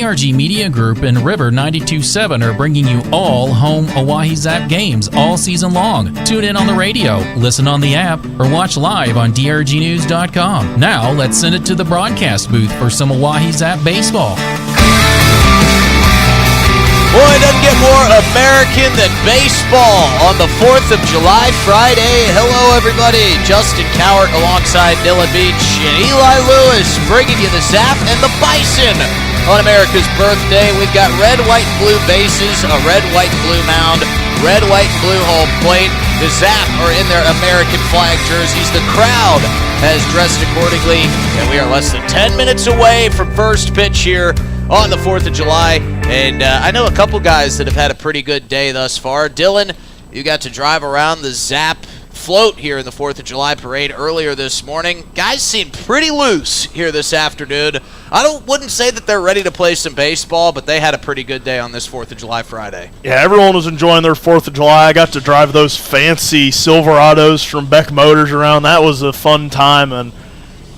DRG Media Group and River 92.7 are bringing you all home Oahe Zap games all season long. Tune in on the radio, listen on the app, or watch live on drgnews.com. Now, let's send it to the broadcast booth for some Oahe Zap baseball. Boy, it doesn't get more American than baseball on the 4th of July Friday. Hello, everybody. Justin Cowart alongside Dylan Beach and Eli Lewis bringing you the Zap and the Bison on America's birthday. We've got red, white, and blue bases, a red, white, and blue mound, red, white, and blue home plate. The Zap are in their American flag jerseys. The crowd has dressed accordingly, and we are less than 10 minutes away from first pitch here on the 4th of July. And I know a couple guys that have had a pretty good day thus far. Dylan, you got to drive around the Zap float here in the 4th of July parade earlier this morning. Guys seem pretty loose here this afternoon. Wouldn't say that they're ready to play some baseball, but they had a pretty good day on this 4th of July Friday. Yeah, everyone was enjoying their 4th of July. I got to drive those fancy Silverados from Beck Motors around. That was a fun time. And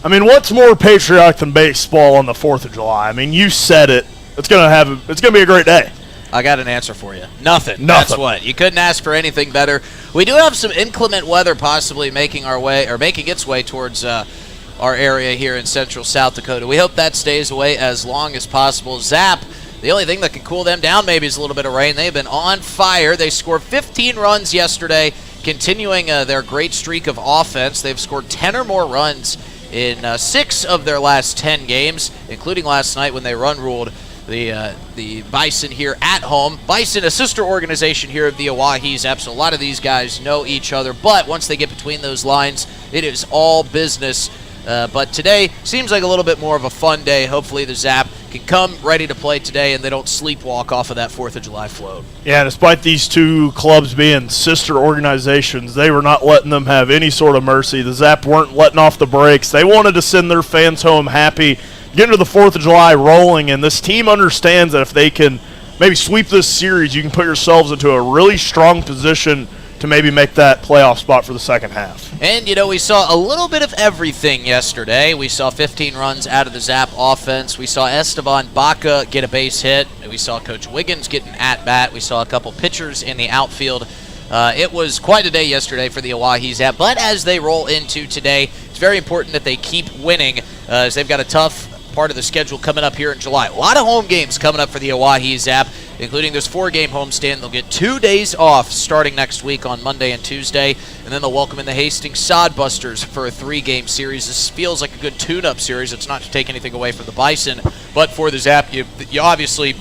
I mean, what's more patriotic than baseball on the 4th of July? I mean, you said it. It's gonna be a great day. I got an answer for you. Nothing. That's what. You couldn't ask for anything better. We do have some inclement weather possibly making its way towards our area here in central South Dakota. We hope that stays away as long as possible. Zap, the only thing that can cool them down maybe is a little bit of rain. They've been on fire. They scored 15 runs yesterday, continuing their great streak of offense. They've scored 10 or more runs in 6 of their last 10 games, including last night when they run-ruled the Bison here at home. Bison, a sister organization here of the Oahe Zap, so a lot of these guys know each other, but once they get between those lines, it is all business. But today seems like a little bit more of a fun day. Hopefully the Zap can come ready to play today and they don't sleepwalk off of that 4th of July float. Yeah, despite these two clubs being sister organizations, they were not letting them have any sort of mercy. The Zap weren't letting off the brakes. They wanted to send their fans home happy, get into the 4th of July rolling, and this team understands that if they can maybe sweep this series, you can put yourselves into a really strong position to maybe make that playoff spot for the second half. And, we saw a little bit of everything yesterday. We saw 15 runs out of the Zap offense. We saw Esteban Baca get a base hit. We saw Coach Wiggins get an at-bat. We saw a couple pitchers in the outfield. It was quite a day yesterday for the Oahe Zap, but as they roll into today, it's very important that they keep winning as they've got a tough part of the schedule coming up here in July. A lot of home games coming up for the Oahe Zap, including this 4-game homestand. They'll get 2 days off starting next week on Monday and Tuesday, and then they'll welcome in the Hastings Sodbusters for a 3-game series. This feels like a good tune-up series. It's not to take anything away from the Bison, but for the Zap, you obviously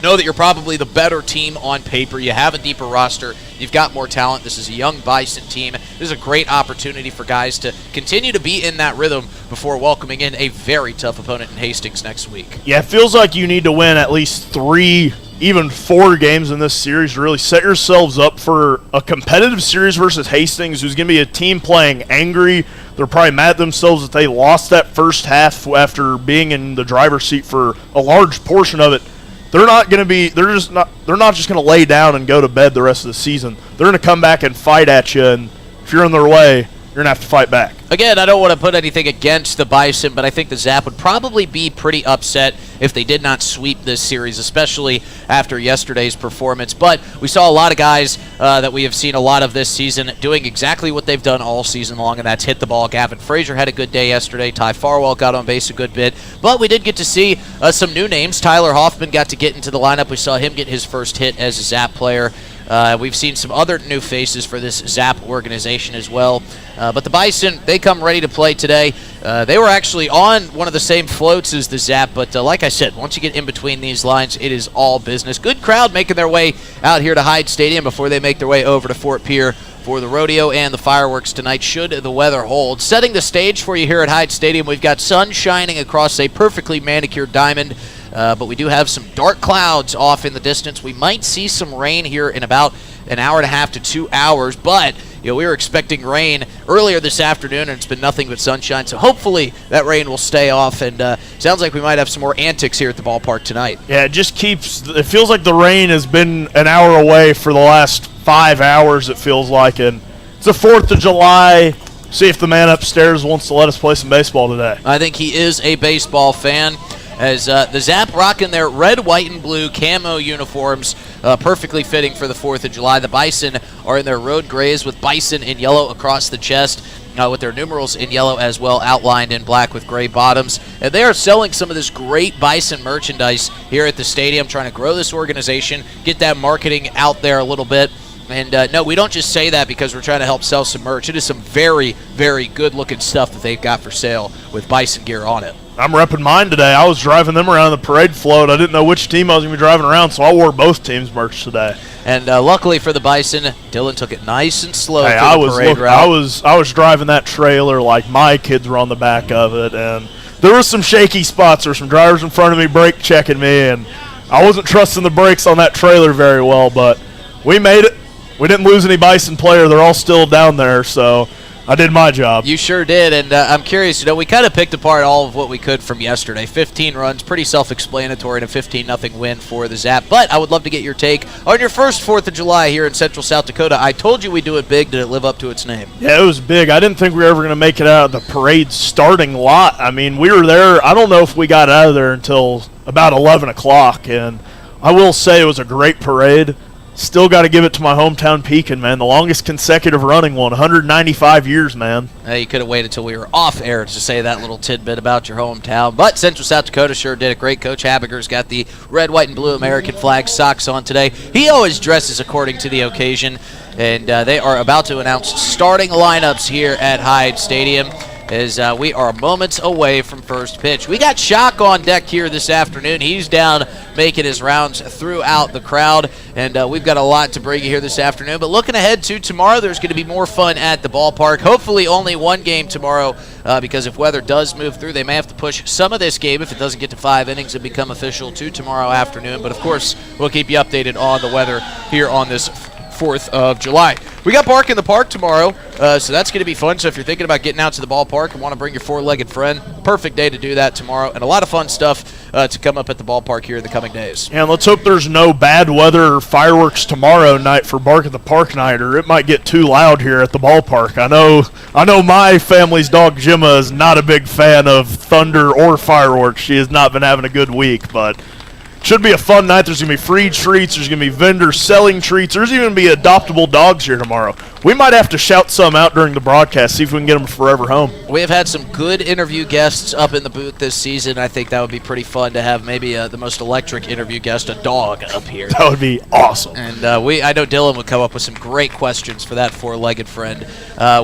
know that you're probably the better team on paper. You have a deeper roster. You've got more talent. This is a young Bison team. This is a great opportunity for guys to continue to be in that rhythm before welcoming in a very tough opponent in Hastings next week. Yeah, it feels like you need to win at least 3, even 4 games in this series to really set yourselves up for a competitive series versus Hastings, who's going to be a team playing angry. They're probably mad at themselves that they lost that first half after being in the driver's seat for a large portion of it. They're not just going to lay down and go to bed the rest of the season. They're going to come back and fight at you, and if you're in their way, you're going to have to fight back. Again, I don't want to put anything against the Bison, but I think the Zap would probably be pretty upset if they did not sweep this series, especially after yesterday's performance. But we saw a lot of guys that we have seen a lot of this season doing exactly what they've done all season long, and that's hit the ball. Gavin Frazier had a good day yesterday. Ty Farwell got on base a good bit. But we did get to see some new names. Tyler Hoffman got to get into the lineup. We saw him get his first hit as a Zap player. We've seen some other new faces for this Zap organization as well. But the Bison, they come ready to play today. They were actually on one of the same floats as the Zap, but like I said, once you get in between these lines, it is all business. Good crowd making their way out here to Hyde Stadium before they make their way over to Fort Pierre for the rodeo and the fireworks tonight, should the weather hold. Setting the stage for you here at Hyde Stadium, we've got sun shining across a perfectly manicured diamond. But we do have some dark clouds off in the distance. We might see some rain here in about an hour and a half to 2 hours, but we were expecting rain earlier this afternoon, and it's been nothing but sunshine, so hopefully that rain will stay off, and sounds like we might have some more antics here at the ballpark tonight. Yeah, it feels like the rain has been an hour away for the last 5 hours, it feels like, and it's the 4th of July. See if the man upstairs wants to let us play some baseball today. I think he is a baseball fan. as the Zap rocking their red, white, and blue camo uniforms, perfectly fitting for the 4th of July. The Bison are in their road grays with Bison in yellow across the chest, with their numerals in yellow as well, outlined in black with gray bottoms. And they are selling some of this great Bison merchandise here at the stadium, trying to grow this organization, get that marketing out there a little bit. And no, we don't just say that because we're trying to help sell some merch. It is some very, very good-looking stuff that they've got for sale with Bison gear on it. I'm repping mine today. I was driving them around the parade float. I didn't know which team I was going to be driving around, so I wore both teams' merch today. And luckily for the Bison, Dylan took it nice and slow Hey, through the parade route. I was driving that trailer like my kids were on the back of it, and there were some shaky spots. There were some drivers in front of me brake checking me, and I wasn't trusting the brakes on that trailer very well, but we made it. We didn't lose any Bison player. They're all still down there, so I did my job. You sure did, and I'm curious, we kind of picked apart all of what we could from yesterday. 15 runs, pretty self-explanatory, and a 15-0 win for the Zap. But I would love to get your take on your first 4th of July here in Central South Dakota. I told you we'd do it big. Did it live up to its name? Yeah, it was big. I didn't think we were ever going to make it out of the parade starting lot. I mean, we were there. I don't know if we got out of there until about 11 o'clock, and I will say it was a great parade. Still got to give it to my hometown Pekin, man. The longest consecutive running one, 195 years, man. You could have waited till we were off air to say that little tidbit about your hometown. But Central South Dakota sure did it great. Coach Habiger's got the red, white, and blue American flag socks on today. He always dresses according to the occasion. And they are about to announce starting lineups here at Hyde Stadium, as we are moments away from first pitch. We got Shock on deck here this afternoon. He's down making his rounds throughout the crowd, and we've got a lot to bring you here this afternoon. But looking ahead to tomorrow, there's going to be more fun at the ballpark. Hopefully only one game tomorrow, because if weather does move through, they may have to push some of this game, if it doesn't get to 5 innings, and become official to tomorrow afternoon. But, of course, we'll keep you updated on the weather here on this 4th of July. We got Bark in the Park tomorrow, so that's going to be fun. So if you're thinking about getting out to the ballpark and want to bring your four-legged friend, perfect day to do that tomorrow, and a lot of fun stuff to come up at the ballpark here in the coming days. And let's hope there's no bad weather or fireworks tomorrow night for Bark at the Park night, or it might get too loud here at the ballpark. I know my family's dog Gemma is not a big fan of thunder or fireworks. She has not been having a good week, but should be a fun night. There's going to be free treats. There's going to be vendors selling treats. There's even going to be adoptable dogs here tomorrow. We might have to shout some out during the broadcast, see if we can get them forever home. We have had some good interview guests up in the booth this season. I think that would be pretty fun to have maybe the most electric interview guest, a dog, up here. That would be awesome. And I know Dylan would come up with some great questions for that four-legged friend.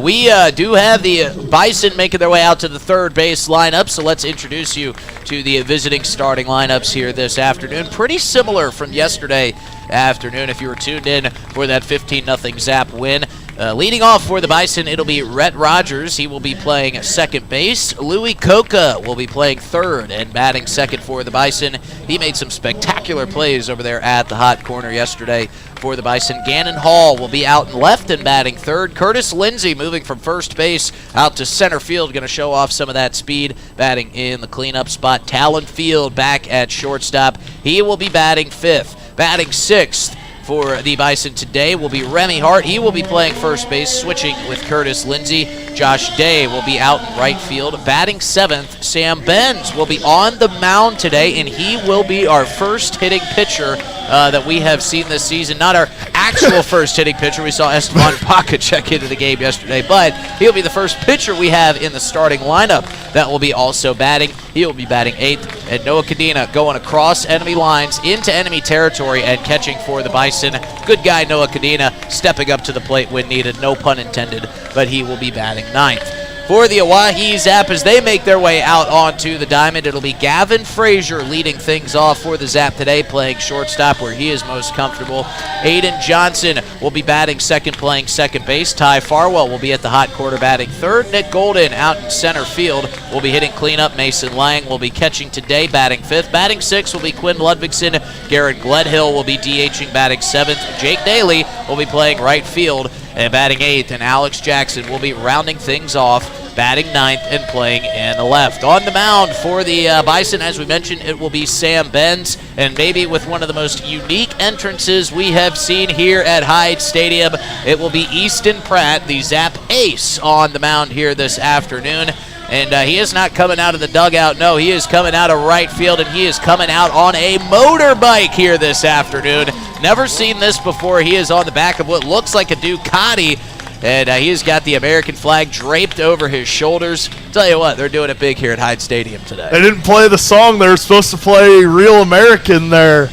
We do have the Bison making their way out to the third base lineup, so let's introduce you to the visiting starting lineups here this afternoon. Pretty similar from yesterday afternoon if you were tuned in for that 15-0 Zap win. Leading off for the Bison, it'll be Rhett Rogers. He will be playing second base. Louis Coca will be playing third and batting second for the Bison. He made some spectacular plays over there at the hot corner yesterday for the Bison. Gannon Hall will be out in left and batting third. Curtis Lindsey moving from first base out to center field, going to show off some of that speed, batting in the cleanup spot. Talon Field back at shortstop. He will be batting fifth. Batting sixth for the Bison today will be Remy Hart. He will be playing first base, switching with Curtis Lindsey. Josh Day will be out in right field. Batting seventh, Sam Benz will be on the mound today, and he will be our first hitting pitcher that we have seen this season. Not our actual first hitting pitcher. We saw Esteban Paca check into the game yesterday, but he'll be the first pitcher we have in the starting lineup that will be also batting. He will be batting eighth, and Noah Cadena going across enemy lines into enemy territory and catching for the Bison. Good guy Noah Cadena, stepping up to the plate when needed, no pun intended, but he will be batting ninth. For the Oahe Zap, as they make their way out onto the diamond, it'll be Gavin Frazier leading things off for the Zap today, playing shortstop where he is most comfortable. Aiden Johnson will be batting second, playing second base. Ty Farwell will be at the hot corner batting third. Nick Golden out in center field will be hitting cleanup. Mason Lang will be catching today, batting fifth. Batting sixth will be Quinn Ludvigson. Garrett Gledhill will be DHing, batting seventh. Jake Daly will be playing right field and batting eighth, and Alex Jackson will be rounding things off, batting ninth and playing in the left. On the mound for the Bison, as we mentioned, it will be Sam Benz, and maybe with one of the most unique entrances we have seen here at Hyde Stadium, it will be Easton Pratt, the Zap ace, on the mound here this afternoon. And he is not coming out of the dugout. No, he is coming out of right field, and he is coming out on a motorbike here this afternoon. Never seen this before. He is on the back of what looks like a Ducati, and he has got the American flag draped over his shoulders. Tell you what, they're doing it big here at Hyde Stadium today. They didn't play the song. They were supposed to play Real American there.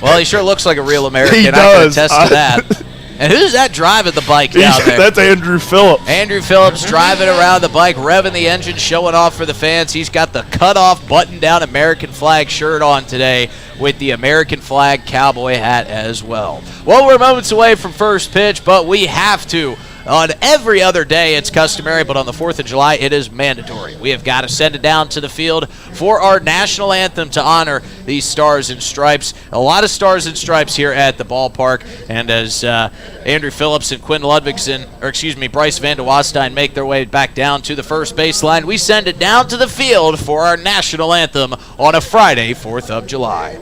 Well, he sure looks like a real American. He I does. can attest to that. And who's that driving the bike down there? That's Andrew Phillips. Andrew Phillips driving around the bike, revving the engine, showing off for the fans. He's got the cut-off, button-down American flag shirt on today with the American flag cowboy hat as well. Well, we're moments away from first pitch, but we have to. On every other day, it's customary, but on the 4th of July, it is mandatory. We have got to send it down to the field for our national anthem to honor these stars and stripes. A lot of stars and stripes here at the ballpark, and as Andrew Phillips and Bryce Van de Wastein make their way back down to the first baseline, we send it down to the field for our national anthem on a Friday, 4th of July.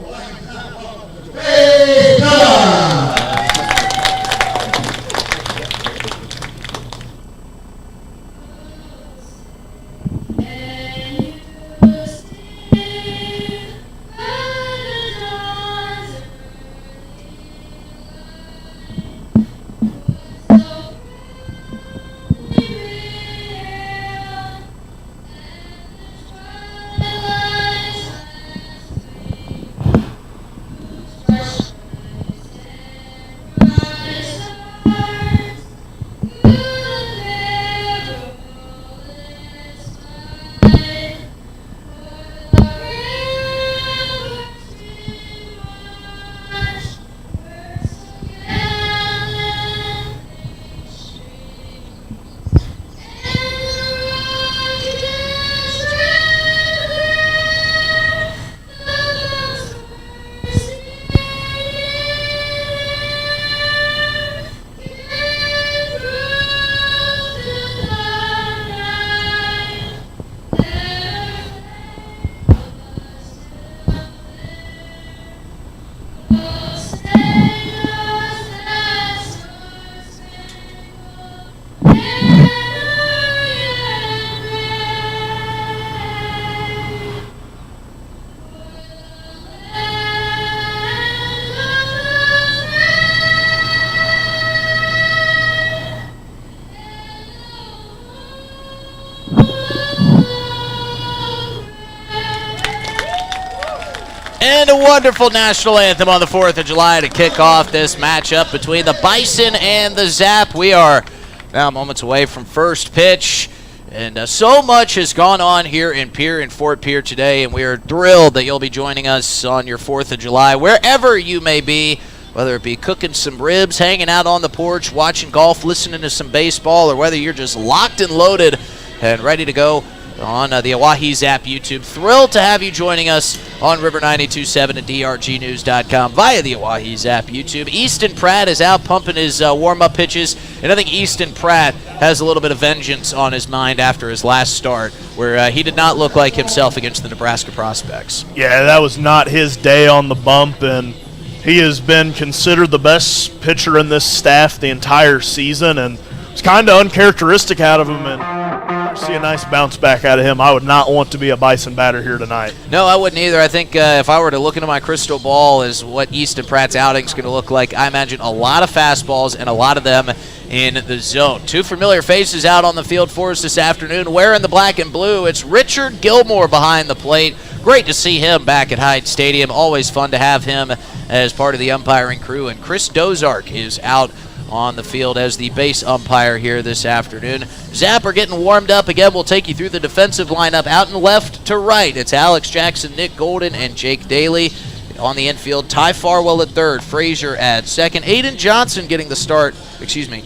And a wonderful national anthem on the 4th of July to kick off this matchup between the Bison and the Zap. We are now moments away from first pitch, and so much has gone on here in Pierre and Fort Pierre today, and we are thrilled that you'll be joining us on your 4th of July, wherever you may be, whether it be cooking some ribs, hanging out on the porch, watching golf, listening to some baseball, or whether you're just locked and loaded and ready to go on the Oahe Zap YouTube. Thrilled to have you joining us on River 92.7 and drgnews.com via the Oahe Zap YouTube. Easton Pratt is out pumping his warm-up pitches, and I think Easton Pratt has a little bit of vengeance on his mind after his last start, where he did not look like himself against the Nebraska prospects. Yeah, that was not his day on the bump, and he has been considered the best pitcher in this staff the entire season, and it's kind of uncharacteristic out of him, and see a nice bounce back out of him. I would not want to be a Bison batter here tonight. No, I wouldn't either. I think if I were to look into my crystal ball as what Easton Pratt's outing is going to look like, I imagine a lot of fastballs and a lot of them in the zone. Two familiar faces out on the field for us this afternoon, wearing the black and blue. It's Richard Gilmore behind the plate. Great to see him back at Hyde Stadium. Always fun to have him as part of the umpiring crew. And Chris Dozark is out on the field as the base umpire here this afternoon. Zap are getting warmed up again. We'll take you through the defensive lineup out and left to right. It's Alex Jackson, Nick Golden, and Jake Daly. On the infield, Ty Farwell at third, Frazier at second, Aiden Johnson getting the start,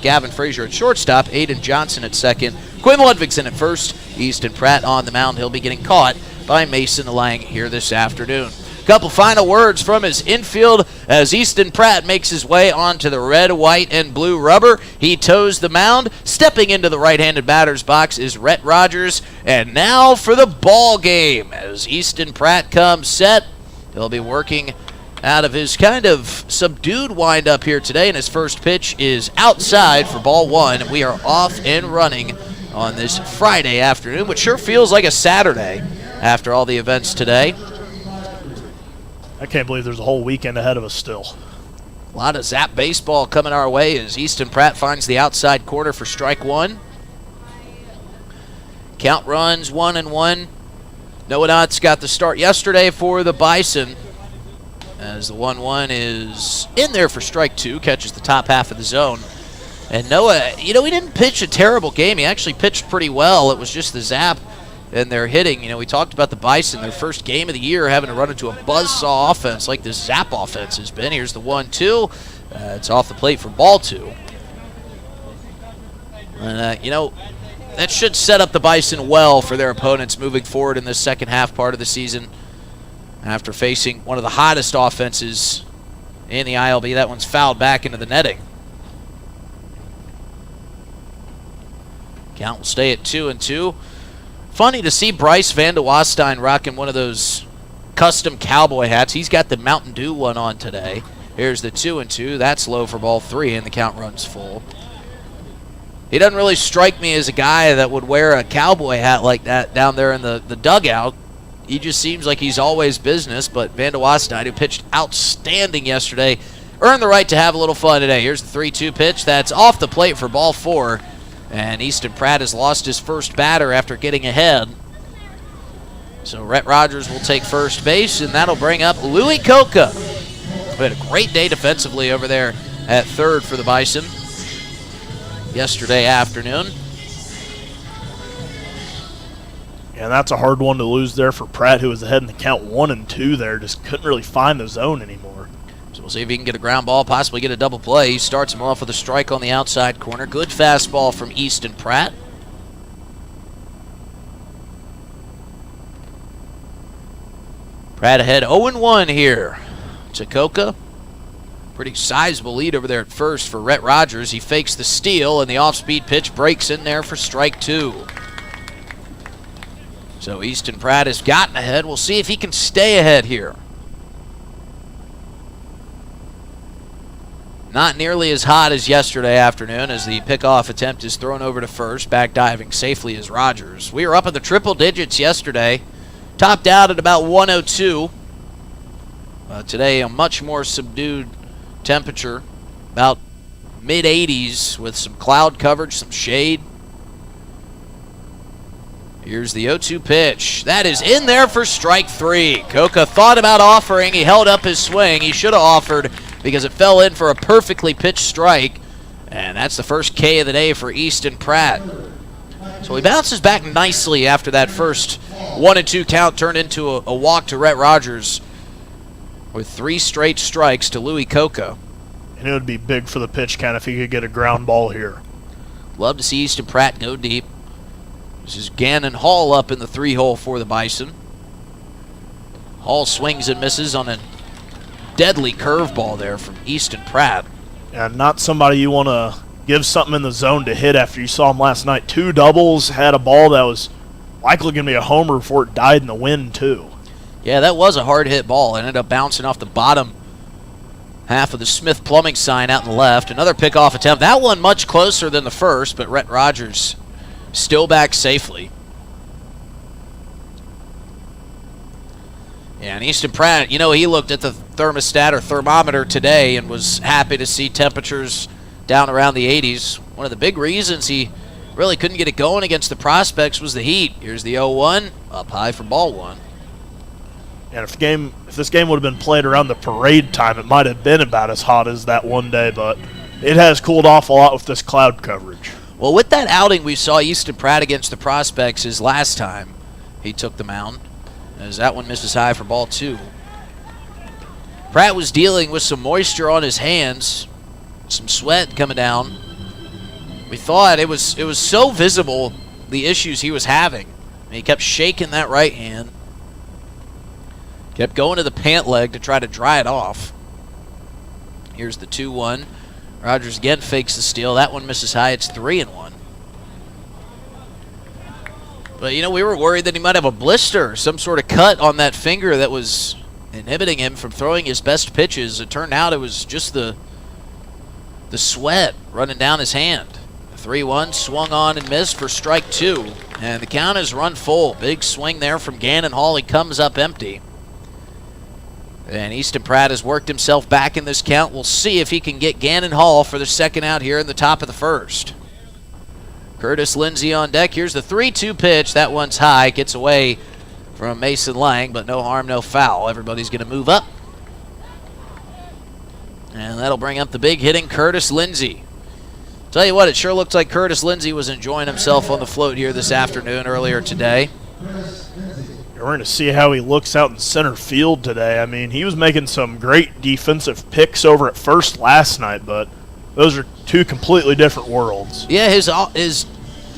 Gavin Frazier at shortstop, Aiden Johnson at second, Quinn Ludvigson at first, Easton Pratt on the mound. He'll be getting caught by Mason Lang here this afternoon. Couple final words from his infield as Easton Pratt makes his way onto the red, white, and blue rubber. He toes the mound. Stepping into the right-handed batter's box is Rhett Rogers. And now for the ball game as Easton Pratt comes set. He'll be working out of his kind of subdued windup here today, and his first pitch is outside for ball one. We are off and running on this Friday afternoon, which sure feels like a Saturday after all the events today. I can't believe there's a whole weekend ahead of us still. A lot of Zap baseball coming our way as Easton Pratt finds the outside corner for strike one. Count runs 1-1. Noah Knott's got the start yesterday for the Bison, as the 1-1 is in there for strike two, catches the top half of the zone. And Noah, he didn't pitch a terrible game. He actually pitched pretty well. It was just the Zap and their hitting. We talked about the Bison, their first game of the year, having to run into a buzzsaw offense like this Zap offense has been. Here's the 1-2. It's off the plate for ball two. And, that should set up the Bison well for their opponents moving forward in this second half part of the season. After facing one of the hottest offenses in the ILB, that one's fouled back into the netting. Count will stay at 2-2. Funny to see Bryce Van de Wastein rocking one of those custom cowboy hats. He's got the Mountain Dew one on today. Here's the 2-2. That's low for ball three, and the count runs full. He doesn't really strike me as a guy that would wear a cowboy hat like that down there in the dugout. He just seems like he's always business, but Van de Wastein, who pitched outstanding yesterday, earned the right to have a little fun today. Here's the 3-2 pitch. That's off the plate for ball four. And Easton Pratt has lost his first batter after getting ahead. So Rhett Rogers will take first base, and that'll bring up Louis Coca, who had a great day defensively over there at third for the Bison yesterday afternoon. And that's a hard one to lose there for Pratt, who was ahead in the count 1-2 there. Just couldn't really find the zone anymore. So we'll see if he can get a ground ball, possibly get a double play. He starts him off with a strike on the outside corner. Good fastball from Easton Pratt. Pratt ahead 0-1 here to Coca. Pretty sizable lead over there at first for Rhett Rogers. He fakes the steal, and the off-speed pitch breaks in there for strike two. So Easton Pratt has gotten ahead. We'll see if he can stay ahead here. Not nearly as hot as yesterday afternoon, as the pickoff attempt is thrown over to first. Back diving safely is Rogers. We were up in the triple digits yesterday. Topped out at about 102. Today, a much more subdued temperature. About mid-80s with some cloud coverage, some shade. Here's the 0-2 pitch. That is in there for strike three. Coca thought about offering. He held up his swing. He should have offered, because it fell in for a perfectly pitched strike. And that's the first K of the day for Easton Pratt. So he bounces back nicely after that first 1-2 count turned into a walk to Rhett Rogers with 3 straight strikes to Louis Coca. And it would be big for the pitch count if he could get a ground ball here. Love to see Easton Pratt go deep. This is Gannon Hall up in the 3-hole for the Bison. Hall swings and misses on a deadly curveball there from Easton Pratt. And not somebody you want to give something in the zone to hit after you saw him last night. 2 doubles, had a ball that was likely going to be a homer before it died in the wind, too. Yeah, that was a hard hit ball. It ended up bouncing off the bottom half of the Smith Plumbing sign out in the left. Another pickoff attempt. That one much closer than the first, but Rhett Rogers still back safely. Yeah, and Easton Pratt, he looked at the thermostat or thermometer today and was happy to see temperatures down around the 80s. One of the big reasons he really couldn't get it going against the prospects was the heat. Here's the 0-1, up high for ball one. And if this game would have been played around the parade time, it might have been about as hot as that one day, but it has cooled off a lot with this cloud coverage. Well, with that outing we saw Easton Pratt against the prospects his last time he took the mound, as that one misses high for ball two. Pratt was dealing with some moisture on his hands, some sweat coming down. We thought it was so visible, the issues he was having. And he kept shaking that right hand. Kept going to the pant leg to try to dry it off. Here's the 2-1. Rogers again fakes the steal. That one misses high. It's 3-1. But, we were worried that he might have a blister, some sort of cut on that finger that was inhibiting him from throwing his best pitches. It turned out it was just the sweat running down his hand. 3-1, swung on and missed for strike 2. And the count is run full. Big swing there from Gannon Hall. He comes up empty. And Easton Pratt has worked himself back in this count. We'll see if he can get Gannon Hall for the second out here in the top of the first. Curtis Lindsey on deck. Here's the 3-2 pitch. That one's high. Gets away from Mason Lang, but no harm, no foul. Everybody's going to move up. And that'll bring up the big hitting Curtis Lindsey. Tell you what, it sure looked like Curtis Lindsey was enjoying himself on the float here this afternoon, earlier today. We're going to see how he looks out in center field today. I mean, he was making some great defensive picks over at first last night, but those are two completely different worlds. Yeah, his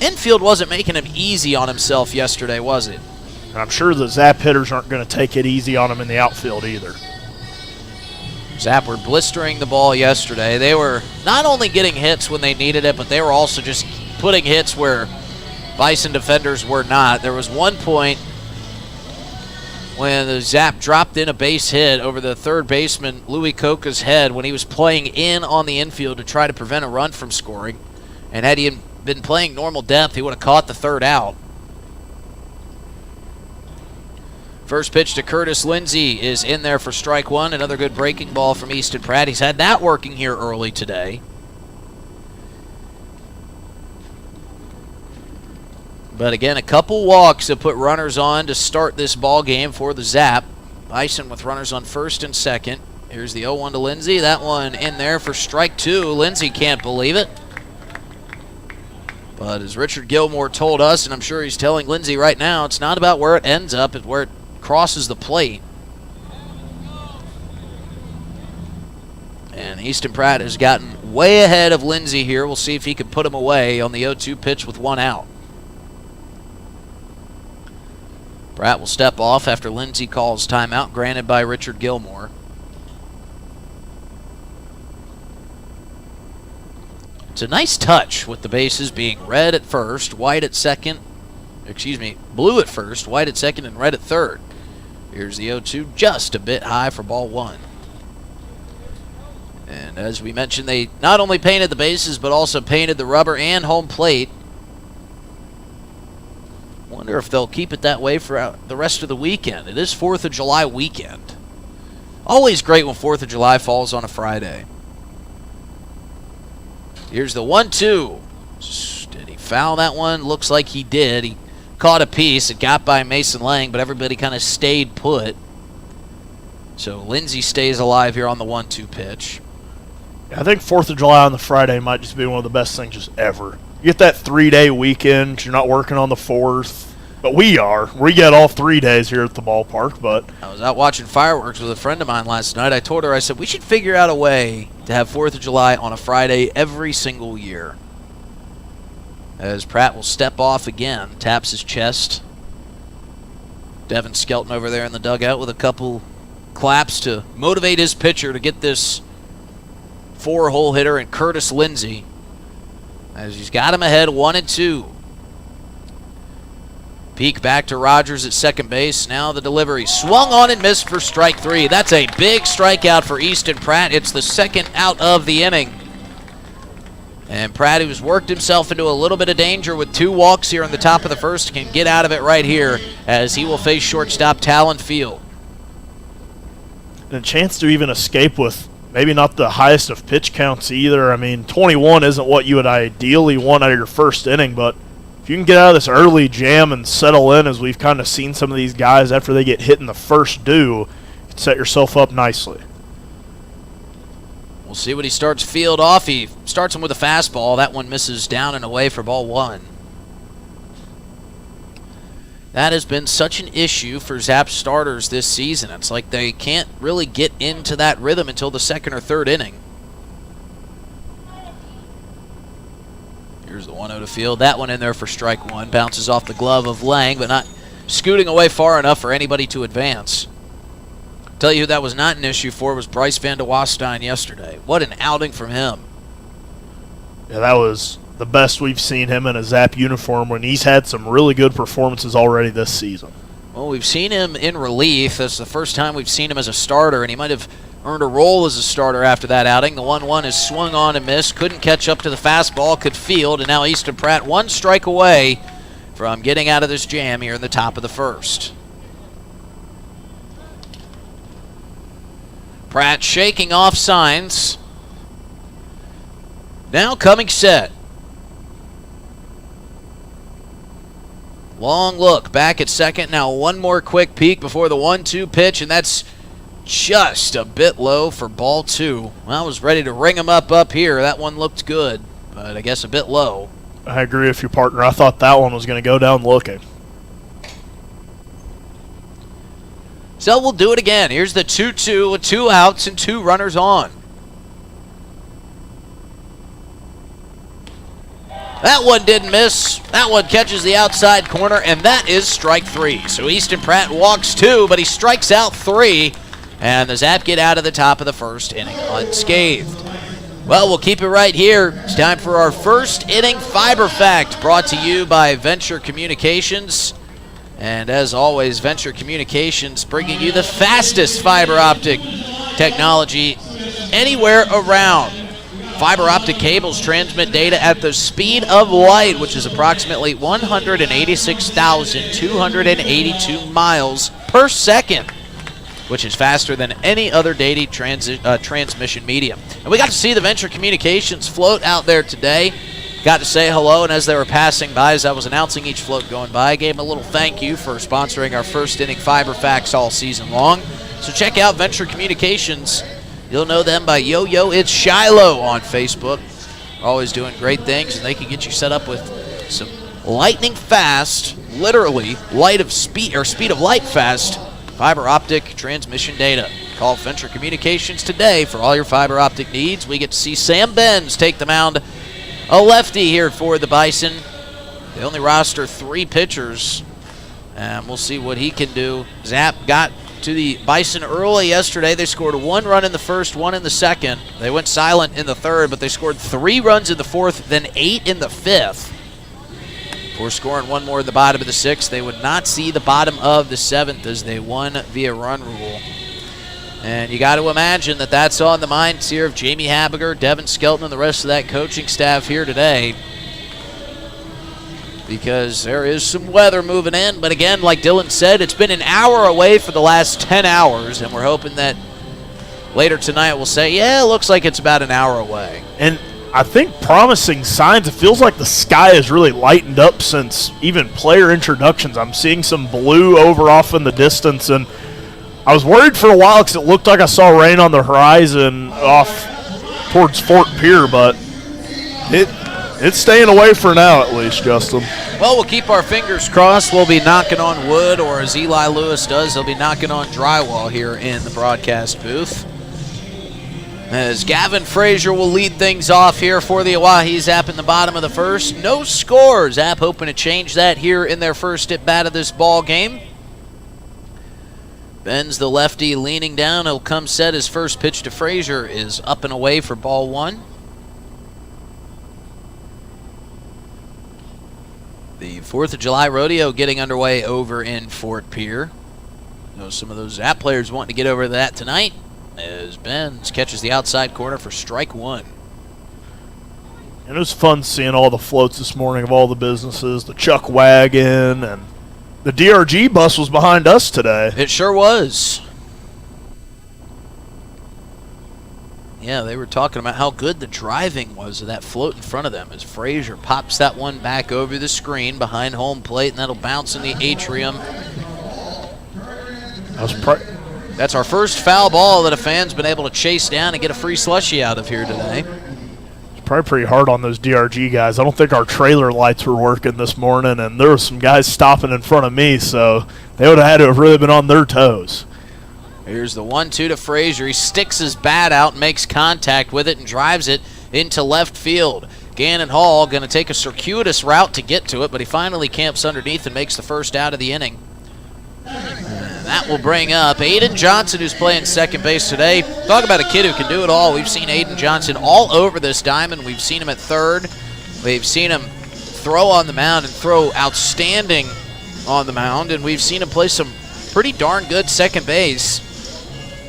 infield wasn't making him easy on himself yesterday, was it? And I'm sure the Zap hitters aren't going to take it easy on him in the outfield either. Zap were blistering the ball yesterday. They were not only getting hits when they needed it, but they were also just putting hits where Bison defenders were not. There was one point when the Zap dropped in a base hit over the third baseman, Louis Coca's head, when he was playing in on the infield to try to prevent a run from scoring. And had he been playing normal depth, he would have caught the third out. First pitch to Curtis Lindsey is in there for strike 1. Another good breaking ball from Easton Pratt. He's had that working here early today. But again, a couple walks have put runners on to start this ball game for the Zap. Bison with runners on first and second. Here's the 0-1 to Lindsey. That one in there for strike 2. Lindsey can't believe it. But as Richard Gilmore told us, and I'm sure he's telling Lindsey right now, it's not about where it ends up, it's where it crosses the plate. And Easton Pratt has gotten way ahead of Lindsey here. We'll see if he can put him away on the 0-2 pitch with one out. Pratt will step off after Lindsey calls timeout, granted by Richard Gilmore. It's a nice touch with the bases being red at first, white at second. Excuse me, blue at first, white at second, and red at third. Here's the 0-2, just a bit high for ball 1. And as we mentioned, they not only painted the bases, but also painted the rubber and home plate. Wonder if they'll keep it that way for the rest of the weekend. It is 4th of July weekend. Always great when 4th of July falls on a Friday. Here's the 1-2. Did he foul that one? Looks like he did. He caught a piece. It got by Mason Lang, but everybody kind of stayed put. So Lindsey stays alive here on the 1-2 pitch. I think 4th of July on the Friday might just be one of the best things just ever. You get that 3-day weekend. You're not working on the 4th. But we are. We get all 3 days here at the ballpark. But I was out watching fireworks with a friend of mine last night. I told her, I said, we should figure out a way to have 4th of July on a Friday every single year. As Pratt will step off again, taps his chest. Devin Skelton over there in the dugout with a couple claps to motivate his pitcher to get this 4-hole hitter and Curtis Lindsey, as he's got him ahead 1-2. Peek back to Rogers at second base. Now the delivery. Swung on and missed for strike 3. That's a big strikeout for Easton Pratt. It's the second out of the inning. And Pratt, who's worked himself into a little bit of danger with 2 walks here in the top of the first, can get out of it right here as he will face shortstop Talon Field. and a chance to even escape with maybe not the highest of pitch counts either. I mean, 21 isn't what you would ideally want out of your first inning, but if you can get out of this early jam and settle in, as we've kind of seen some of these guys after they get hit in the first do, you can set yourself up nicely. We'll see what he starts Field off. He starts him with a fastball. That one misses down and away for ball 1. That has been such an issue for Zap starters this season. It's like they can't really get into that rhythm until the second or third inning. Here's the 1-0 to Field. That one in there for strike 1. Bounces off the glove of Lang, but not scooting away far enough for anybody to advance. Tell you who that was not an issue for was Bryce Van de Wastein yesterday. What an outing from him. Yeah, that was the best we've seen him in a Zap uniform when he's had some really good performances already this season. Well, we've seen him in relief. That's the first time we've seen him as a starter, and he might have earned a role as a starter after that outing. The 1-1 is swung on and missed. Couldn't catch up to the fastball, could field, and now Easton Pratt 1 strike away from getting out of this jam here in the top of the first. Pratt shaking off signs. Now coming set. Long look back at second. Now one more quick peek before the 1-2 pitch, and that's just a bit low for ball 2. Well, I was ready to ring him up here. That one looked good, but I guess a bit low. I agree with you, partner. I thought that one was going to go down looking. So we'll do it again. Here's the 2-2 with 2 outs and 2 runners on. That one didn't miss. That one catches the outside corner, and that is strike 3. So Easton Pratt walks 2, but he strikes out 3, and the Zap get out of the top of the first inning unscathed. Well, we'll keep it right here. It's time for our first inning Fiber Fact, brought to you by Venture Communications. And as always, Venture Communications bringing you the fastest fiber optic technology anywhere around. Fiber optic cables transmit data at the speed of light, which is approximately 186,282 miles per second, which is faster than any other data transmission medium. And we got to see the Venture Communications float out there today. Got to say hello, and as they were passing by, as I was announcing each float going by, I gave them a little thank you for sponsoring our first inning Fiber Facts all season long. So check out Venture Communications. You'll know them by Yo-Yo It's Shiloh on Facebook. Always doing great things, and they can get you set up with some lightning fast, literally speed of light fast fiber optic transmission data. Call Venture Communications today for all your fiber optic needs. We get to see Sam Benz take the mound, a lefty here for the Bison. They only roster 3 pitchers, and we'll see what he can do. Zap got to the Bison early yesterday. They scored 1 run in the first, 1 in the second. They went silent in the third, but they scored 3 runs in the fourth, then 8 in the fifth. Before scoring 1 more in the bottom of the 6th, they would not see the bottom of the 7th as they won via run rule. And you got to imagine that that's on the minds here of Jamie Habiger, Devin Skelton, and the rest of that coaching staff here today, because there is some weather moving in. But again, like Dylan said, it's been an hour away for the last 10 hours, and we're hoping that later tonight we'll say, yeah, it looks like it's about an hour away. And I think promising signs. It feels like the sky has really lightened up since even player introductions. I'm seeing some blue over off in the distance, and I was worried for a while because it looked like I saw rain on the horizon off towards Fort Pier, but it's staying away for now at least, Justin. Well, we'll keep our fingers crossed. We'll be knocking on wood, or as Eli Lewis does, he'll be knocking on drywall here in the broadcast booth. As Gavin Frazier will lead things off here for the Oahe Zap in the bottom of the first. No score. Zap hoping to change that here in their first at-bat of this ball game. Ben's the lefty leaning down. He'll come set. His first pitch to Frazier is up and away for ball 1. The 4th of July rodeo getting underway over in Fort Pier. You know, some of those Zap players wanting to get over to that tonight, as Benz catches the outside corner for strike 1. And it was fun seeing all the floats this morning of all the businesses, the Chuck Wagon, and the DRG bus was behind us today. It sure was. Yeah, they were talking about how good the driving was of that float in front of them as Frazier pops that one back over the screen behind home plate, and that'll bounce in the atrium. That's our first foul ball that a fan's been able to chase down and get a free slushie out of here today. It's probably pretty hard on those DRG guys. I don't think our trailer lights were working this morning, and there were some guys stopping in front of me, so they would have had to have really been on their toes. Here's the 1-2 to Frazier. He sticks his bat out, makes contact with it, and drives it into left field. Gannon Hall going to take a circuitous route to get to it, but he finally camps underneath and makes the first out of the inning. And that will bring up Aiden Johnson, who's playing second base today. Talk about a kid who can do it all. We've seen Aiden Johnson all over this diamond. We've seen him at third. We've seen him throw on the mound and throw outstanding on the mound, and we've seen him play some pretty darn good second base.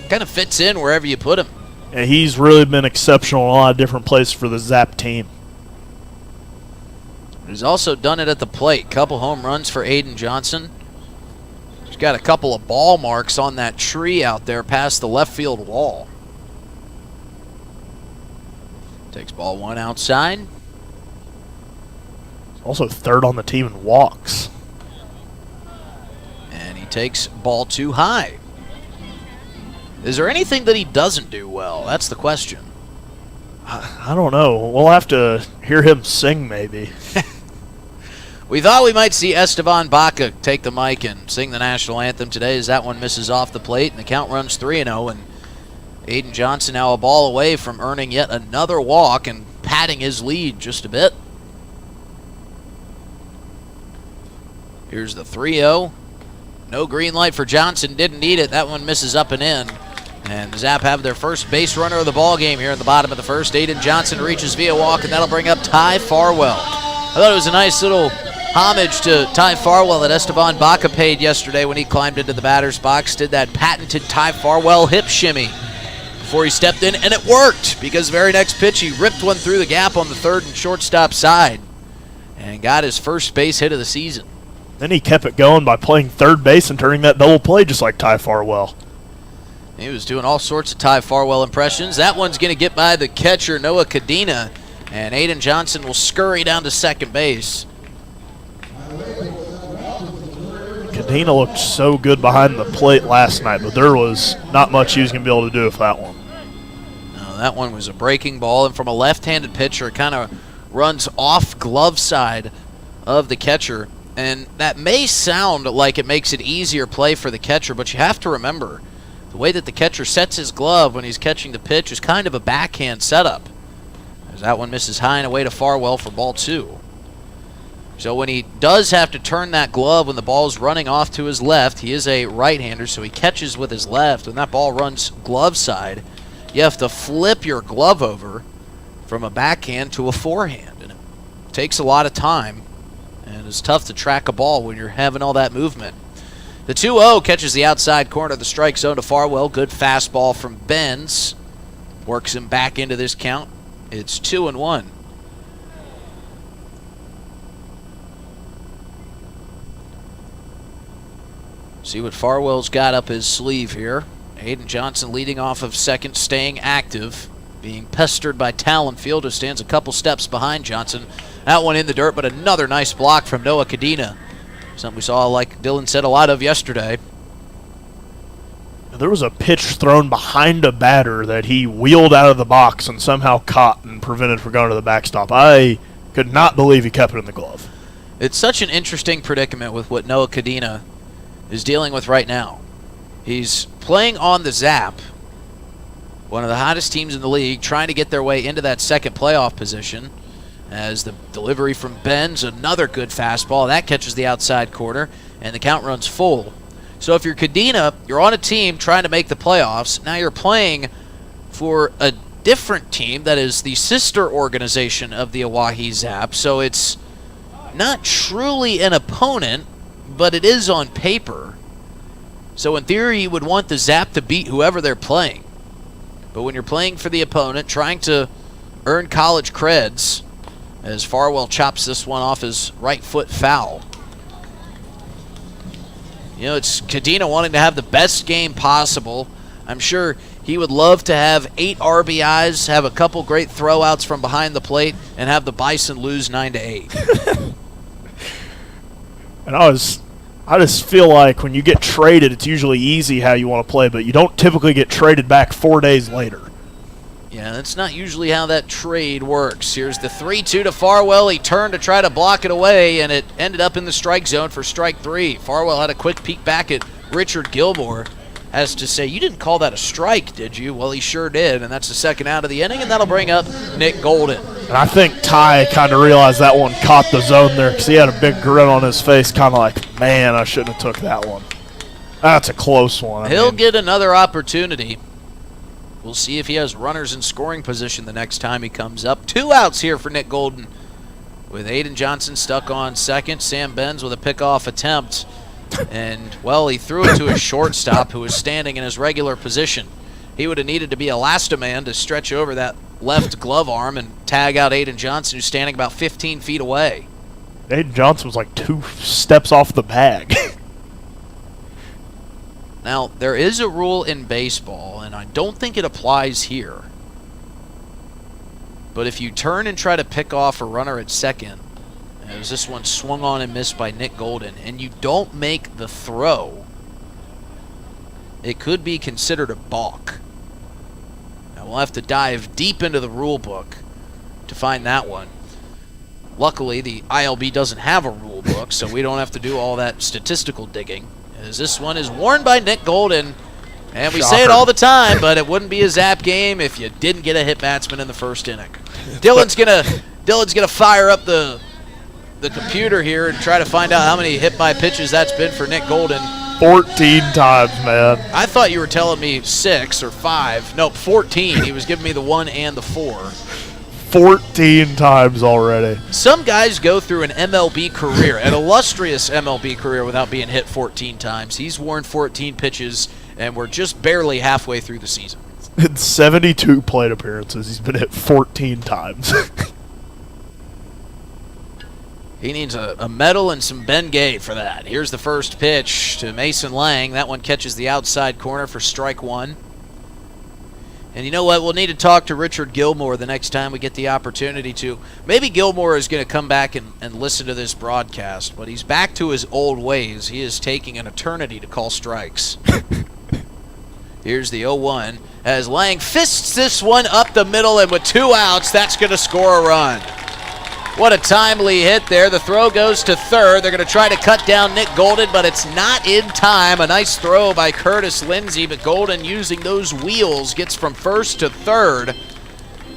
kind of fits in wherever you put him. Yeah, he's really been exceptional in a lot of different places for the Zap team. He's also done it at the plate. Couple home runs for Aiden Johnson. He's got a couple of ball marks on that tree out there past the left field wall. Takes ball one outside. Also third on the team in walks. And he takes ball too high. Is there anything that he doesn't do well? That's the question. I don't know. We'll have to hear him sing maybe. We thought we might see Esteban Baca take the mic and sing the national anthem today, as that one misses off the plate, and the count runs 3-0. And Aiden Johnson now a ball away from earning yet another walk and padding his lead just a bit. Here's the 3-0. No green light for Johnson. Didn't need it. That one misses up and in. And the Zap have their first base runner of the ball game here in the bottom of the first. Aiden Johnson reaches via walk, and that'll bring up Ty Farwell. I thought it was a nice little homage to Ty Farwell that Esteban Baca paid yesterday when he climbed into the batter's box. Did that patented Ty Farwell hip shimmy before he stepped in, and it worked, because the very next pitch he ripped one through the gap on the third and shortstop side and got his first base hit of the season. Then he kept it going by playing third base and turning that double play just like Ty Farwell. He was doing all sorts of Ty Farwell impressions. That one's going to get by the catcher, Noah Cadena, and Aiden Johnson will scurry down to second base. Cadena looked so good behind the plate last night, but there was not much he was going to be able to do with that one. No, that one was a breaking ball, and from a left-handed pitcher, it kind of runs off glove side of the catcher. And that may sound like it makes it easier play for the catcher, but you have to remember, the way that the catcher sets his glove when he's catching the pitch is kind of a backhand setup, as that one misses high and away to Farwell for ball two. So when he does have to turn that glove when the ball's running off to his left, he is a right-hander, so he catches with his left. When that ball runs glove side, you have to flip your glove over from a backhand to a forehand, and it takes a lot of time, and it's tough to track a ball when you're having all that movement. The 2-0 catches the outside corner of the strike zone to Farwell. Good fastball from Benz. Works him back into this count. It's 2-1. See what Farwell's got up his sleeve here. Aiden Johnson leading off of second, staying active, being pestered by Talon Field, who stands a couple steps behind Johnson. That one in the dirt, but another nice block from Noah Cadena. Something we saw, like Dylan said, a lot of yesterday. There was a pitch thrown behind a batter that he wheeled out of the box and somehow caught and prevented from going to the backstop. I could not believe he kept it in the glove. It's such an interesting predicament with what Noah Cadena is dealing with right now. He's playing on the Zap, one of the hottest teams in the league, trying to get their way into that second playoff position, as the delivery from Benz, another good fastball. That catches the outside corner, and the count runs full. So if you're Cadena, you're on a team trying to make the playoffs. Now you're playing for a different team that is the sister organization of the Oahe Zap. So it's not truly an opponent, but it is on paper. So in theory, you would want the Zap to beat whoever they're playing. But when you're playing for the opponent, trying to earn college creds, as Farwell chops this one off his right foot foul. You know, it's Cadena wanting to have the best game possible. I'm sure he would love to have 8 RBIs, have a couple great throwouts from behind the plate, and have the Bison lose 9-8. And I just feel like when you get traded, it's usually easy how you want to play, but you don't typically get traded back 4 days later. Yeah, that's not usually how that trade works. Here's the 3-2 to Farwell. He turned to try to block it away, and it ended up in the strike zone for strike 3. Farwell had a quick peek back at Richard Gilmore as to say, you didn't call that a strike, did you? Well, he sure did, and that's the second out of the inning, and that'll bring up Nick Golden. And I think Ty kind of realized that one caught the zone there because he had a big grin on his face, kind of like, man, I shouldn't have took that one. That's a close one. He'll get another opportunity. We'll see if he has runners in scoring position the next time he comes up. 2 outs here for Nick Golden, with Aiden Johnson stuck on second. Sam Benz with a pickoff attempt. And, well, he threw it to his shortstop who was standing in his regular position. He would have needed to be a last-a-man to stretch over that left glove arm and tag out Aiden Johnson, who's standing about 15 feet away. Aiden Johnson was like 2 steps off the bag. Now, there is a rule in baseball, and I don't think it applies here. But if you turn and try to pick off a runner at second, as this one swung on and missed by Nick Golden, and you don't make the throw, it could be considered a balk. Now, we'll have to dive deep into the rule book to find that one. Luckily, the ILB doesn't have a rule book, so we don't have to do all that statistical digging. As this one is warned by Nick Golden, and we say it all the time, but it wouldn't be a Zap game if you didn't get a hit batsman in the first inning. Dylan's gonna fire up the computer here and try to find out how many hit by pitches that's been for Nick Golden. 14 times, man. I thought you were telling me 6 or 5. Nope, 14. He was giving me the 1 and the 4. 14 times already. Some guys go through an MLB career, an illustrious MLB career, without being hit 14 times. He's worn 14 pitches, and we're just barely halfway through the season. In 72 plate appearances, he's been hit 14 times. He needs a medal and some Bengay for that. Here's the first pitch to Mason Lang. That one catches the outside corner for strike 1. And you know what? We'll need to talk to Richard Gilmore the next time we get the opportunity to. Maybe Gilmore is going to come back and listen to this broadcast, but he's back to his old ways. He is taking an eternity to call strikes. Here's the 0-1 as Lang fists this one up the middle, and with 2 outs, that's going to score a run. What a timely hit there. The throw goes to third. They're going to try to cut down Nick Golden, but it's not in time. A nice throw by Curtis Lindsey, but Golden, using those wheels, gets from first to third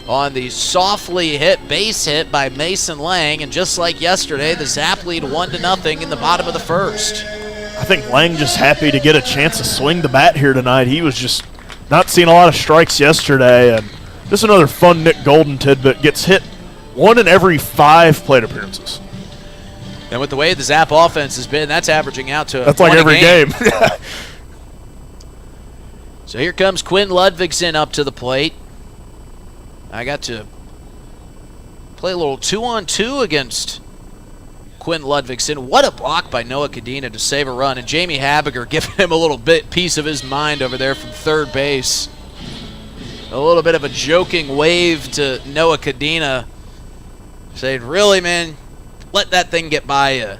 on the softly hit base hit by Mason Lang. And just like yesterday, the Zap lead 1-0 in the bottom of the first. I think Lang just happy to get a chance to swing the bat here tonight. He was just not seeing a lot of strikes yesterday, and just another fun Nick Golden tidbit. Gets hit 1 in every 5 plate appearances. And with the way the Zap offense has been, that's averaging out to that's like every game. So here comes Quinn Ludvigsen up to the plate. I got to play a little 2-on-2 against Quinn Ludvigsen. What a block by Noah Cadena to save a run. And Jamie Habiger giving him a little piece of his mind over there from third base. A little bit of a joking wave to Noah Cadena. Saying, really, man, let that thing get by you.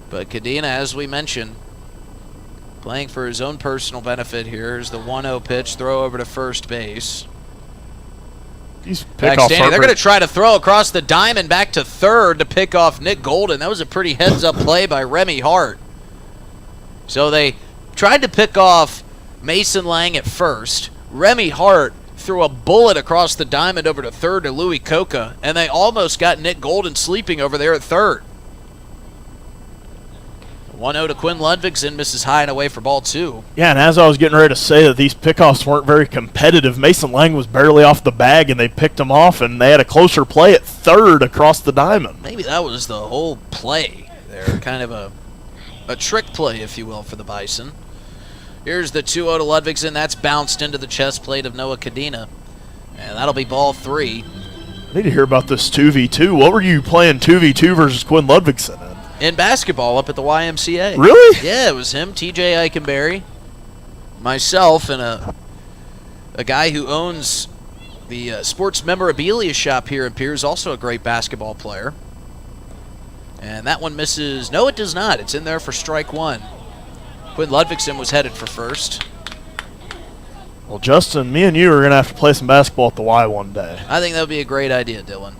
But Cadena, as we mentioned, playing for his own personal benefit here. Here's the 1-0 pitch, throw over to first base. They're going to try to throw across the diamond back to third to pick off Nick Golden. That was a pretty heads-up play by Remy Hart. So they tried to pick off Mason Lang at first. Remy Hart threw a bullet across the diamond over to third to Louis Coca, and they almost got Nick Golden sleeping over there at third. 1-0 to Quinn Ludvigsen, misses high and away for ball 2. Yeah, and as I was getting ready to say that these pickoffs weren't very competitive, Mason Lang was barely off the bag, and they picked him off, and they had a closer play at third across the diamond. Maybe that was the whole play there, kind of a trick play, if you will, for the Bison. Here's the 2-0 to Ludvigsen. That's bounced into the chest plate of Noah Cadena. And that'll be ball 3. I need to hear about this 2v2. What were you playing 2v2 versus Quinn Ludvigsen in? In basketball up at the YMCA. Really? Yeah, it was him, TJ Eikenberry, myself, and a guy who owns the sports memorabilia shop here in Piers, also a great basketball player. And that one misses. No, it does not. It's in there for strike 1. Quinn Ludvigsen was headed for first. Well, Justin, me and you are going to have to play some basketball at the Y one day. I think that would be a great idea, Dylan.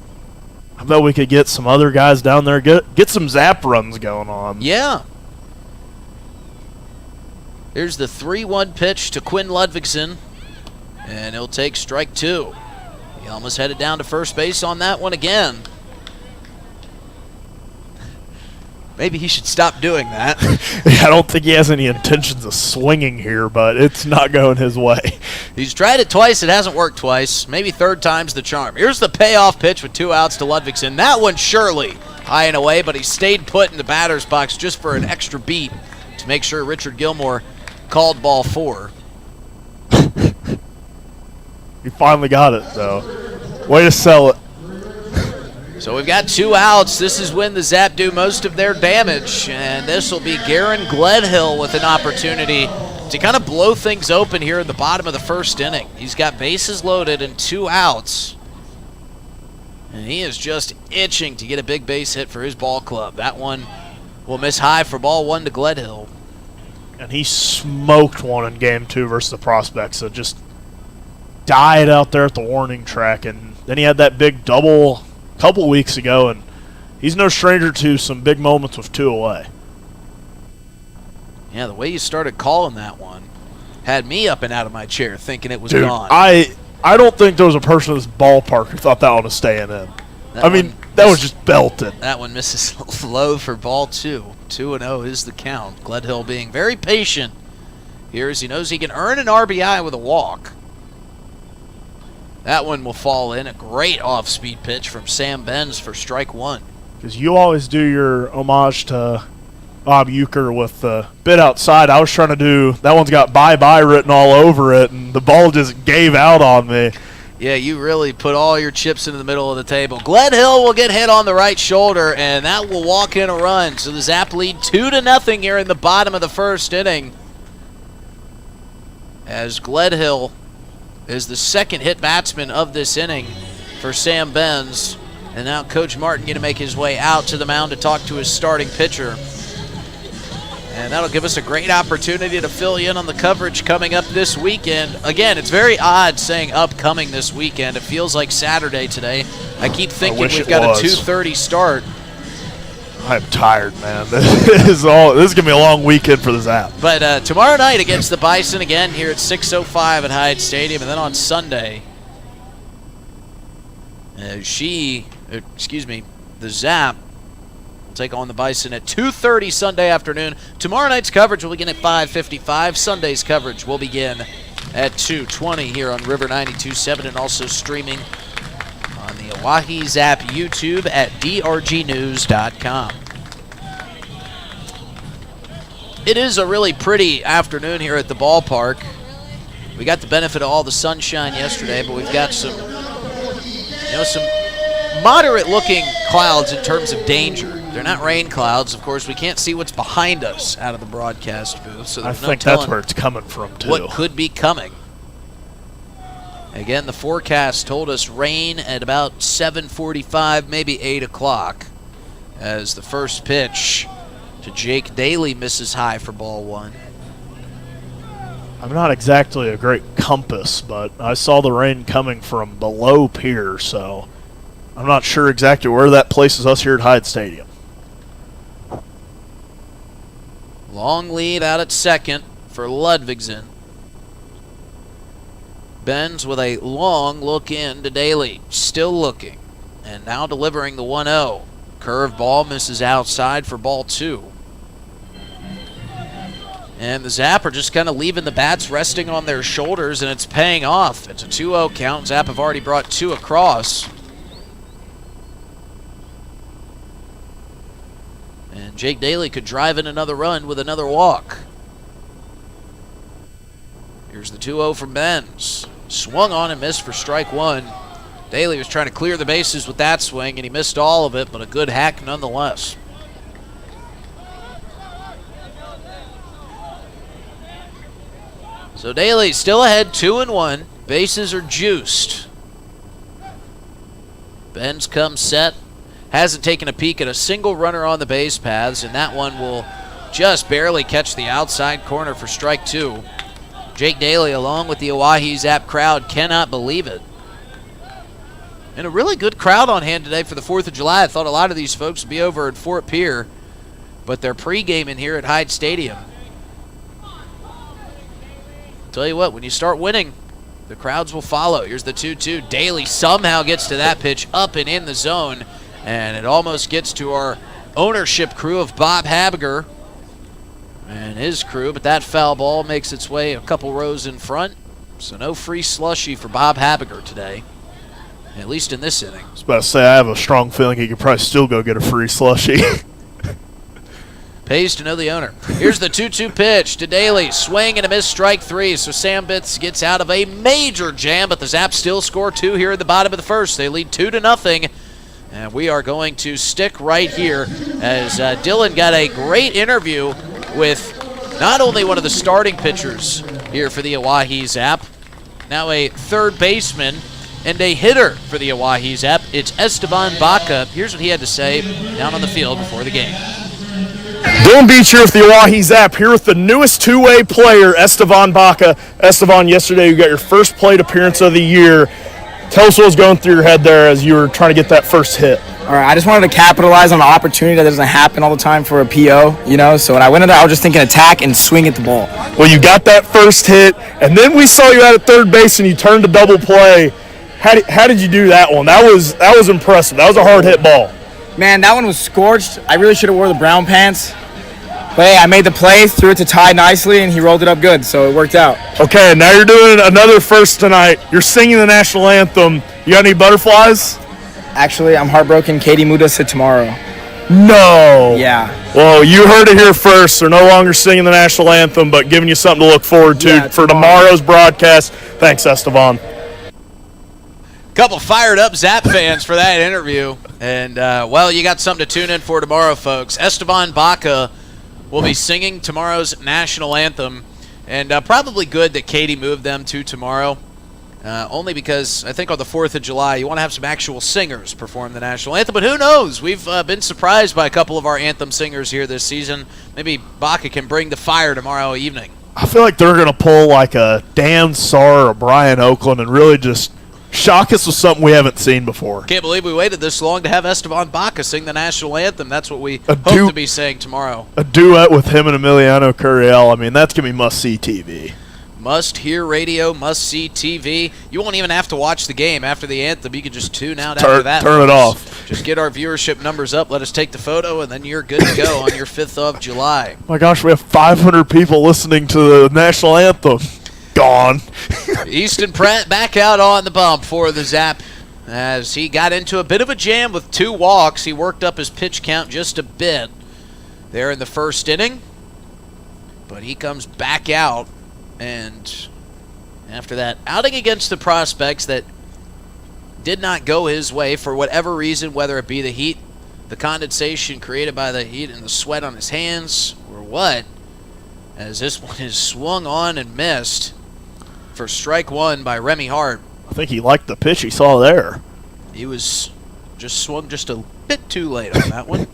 I bet we could get some other guys down there, get some Zap runs going on. Yeah. Here's the 3-1 pitch to Quinn Ludvigsen, and he'll take strike 2. He almost headed down to first base on that one again. Maybe he should stop doing that. I don't think he has any intentions of swinging here, but it's not going his way. He's tried it twice. It hasn't worked twice. Maybe third time's the charm. Here's the payoff pitch with 2 outs to Ludvigsen. That one surely high and away, but he stayed put in the batter's box just for an extra beat to make sure Richard Gilmore called ball 4. He finally got it, though. Way to sell it. So we've got 2 outs. This is when the Zap do most of their damage, and this will be Garen Gledhill with an opportunity to kind of blow things open here in the bottom of the first inning. He's got bases loaded and 2 outs, and he is just itching to get a big base hit for his ball club. That one will miss high for ball 1 to Gledhill. And he smoked one in game 2 versus the Prospects, so just died out there at the warning track. And then he had that big double a couple weeks ago, and he's no stranger to some big moments with 2 away. Yeah, the way you started calling that one had me up and out of my chair thinking it was Dude, gone. I don't think there was a person in this ballpark who thought that one was staying in. That was just belted. That one misses low for ball 2. 2-0 is the count. Gledhill being very patient here as he knows he can earn an RBI with a walk. That one will fall in. A great off-speed pitch from Sam Benz for strike 1. Because you always do your homage to Bob Uecker with the bit outside. I was trying to do, that one's got bye-bye written all over it, and the ball just gave out on me. Yeah, you really put all your chips into the middle of the table. Gledhill will get hit on the right shoulder, and that will walk in a run. So the Zap lead 2-0 here in the bottom of the first inning, as Gledhill is the second hit batsman of this inning for Sam Benz. And now Coach Martin going to make his way out to the mound to talk to his starting pitcher. And that'll give us a great opportunity to fill you in on the coverage coming up this weekend. Again, it's very odd saying upcoming this weekend. It feels like Saturday today. I keep thinking we've got a 2:30 start. I'm tired, man. This is going to be a long weekend for the Zap. But tomorrow night against the Bison again here at 6:05 at Hyde Stadium. And then on Sunday, the Zap will take on the Bison at 2:30 Sunday afternoon. Tomorrow night's coverage will begin at 5:55. Sunday's coverage will begin at 2:20 here on River 92.7 and also streaming on the Oahe Zap YouTube at drgnews.com. It is a really pretty afternoon here at the ballpark. We got the benefit of all the sunshine yesterday, but we've got some moderate-looking clouds in terms of danger. They're not rain clouds. Of course, we can't see what's behind us out of the broadcast booth, so there's no telling that's where it's coming from, too. What could be coming. Again, the forecast told us rain at about 7:45, maybe 8 o'clock, as the first pitch to Jake Daly misses high for ball 1. I'm not exactly a great compass, but I saw the rain coming from below pier, so I'm not sure exactly where that places us here at Hyde Stadium. Long lead out at second for Ludvigsen. Benz with a long look in to Daly. Still looking. And now delivering the 1-0. Curved ball misses outside for ball 2. And the Zap are just kind of leaving the bats resting on their shoulders, and it's paying off. It's a 2-0 count. Zap have already brought 2 across. And Jake Daly could drive in another run with another walk. Here's the 2-0 from Benz. Swung on and missed for strike 1. Daly was trying to clear the bases with that swing, and he missed all of it, but a good hack nonetheless. So Daly still ahead, 2-1. Bases are juiced. Benz comes set. Hasn't taken a peek at a single runner on the base paths, and that one will just barely catch the outside corner for strike 2. Jake Daly, along with the Oahe Zap crowd, cannot believe it. And a really good crowd on hand today for the 4th of July. I thought a lot of these folks would be over at Fort Pier, but they're pre-gaming here at Hyde Stadium. Tell you what, when you start winning, the crowds will follow. Here's the 2-2. Daly somehow gets to that pitch up and in the zone, and it almost gets to our ownership crew of Bob Habiger and his crew, but that foul ball makes its way a couple rows in front, so no free slushy for Bob Habiger today. at least in this inning. I was about to say, I have a strong feeling he could probably still go get a free slushie. Pays to know the owner. Here's the 2-2 pitch to Daly. Swing and a miss, strike 3. So Sam Bitts gets out of a major jam, but the Zaps still score 2 here at the bottom of the first. They lead 2-0. And we are going to stick right here as Dylan got a great interview with not only one of the starting pitchers here for the Oahe Zap, now a third baseman and a hitter for the Oahe Zap. It's Esteban Baca. Here's what he had to say down on the field before the game. Dylan Beach here with the Oahe Zap, here with the newest two-way player, Esteban Baca. Esteban, yesterday you got your first plate appearance of the year. Tell us what was going through your head there as you were trying to get that first hit. All right, I just wanted to capitalize on the opportunity that doesn't happen all the time for a PO, you know? So when I went in there, I was just thinking attack and swing at the ball. Well, you got that first hit, and then we saw you out at third base and you turned to double play. How did you do that one? That was impressive. That was a hard hit ball. Man, that one was scorched. I really should have wore the brown pants. But hey, I made the play, threw it to Ty nicely, and he rolled it up good, so it worked out. Okay, now you're doing another first tonight. You're singing the national anthem. You got any butterflies? Actually, I'm heartbroken. Katie moved us to tomorrow. No. Yeah. Well, you heard it here first. They're no longer singing the national anthem, but giving you something to look forward to for tomorrow's broadcast. Thanks, Esteban. Couple fired up Zap fans for that interview. And, well, you got something to tune in for tomorrow, folks. Esteban Baca will be singing tomorrow's national anthem. And probably good that Katie moved them to tomorrow. Only because I think on the 4th of July, you want to have some actual singers perform the national anthem. But who knows? We've been surprised by a couple of our anthem singers here this season. Maybe Baca can bring the fire tomorrow evening. I feel like they're going to pull like a Dan Sarr or Brian Oakland and really just shock us with something we haven't seen before. Can't believe we waited this long to have Esteban Baca sing the national anthem. That's what we hope to be saying tomorrow. A duet with him and Emiliano Curiel. I mean, that's going to be must-see TV. Must-hear radio, must-see TV. You won't even have to watch the game after the anthem. You can just tune out after that. Turn it off. Just get our viewership numbers up, let us take the photo, and then you're good to go on your 5th of July. My gosh, we have 500 people listening to the national anthem. Gone. Easton Pratt back out on the bump for the Zap as he got into a bit of a jam with 2 walks. He worked up his pitch count just a bit there in the first inning, but he comes back out, and after that outing against the Prospects that did not go his way for whatever reason, whether it be the heat, the condensation created by the heat and the sweat on his hands, or what, as this one is swung on and missed for strike 1 by Remy Hart. I think he liked the pitch he saw there. He was just swung just a bit too late on that one.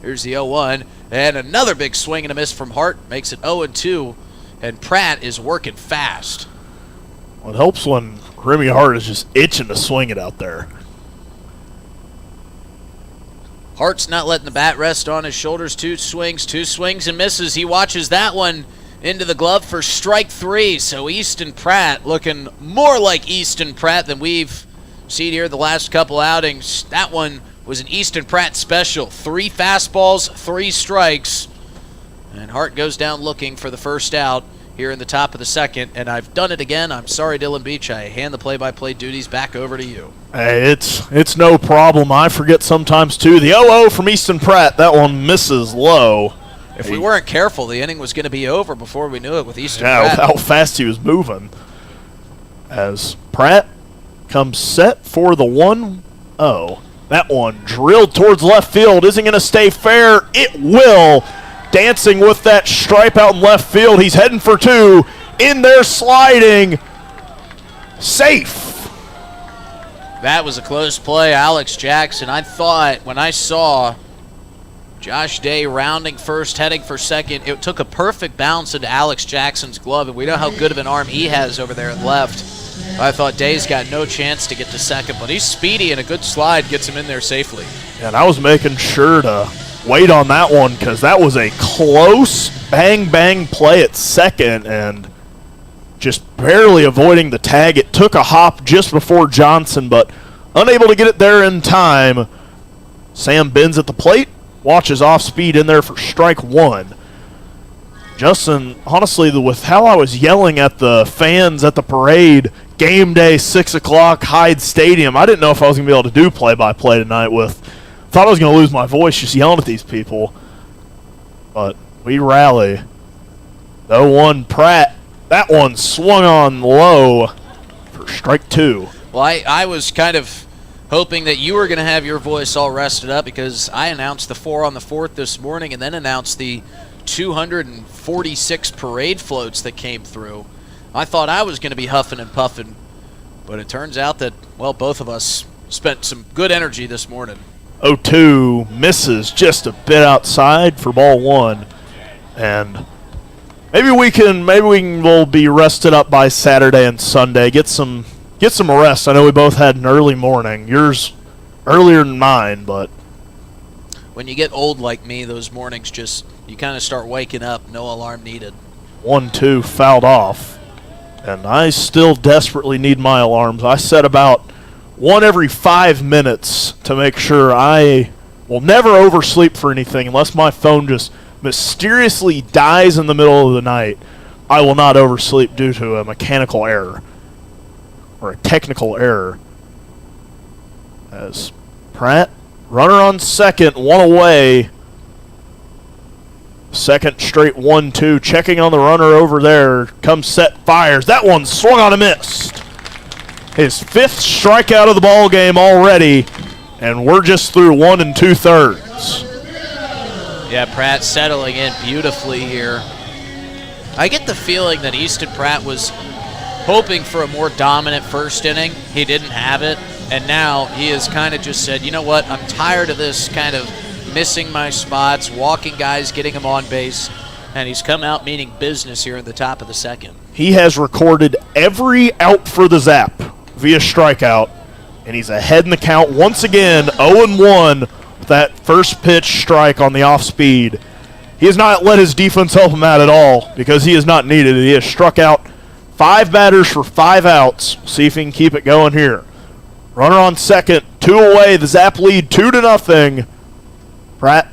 Here's the 0-1, and another big swing and a miss from Hart makes it 0-2, and Pratt is working fast. Well, it helps when Remy Hart is just itching to swing it out there. Hart's not letting the bat rest on his shoulders. 2 swings and misses. He watches that one into the glove for strike 3. So Easton Pratt looking more like Easton Pratt than we've seen here the last couple outings. That one was an Easton Pratt special. 3 fastballs, 3 strikes. And Hart goes down looking for the first out here in the top of the second. And I've done it again. I'm sorry, Dylan Beach. I hand the play-by-play duties back over to you. Hey, it's no problem. I forget sometimes, too. The 0-0 from Easton Pratt. That one misses low. If we weren't careful, the inning was going to be over before we knew it with Easton Pratt. How fast he was moving. As Pratt comes set for the 1-0. That one drilled towards left field. Isn't going to stay fair. It will. Dancing with that stripe out in left field. He's heading for 2. In there sliding. Safe. That was a close play, Alex Jackson. I thought when I saw Josh Day rounding first, heading for second, it took a perfect bounce into Alex Jackson's glove, and we know how good of an arm he has over there in left. I thought Day's got no chance to get to second, but he's speedy, and a good slide gets him in there safely. And I was making sure to wait on that one because that was a close bang-bang play at second and just barely avoiding the tag. It took a hop just before Johnson, but unable to get it there in time. Sam bends at the plate, watches off speed in there for strike 1. Justin, honestly, with how I was yelling at the fans at the parade, game day, 6 o'clock, Hyde Stadium. I didn't know if I was going to be able to do play-by-play tonight thought I was going to lose my voice just yelling at these people. But we rally. 0-1 Pratt. That one swung on low for strike 2. Well, I was kind of hoping that you were going to have your voice all rested up because I announced the 4 on the 4th this morning and then announced the 246 parade floats that came through. I thought I was going to be huffing and puffing, but it turns out that, well, both of us spent some good energy this morning. 0-2 misses just a bit outside for ball 1. And maybe we'll be rested up by Saturday and Sunday. Get some rest. I know we both had an early morning. Yours earlier than mine, but when you get old like me, those mornings you kind of start waking up, no alarm needed. 1-2 fouled off. And I still desperately need my alarms. I set about one every 5 minutes to make sure I will never oversleep for anything unless my phone just mysteriously dies in the middle of the night. I will not oversleep due to a mechanical error or a technical error. As Pratt, runner on second, one away. Second straight 1-2. Checking on the runner over there. Comes set, fires. That one swung on and missed. His 5th strikeout of the ball game already, and we're just through 1 2/3. Yeah, Pratt settling in beautifully here. I get the feeling that Easton Pratt was hoping for a more dominant first inning. He didn't have it, and now he has kind of just said, you know what, I'm tired of this kind of missing my spots, walking guys, getting them on base, and he's come out meaning business here in the top of the second. He has recorded every out for the Zap via strikeout, and he's ahead in the count once again, 0-1 with that first pitch strike on the off-speed. He has not let his defense help him out at all because he has not needed it. He has struck out 5 batters for 5 outs. See if he can keep it going here. Runner on second, 2 away. The Zap lead 2-0. Pratt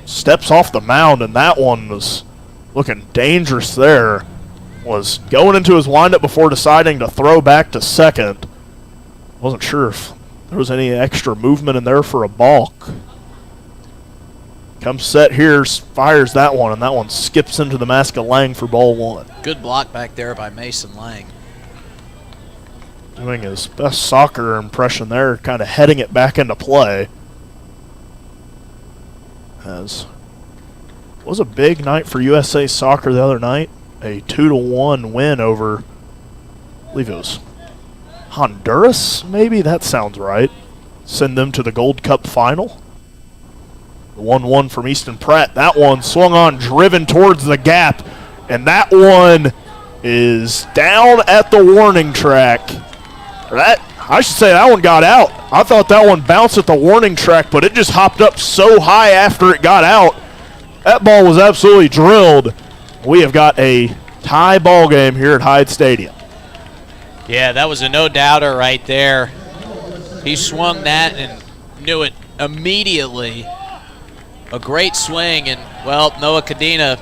steps off the mound, and that one was looking dangerous there. Was going into his windup before deciding to throw back to second. Wasn't sure if there was any extra movement in there for a balk. Comes set here, fires that one, and that one skips into the mask of Lang for ball 1. Good block back there by Mason Lang. Doing his best soccer impression there, kind of heading it back into play. As was a big night for USA Soccer the other night. A 2-1 win over, I believe it was Honduras, maybe? That sounds right. Send them to the Gold Cup final. The 1-1 from Easton Pratt. That one swung on, driven towards the gap, and that one is down at the warning track. I should say that one got out. I thought that one bounced at the warning track, but it just hopped up so high after it got out. That ball was absolutely drilled. We have got a tie ball game here at Hyde Stadium. Yeah, that was a no-doubter right there. He swung that and knew it immediately. A great swing, and, well, Noah Cadena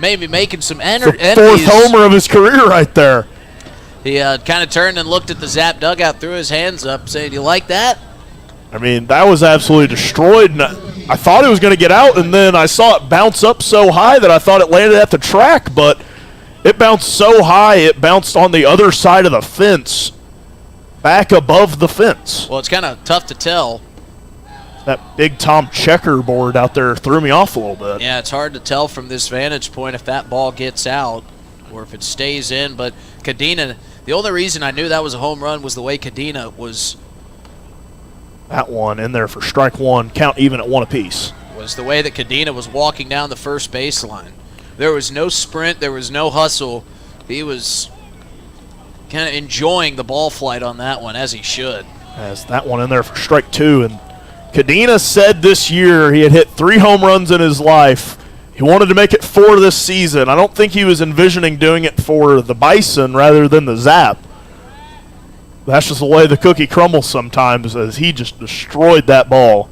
maybe making some The 4th homer of his career right there. He kind of turned and looked at the Zap dugout, threw his hands up, saying, you like that? I mean, that was absolutely destroyed. And I thought it was going to get out, and then I saw it bounce up so high that I thought it landed at the track, but it bounced so high it bounced on the other side of the fence, back above the fence. Well, it's kind of tough to tell. That big Tom checkerboard out there threw me off a little bit. Yeah, it's hard to tell from this vantage point if that ball gets out or if it stays in, but Cadena, the only reason I knew that was a home run was the way Cadena was. That one in there for strike 1, count even at 1 apiece. Was the way that Cadena was walking down the first baseline. There was no sprint, there was no hustle. He was kind of enjoying the ball flight on that one, as he should. As that one in there for strike 2. And Cadena said this year he had hit 3 home runs in his life. He wanted to make it 4 this season. I don't think he was envisioning doing it for the Bison rather than the Zap. That's just the way the cookie crumbles sometimes, as he just destroyed that ball.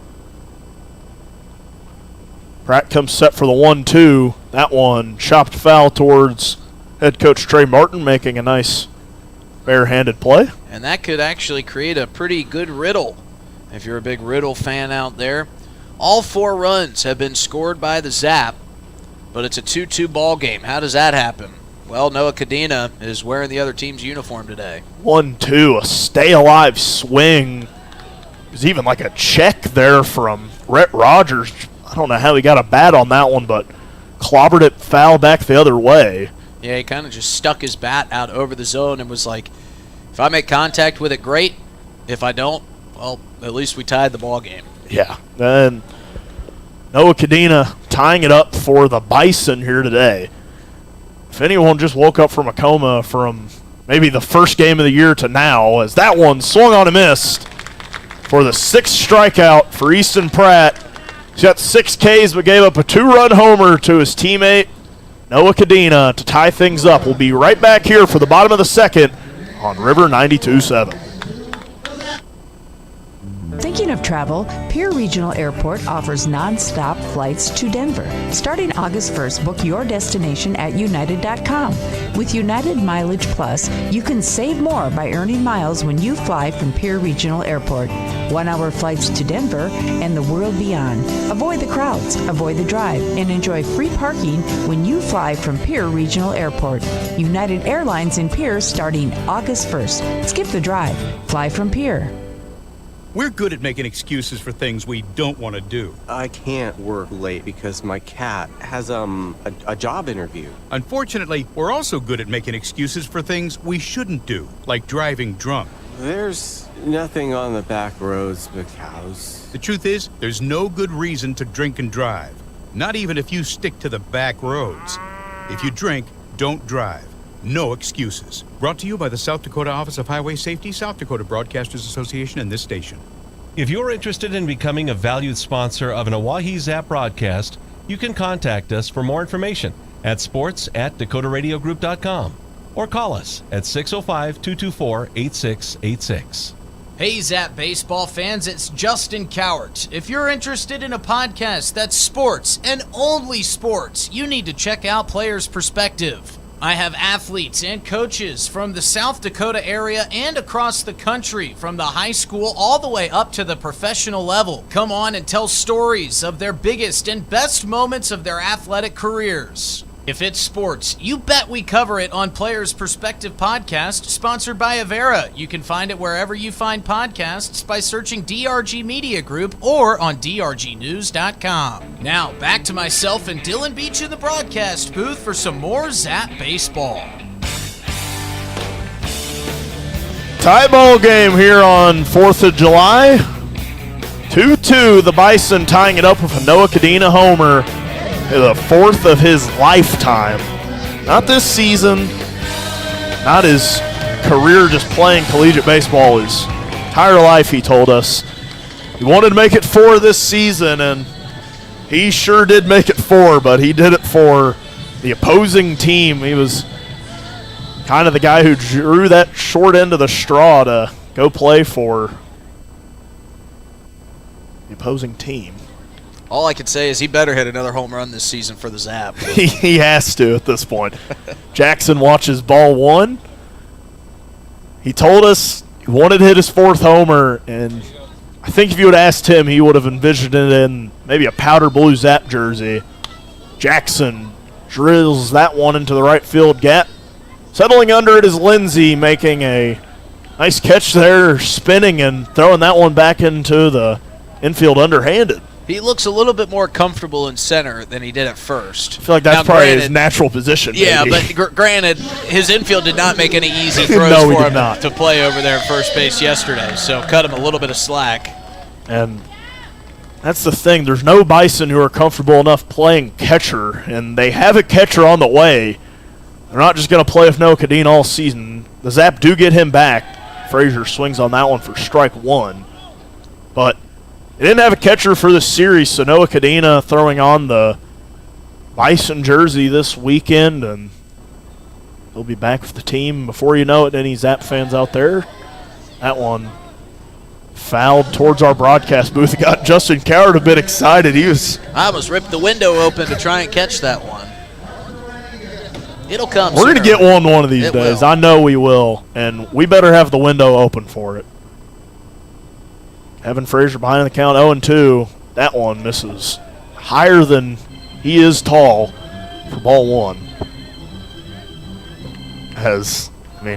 Pratt comes set for the 1-2. That one chopped foul towards head coach Trey Martin, making a nice barehanded play. And that could actually create a pretty good riddle if you're a big riddle fan out there. All 4 runs have been scored by the Zap, but it's a 2-2 ball game. How does that happen? Well, Noah Cadena is wearing the other team's uniform today. 1-2, a stay-alive swing. There's even like a check there from Rhett Rogers. I don't know how he got a bat on that one, but clobbered it foul back the other way. Yeah, he kind of just stuck his bat out over the zone and was like, if I make contact with it, great. If I don't, well, at least we tied the ball game. Yeah, and Noah Cadena tying it up for the Bison here today. If anyone just woke up from a coma from maybe the first game of the year to now, as that one swung on and missed for the 6th strikeout for Easton Pratt. He's got 6 Ks but gave up a 2-run homer to his teammate Noah Cadena to tie things up. We'll be right back here for the bottom of the 2nd on River 92.7. Thinking of travel? Pierre Regional Airport offers non-stop flights to Denver. Starting August 1st, book your destination at United.com. With United Mileage Plus, you can save more by earning miles when you fly from Pierre Regional Airport. 1-hour flights to Denver and the world beyond. Avoid the crowds, avoid the drive, and enjoy free parking when you fly from Pierre Regional Airport. United Airlines in Pierre starting August 1st. Skip the drive. Fly from Pierre. We're good at making excuses for things we don't want to do. I can't work late because my cat has a job interview. Unfortunately, we're also good at making excuses for things we shouldn't do, like driving drunk. There's nothing on the back roads but cows. The truth is, there's no good reason to drink and drive. Not even if you stick to the back roads. If you drink, don't drive. No excuses. Brought to you by the South Dakota Office of Highway Safety, South Dakota Broadcasters Association, and this station. If you're interested in becoming a valued sponsor of an Oahe Zap broadcast, you can contact us for more information at sports@dakotaradiogroup.com or call us at 605-224-8686. Hey Zap baseball fans, it's Justin Cowart. If you're interested in a podcast that's sports and only sports, you need to check out Players Perspective. I have athletes and coaches from the South Dakota area and across the country, from the high school all the way up to the professional level. Come on and tell stories of their biggest and best moments of their athletic careers. If it's sports, you bet we cover it on Players Perspective Podcast, sponsored by Avera. You can find it wherever you find podcasts by searching DRG Media Group or on drgnews.com. Now, back to myself and Dylan Beach in the broadcast booth for some more Zap baseball. Tie ball game here on 4th of July. 2-2, the Bison tying it up with a Noah Cadena homer. The 4th of his lifetime. Not this season, not his career just playing collegiate baseball, his entire life, he told us. He wanted to make it 4 this season, and he sure did make it 4, but he did it for the opposing team. He was kind of the guy who drew that short end of the straw to go play for the opposing team. All I can say is he better hit another home run this season for the Zap. He has to at this point. Jackson watches ball 1. He told us he wanted to hit his 4th homer, and I think if you would have asked him, he would have envisioned it in maybe a powder blue Zap jersey. Jackson drills that one into the right field gap. Settling under it is Lindsay, making a nice catch there, spinning and throwing that one back into the infield underhanded. He looks a little bit more comfortable in center than he did at first. I feel like that's probably his natural position. Yeah, maybe. but granted, his infield did not make any easy throws No, for him not. to play over there at first base yesterday, so cut him a little bit of slack. And that's the thing. There's no Bison who are comfortable enough playing catcher, and they have a catcher on the way. They're not just going to play with Noah Cadena all season. The Zap do get him back. Frazier swings on that one for strike 1. But they didn't have a catcher for the series, so Noah Cadena throwing on the Bison jersey this weekend, and he'll be back with the team before you know it. Any Zap fans out there? That one fouled towards our broadcast booth. It got Justin Coward a bit excited. I almost ripped the window open to try and catch that one. It'll come. We're going to get one of these It days. will. I know we will, and we better have the window open for it. Evan Frazier behind the count, 0-2. That one misses higher than he is tall for ball one.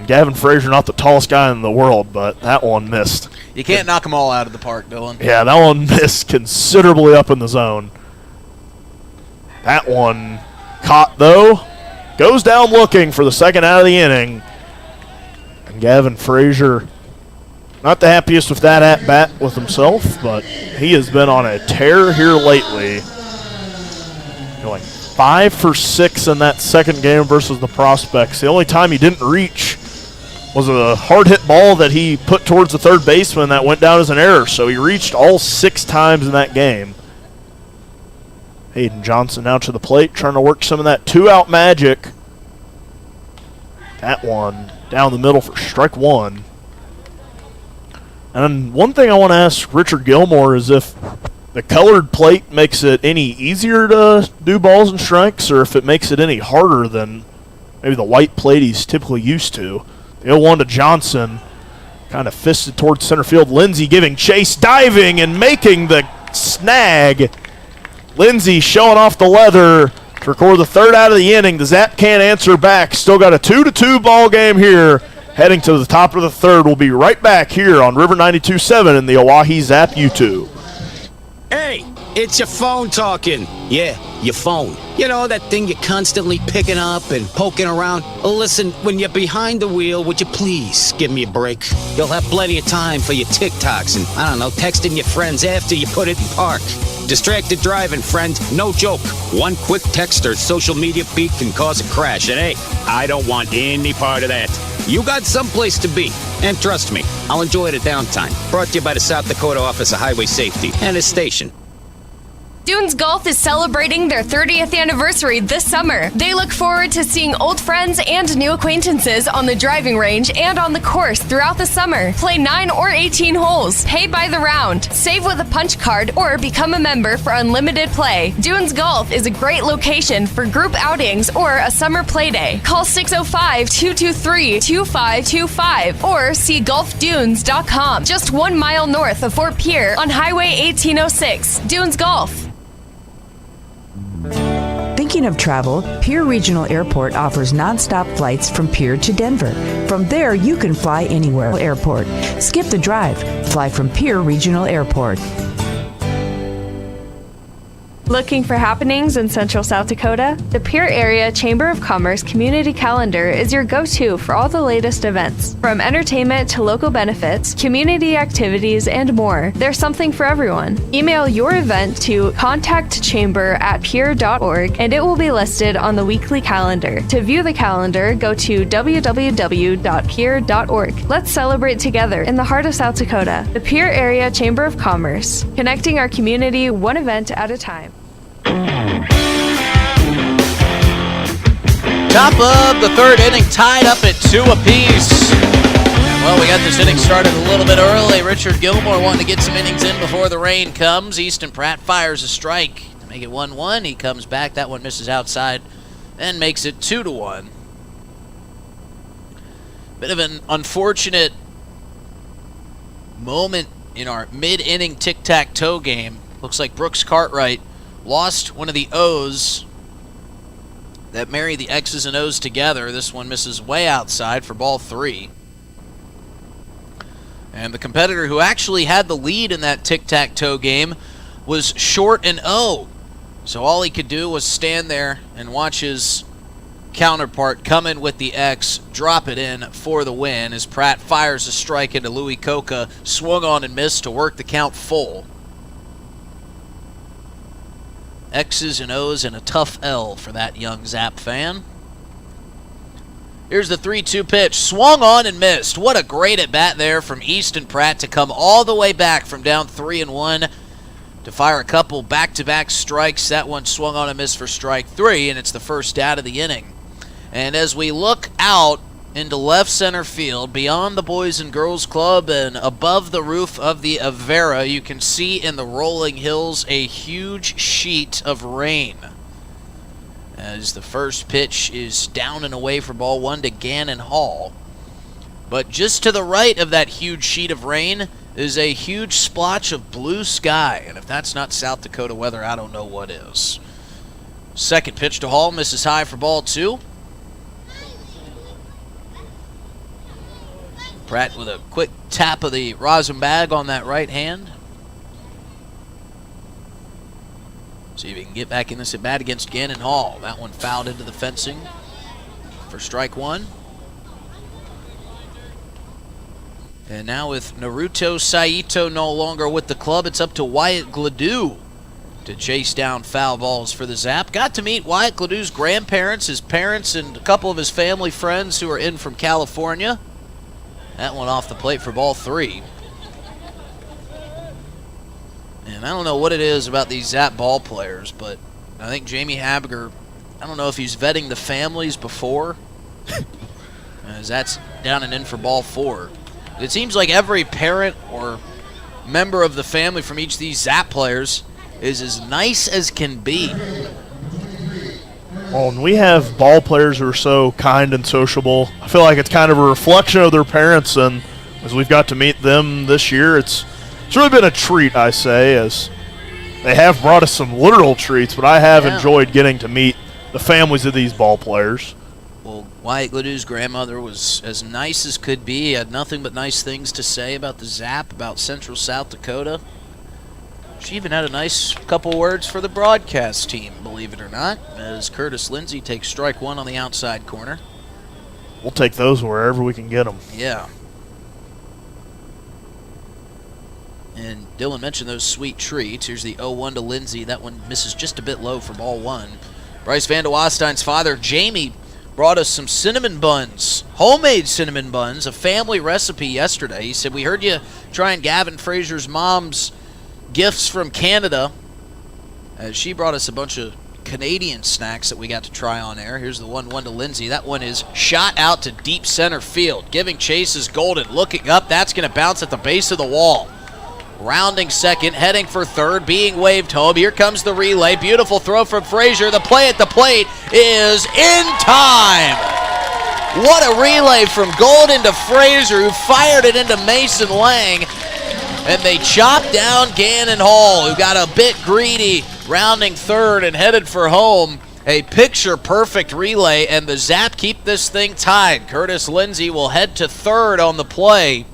Gavin Frazier, not the tallest guy in the world, but that one missed. You can't knock them all out of the park, Dylan. Yeah, that one missed considerably up in the zone. That one caught, though. Goes down looking for the second out of the inning. And Gavin Frazier, not the happiest with that at-bat with himself, but he has been on a tear here lately. Going 5 for 6 in that second game versus the Prospects. The only time he didn't reach was a hard-hit ball that he put towards the third baseman that went down as an error. So he reached all 6 times in that game. Hayden Johnson now to the plate, trying to work some of that two-out magic. That one down the middle for strike one. And one thing I want to ask Richard Gilmore is if the colored plate makes it any easier to do balls and strikes, or if it makes it any harder than maybe the white plate he's typically used to. The 0-1 to Johnson, kind of fisted towards center field. Lindsey giving chase, diving, and making the snag. Lindsey showing off the leather to record the third out of the inning. The Zap can't answer back. Still got a 2-2 ball game here. Heading to the top of the third. We'll be right back here on River 92.7 in the Oahe Zap YouTube. Hey, it's your phone talking. Yeah, your phone. You know, that thing you're constantly picking up and poking around? Well, listen, when you're behind the wheel, would you please give me a break? You'll have plenty of time for your TikToks and, I don't know, texting your friends after you put it in park. Distracted driving, friend. No joke. One quick text or social media feed can cause a crash. And hey, I don't want any part of that. You got someplace to be. And trust me, I'll enjoy the downtime. Brought to you by the South Dakota Office of Highway Safety and its station. Dunes Golf is celebrating their 30th anniversary this summer. They look forward to seeing old friends and new acquaintances on the driving range and on the course throughout the summer. Play 9 or 18 holes. Pay by the round. Save with a punch card or become a member for unlimited play. Dunes Golf is a great location for group outings or a summer play day. Call 605-223-2525 or see golfdunes.com. Just 1 mile north of Fort Pierre on Highway 1806. Dunes Golf. Thinking of travel, Pierre Regional Airport offers nonstop flights from Pierre to Denver. From there, you can fly anywhere. Airport. Skip the drive. Fly from Pierre Regional Airport. Looking for happenings in Central South Dakota? The Pierre Area Chamber of Commerce Community Calendar is your go-to for all the latest events. From entertainment to local benefits, community activities, and more, there's something for everyone. Email your event to contactchamber@pierre.org and it will be listed on the weekly calendar. To view the calendar, go to www.pierre.org. Let's celebrate together in the heart of South Dakota. The Pierre Area Chamber of Commerce, connecting our community one event at a time. Top of the third inning, tied up at 2 apiece. Well, we got this inning started a little bit early. Richard Gilmore wanting to get some innings in before the rain comes. Easton Pratt fires a strike to make it 1-1. He comes back. That one misses outside and makes it 2-1. Bit of an unfortunate moment in our mid-inning tic-tac-toe game. Looks like Brooks Cartwright lost one of the O's that marry the X's and O's together. This one misses way outside for ball 3. And the competitor who actually had the lead in that tic-tac-toe game was short an O. So all he could do was stand there and watch his counterpart come in with the X, drop it in for the win as Pratt fires a strike into Louis Coca, swung on and missed to work the count full. X's and O's and a tough L for that young Zap fan. Here's the 3-2 pitch. Swung on and missed. What a great at-bat there from Easton Pratt to come all the way back from down 3-1 to fire a couple back-to-back strikes. That one swung on and missed for strike 3, and it's the first out of the inning. And as we look out into left center field, beyond the Boys and Girls Club and above the roof of the Avera, you can see in the rolling hills a huge sheet of rain. as the first pitch is down and away for ball one to Gannon Hall. But just to the right of that huge sheet of rain is a huge splotch of blue sky. And if that's not South Dakota weather, I don't know what is. Second pitch to Hall, misses high for ball two. Pratt with a quick tap of the rosin bag on that right hand. See if he can get back in this at bat against Gannon Hall. That one fouled into the fencing for strike one. And now with Naruto Saito no longer with the club, it's up to Wyatt Gladue to chase down foul balls for the Zap. Got to meet Wyatt Gladue's grandparents, his parents, and a couple of his family friends who are in from California. That one off the plate for ball three. And I don't know what it is about these Zap ball players, but I think Jamie Habiger, I don't know if he's vetting the families before, as that's down and in for ball four. It seems like every parent or member of the family from each of these Zap players is as nice as can be. Well, and we have ball players who are so kind and sociable. I feel like it's kind of a reflection of their parents, and as we've got to meet them this year, it's really been a treat, I say, as they have brought us some literal treats, but I have enjoyed getting to meet the families of these ball players. Well, Wyatt Gladue's grandmother was as nice as could be, had nothing but nice things to say about the Zap, about Central South Dakota. She even had a nice couple words for the broadcast team, believe it or not, as Curtis Lindsey takes strike one on the outside corner. We'll take those wherever we can get them. Yeah. And Dylan mentioned those sweet treats. Here's the 0-1 to Lindsey. That one misses just a bit low for ball one. Bryce Van de Wastein's father, Jamie, brought us some cinnamon buns, homemade cinnamon buns, a family recipe yesterday. He said, we heard you trying Gavin Fraser's mom's gifts from Canada. She brought us a bunch of Canadian snacks that we got to try on air. Here's the 1-1 to Lindsey. That one is shot out to deep center field. Giving chase is Golden. Looking up, that's going to bounce at the base of the wall. Rounding second, heading for third, being waved home. Here comes the relay. Beautiful throw from Frazier. The play at the plate is in time. What a relay from Golden to Frazier, who fired it into Mason Lang. And they chopped down Gannon Hall, who got a bit greedy, rounding third and headed for home. A picture-perfect relay, and the Zap keep this thing tied. Curtis Lindsey will head to third on the play.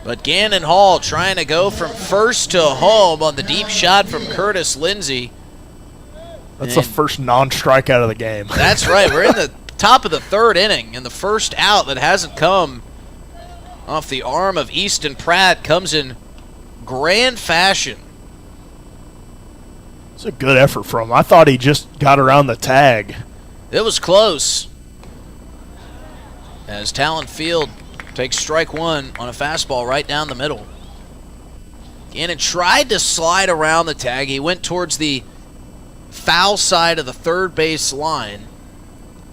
But Gannon Hall trying to go from first to home on the deep shot from Curtis Lindsey. That's the first non-strikeout of the game. That's right. We're in the top of the third inning, and the first out that hasn't come off the arm of Easton Pratt comes in grand fashion. It's a good effort from him. I thought he just got around the tag. It was close. As Talon Field takes strike one on a fastball right down the middle. Gannon tried to slide around the tag. He went towards the foul side of the third base line.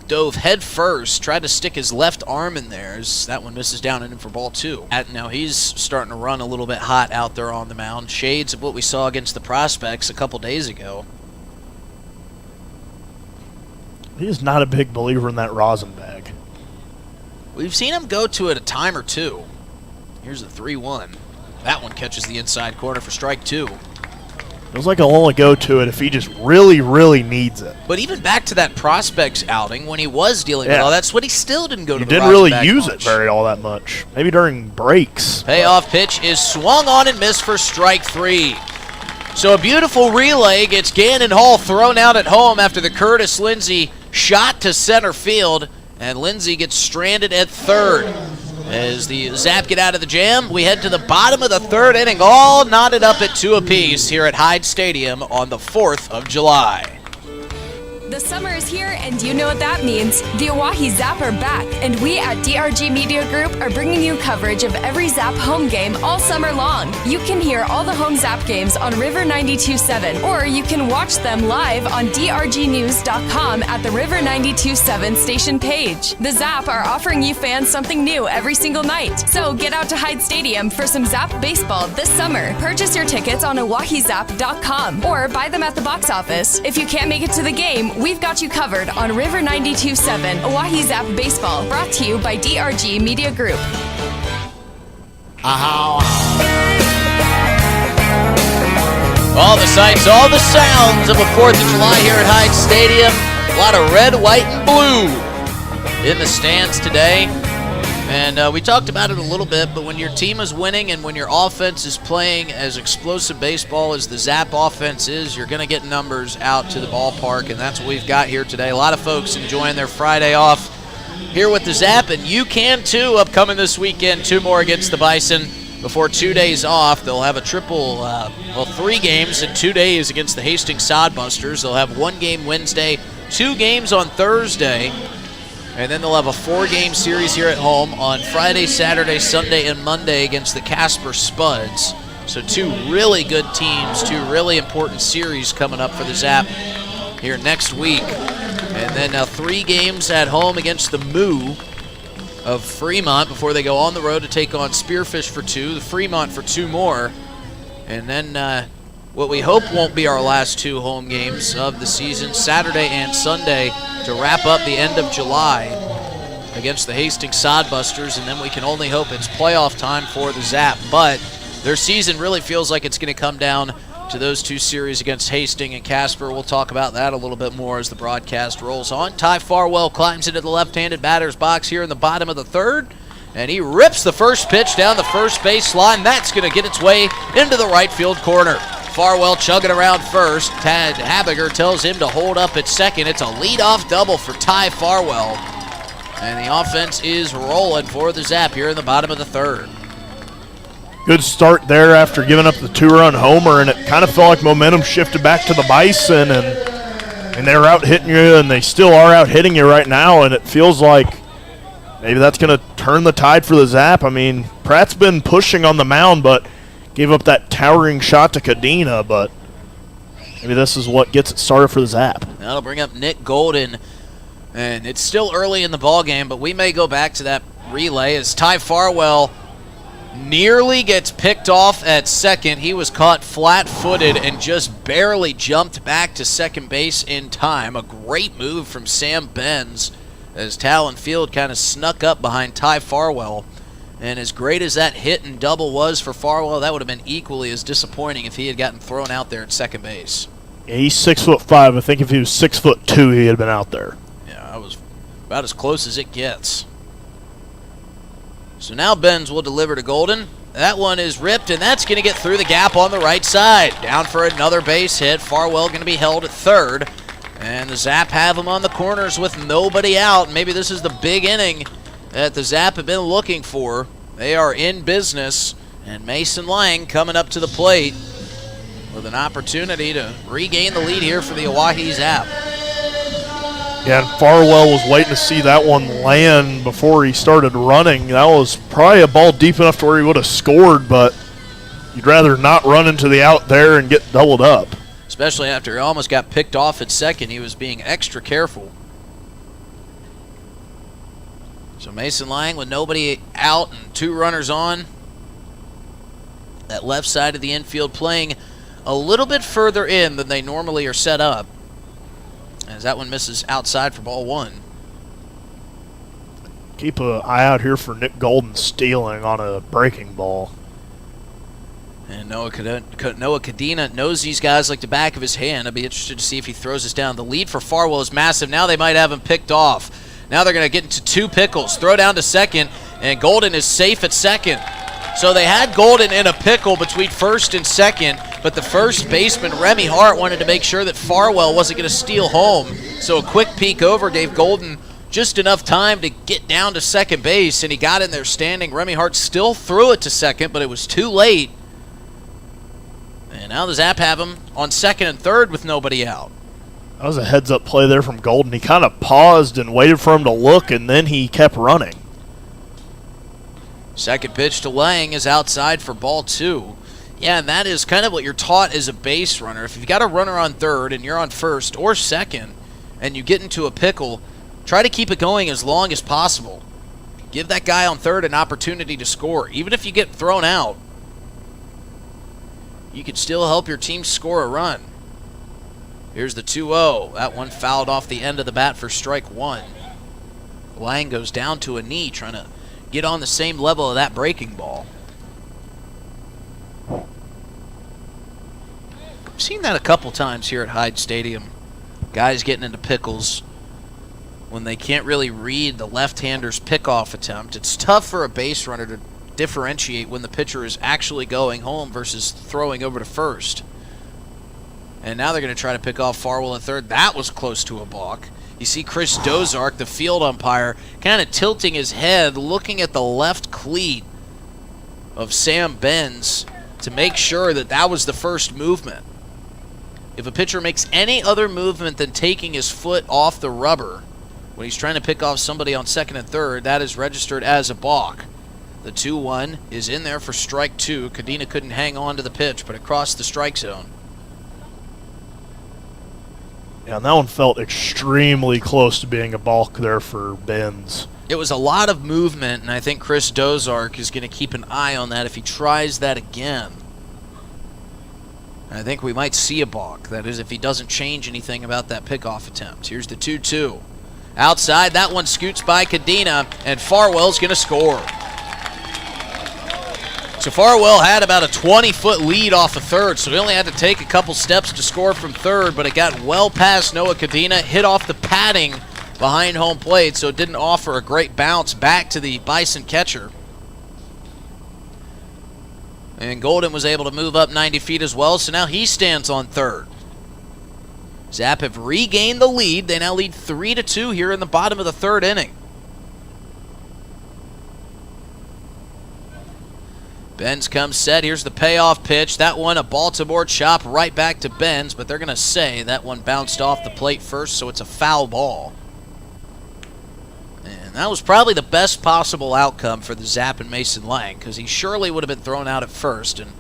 Dove head first, tried to stick his left arm in there as that one misses down and in for ball two. Now he's starting to run a little bit hot out there on the mound. Shades of what we saw against the Prospects a couple days ago. He's not a big believer in that rosin bag. We've seen him go to it a time or two. Here's the 3-1. That one catches the inside corner for strike two. Feels like he'll only go to it if he just really, really needs it. But even back to that Prospects outing, when he was dealing with all that sweat, he still didn't go to the didn't really use it all that much. Maybe during breaks. Payoff pitch is swung on and missed for strike three. So a beautiful relay gets Gannon Hall thrown out at home after the Curtis Lindsey shot to center field, and Lindsey gets stranded at third. As the Zap get out of the jam, we head to the bottom of the third inning, all knotted up at 2 apiece here at Hyde Stadium on the 4th of July. The summer is here, and you know what that means. The Oahe Zap are back, and we at DRG Media Group are bringing you coverage of every Zap home game all summer long. You can hear all the home Zap games on River 92.7, or you can watch them live on drgnews.com at the River 92.7 station page. The Zap are offering you fans something new every single night. So get out to Hyde Stadium for some Zap baseball this summer. Purchase your tickets on oahezap.com or buy them at the box office. If you can't make it to the game, we've got you covered on River 92.7 Oahe Zap Baseball, brought to you by DRG Media Group. All the sights, all the sounds of a 4th of July here at Hyde Stadium. A lot of red, white, and blue in the stands today. And we talked about it a little bit, but when your team is winning and when your offense is playing as explosive baseball as the Zap offense is, you're going to get numbers out to the ballpark, and that's what we've got here today. A lot of folks enjoying their Friday off here with the Zap, and you can too. Upcoming this weekend, 2 more against the Bison before 2 days off. They'll have a 3 games in 2 days against the Hastings Sodbusters. They'll have 1 game Wednesday, 2 games on Thursday, and then they'll have a 4-game series here at home on Friday, Saturday, Sunday, and Monday against the Casper Spuds. So 2 really good teams, 2 really important series coming up for the Zap here next week. And then 3 games at home against the Moo of Fremont before they go on the road to take on Spearfish for 2, the Fremont for 2 more. And then what we hope won't be our last 2 home games of the season, Saturday and Sunday, to wrap up the end of July against the Hastings Sodbusters, and then we can only hope it's playoff time for the Zap. But their season really feels like it's going to come down to those 2 series against Hastings and Casper. We'll talk about that a little bit more as the broadcast rolls on. Ty Farwell climbs into the left-handed batter's box here in the bottom of the 3rd, and he rips the first pitch down the first base line. That's going to get its way into the right field corner. Farwell chugging around first. Tad Habiger tells him to hold up at second. It's a leadoff double for Ty Farwell. And the offense is rolling for the Zap here in the bottom of the 3rd. Good start there after giving up the 2-run homer, and it kind of felt like momentum shifted back to the Bison, and they were out hitting you, and they still are out hitting you right now, and it feels like maybe that's going to turn the tide for the Zap. I mean, Pratt's been pushing on the mound, but gave up that towering shot to Cadena, but maybe this is what gets it started for the Zap. That'll bring up Nick Golden, and it's still early in the ballgame, but we may go back to that relay as Ty Farwell nearly gets picked off at second. He was caught flat-footed and just barely jumped back to second base in time. A great move from Sam Benz as Talon Field kind of snuck up behind Ty Farwell. And as great as that hit and double was for Farwell, that would have been equally as disappointing if he had gotten thrown out there at second base. Yeah, he's 6'5". I think if he was 6'2", he had been out there. Yeah, that was about as close as it gets. So now Benz will deliver to Golden. That one is ripped, and that's going to get through the gap on the right side. Down for another base hit. Farwell going to be held at third. And the Zap have him on the corners with nobody out. Maybe this is the big inning that the Zap have been looking for. They are in business, and Mason Lang coming up to the plate with an opportunity to regain the lead here for the Oahe Zap. Yeah, and Farwell was waiting to see that one land before he started running. That was probably a ball deep enough to where he would have scored, but you'd rather not run into the out there and get doubled up. Especially after he almost got picked off at second. He was being extra careful. So Mason Lang with nobody out and 2 runners on. That left side of the infield playing a little bit further in than they normally are set up, as that one misses outside for ball 1. Keep an eye out here for Nick Golden stealing on a breaking ball. And Noah Cadena knows these guys like the back of his hand. I'd be interested to see if he throws this down. The lead for Farwell is massive. Now they might have him picked off. Now they're going to get into 2 pickles. Throw down to second, and Golden is safe at second. So they had Golden in a pickle between first and second, but the first baseman, Remy Hart, wanted to make sure that Farwell wasn't going to steal home. So a quick peek over gave Golden just enough time to get down to second base, and he got in there standing. Remy Hart still threw it to second, but it was too late. And now the Zap have him on second and third with nobody out. That was a heads-up play there from Golden. He kind of paused and waited for him to look, and then he kept running. Second pitch to Lang is outside for ball 2. Yeah, and that is kind of what you're taught as a base runner. If you've got a runner on third and you're on first or second and you get into a pickle, try to keep it going as long as possible. Give that guy on third an opportunity to score. Even if you get thrown out, you can still help your team score a run. Here's the 2-0. That one fouled off the end of the bat for strike 1. Lang goes down to a knee trying to get on the same level of that breaking ball. I've seen that a couple times here at Hyde Stadium. Guys getting into pickles when they can't really read the left-hander's pickoff attempt. It's tough for a base runner to differentiate when the pitcher is actually going home versus throwing over to first. And now they're going to try to pick off Farwell at third. That was close to a balk. You see Chris Dozark, the field umpire, kind of tilting his head, looking at the left cleat of Sam Benz to make sure that that was the first movement. If a pitcher makes any other movement than taking his foot off the rubber when he's trying to pick off somebody on second and third, that is registered as a balk. The 2-1 is in there for strike 2. Cadena couldn't hang on to the pitch, but it crossed the strike zone. Yeah, and that one felt extremely close to being a balk there for Benz. It was a lot of movement, and I think Chris Dozark is going to keep an eye on that if he tries that again. I think we might see a balk. That is, if he doesn't change anything about that pickoff attempt. Here's the 2-2. Outside, that one scoots by Cadena, and Farwell's going to score. So Farwell had about a 20-foot lead off of third, so he only had to take a couple steps to score from third, but it got well past Noah Cadena, hit off the padding behind home plate, so it didn't offer a great bounce back to the Bison catcher. And Golden was able to move up 90 feet as well, so now he stands on third. Zap have regained the lead. They now lead 3-2 here in the bottom of the third inning. Benz comes set. Here's the payoff pitch. That one, a Baltimore chop right back to Benz, but they're going to say that one bounced off the plate first, so it's a foul ball. And that was probably the best possible outcome for the Zap and Mason Lang, because he surely would have been thrown out at first, and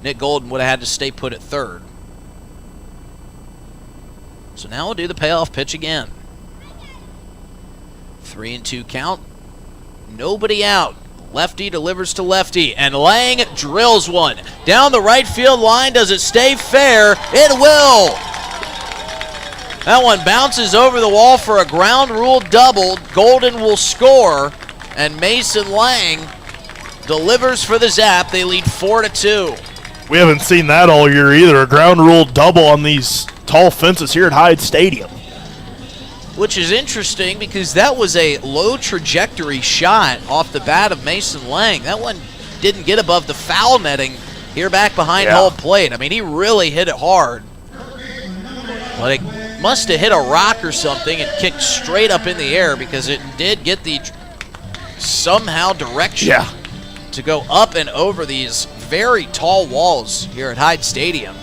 Nick Golden would have had to stay put at third. So now we'll do the payoff pitch again. 3-2 count. Nobody out. Lefty delivers to lefty, and Lang drills one. Down the right field line. Does it stay fair? It will. That one bounces over the wall for a ground rule double. Golden will score, and Mason Lang delivers for the Zap. They lead 4-2. We haven't seen that all year either. A ground rule double on these tall fences here at Hyde Stadium. Which is interesting because that was a low trajectory shot off the bat of Mason Lang. That one didn't get above the foul netting here back behind home plate. I mean, he really hit it hard. But it must have hit a rock or something and kicked straight up in the air because it did get the somehow direction to go up and over these very tall walls here at Hyde Stadium.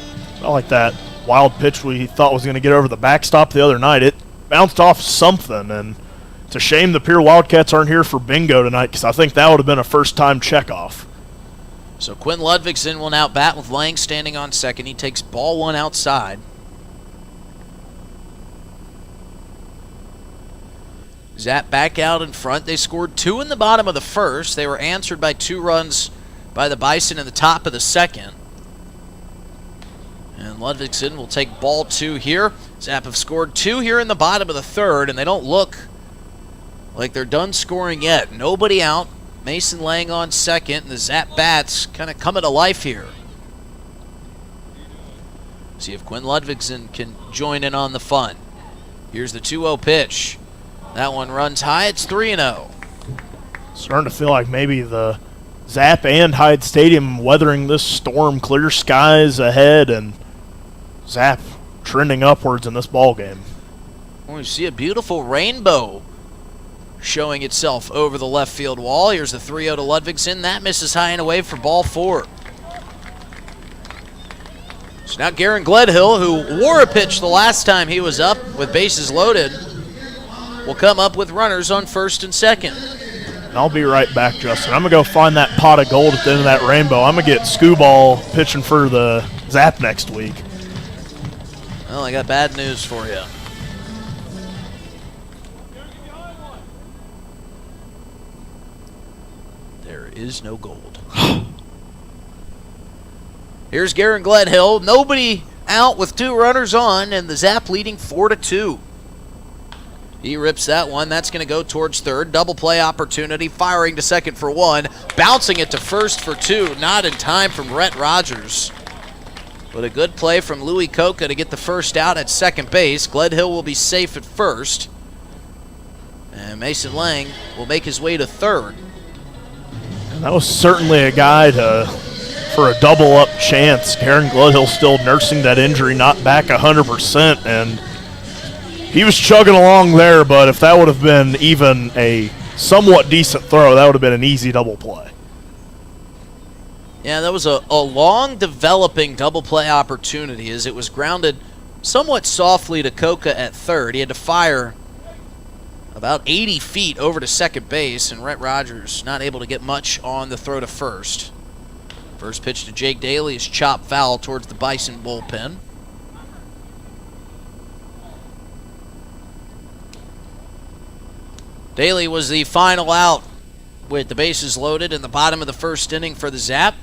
Not like that wild pitch we thought was going to get over the backstop the other night. It bounced off something, and it's a shame the Pierre Wildcats aren't here for bingo tonight because I think that would have been a first-time checkoff. So Quinn Ludvigsen will now bat with Lang standing on second. He takes ball one outside. Zap back out in front. They scored 2 in the bottom of the first. They were answered by 2 runs by the Bison in the top of the second. And Ludvigsen will take ball 2 here. Zap have scored 2 here in the bottom of the third, and they don't look like they're done scoring yet. Nobody out. Mason Lang on second, and the Zap bats kind of coming to life here. See if Quinn Ludvigsen can join in on the fun. Here's the 2-0 pitch. That one runs high. It's 3-0. Starting to feel like maybe the Zap and Hyde Stadium weathering this storm. Clear skies ahead, and Zap trending upwards in this ball game. We see a beautiful rainbow showing itself over the left field wall. Here's the 3-0 to Ludvigsen. That misses high and away for ball 4. So now Garen Gledhill, who wore a pitch the last time he was up with bases loaded, will come up with runners on first and second. And I'll be right back, Justin. I'm going to go find that pot of gold at the end of that rainbow. I'm going to get Scooball pitching for the Zap next week. Well, I got bad news for you. There is no gold. Here's Garen Gledhill. Nobody out with 2 runners on, and the Zap leading 4-2. He rips that one. That's going to go towards third. Double play opportunity. Firing to second for 1. Bouncing it to first for 2. Not in time from Rhett Rogers. But a good play from Louis Coca to get the first out at second base. Gledhill will be safe at first. And Mason Lang will make his way to third. And that was certainly a guy for a double-up chance. Garen Gledhill still nursing that injury, not back 100%. And he was chugging along there, but if that would have been even a somewhat decent throw, that would have been an easy double play. Yeah, that was a long developing double play opportunity as it was grounded somewhat softly to Coca at third. He had to fire about 80 feet over to second base, and Rhett Rogers not able to get much on the throw to first. First pitch to Jake Daly is chopped foul towards the Bison bullpen. Daly was the final out with the bases loaded in the bottom of the first inning for the Zap.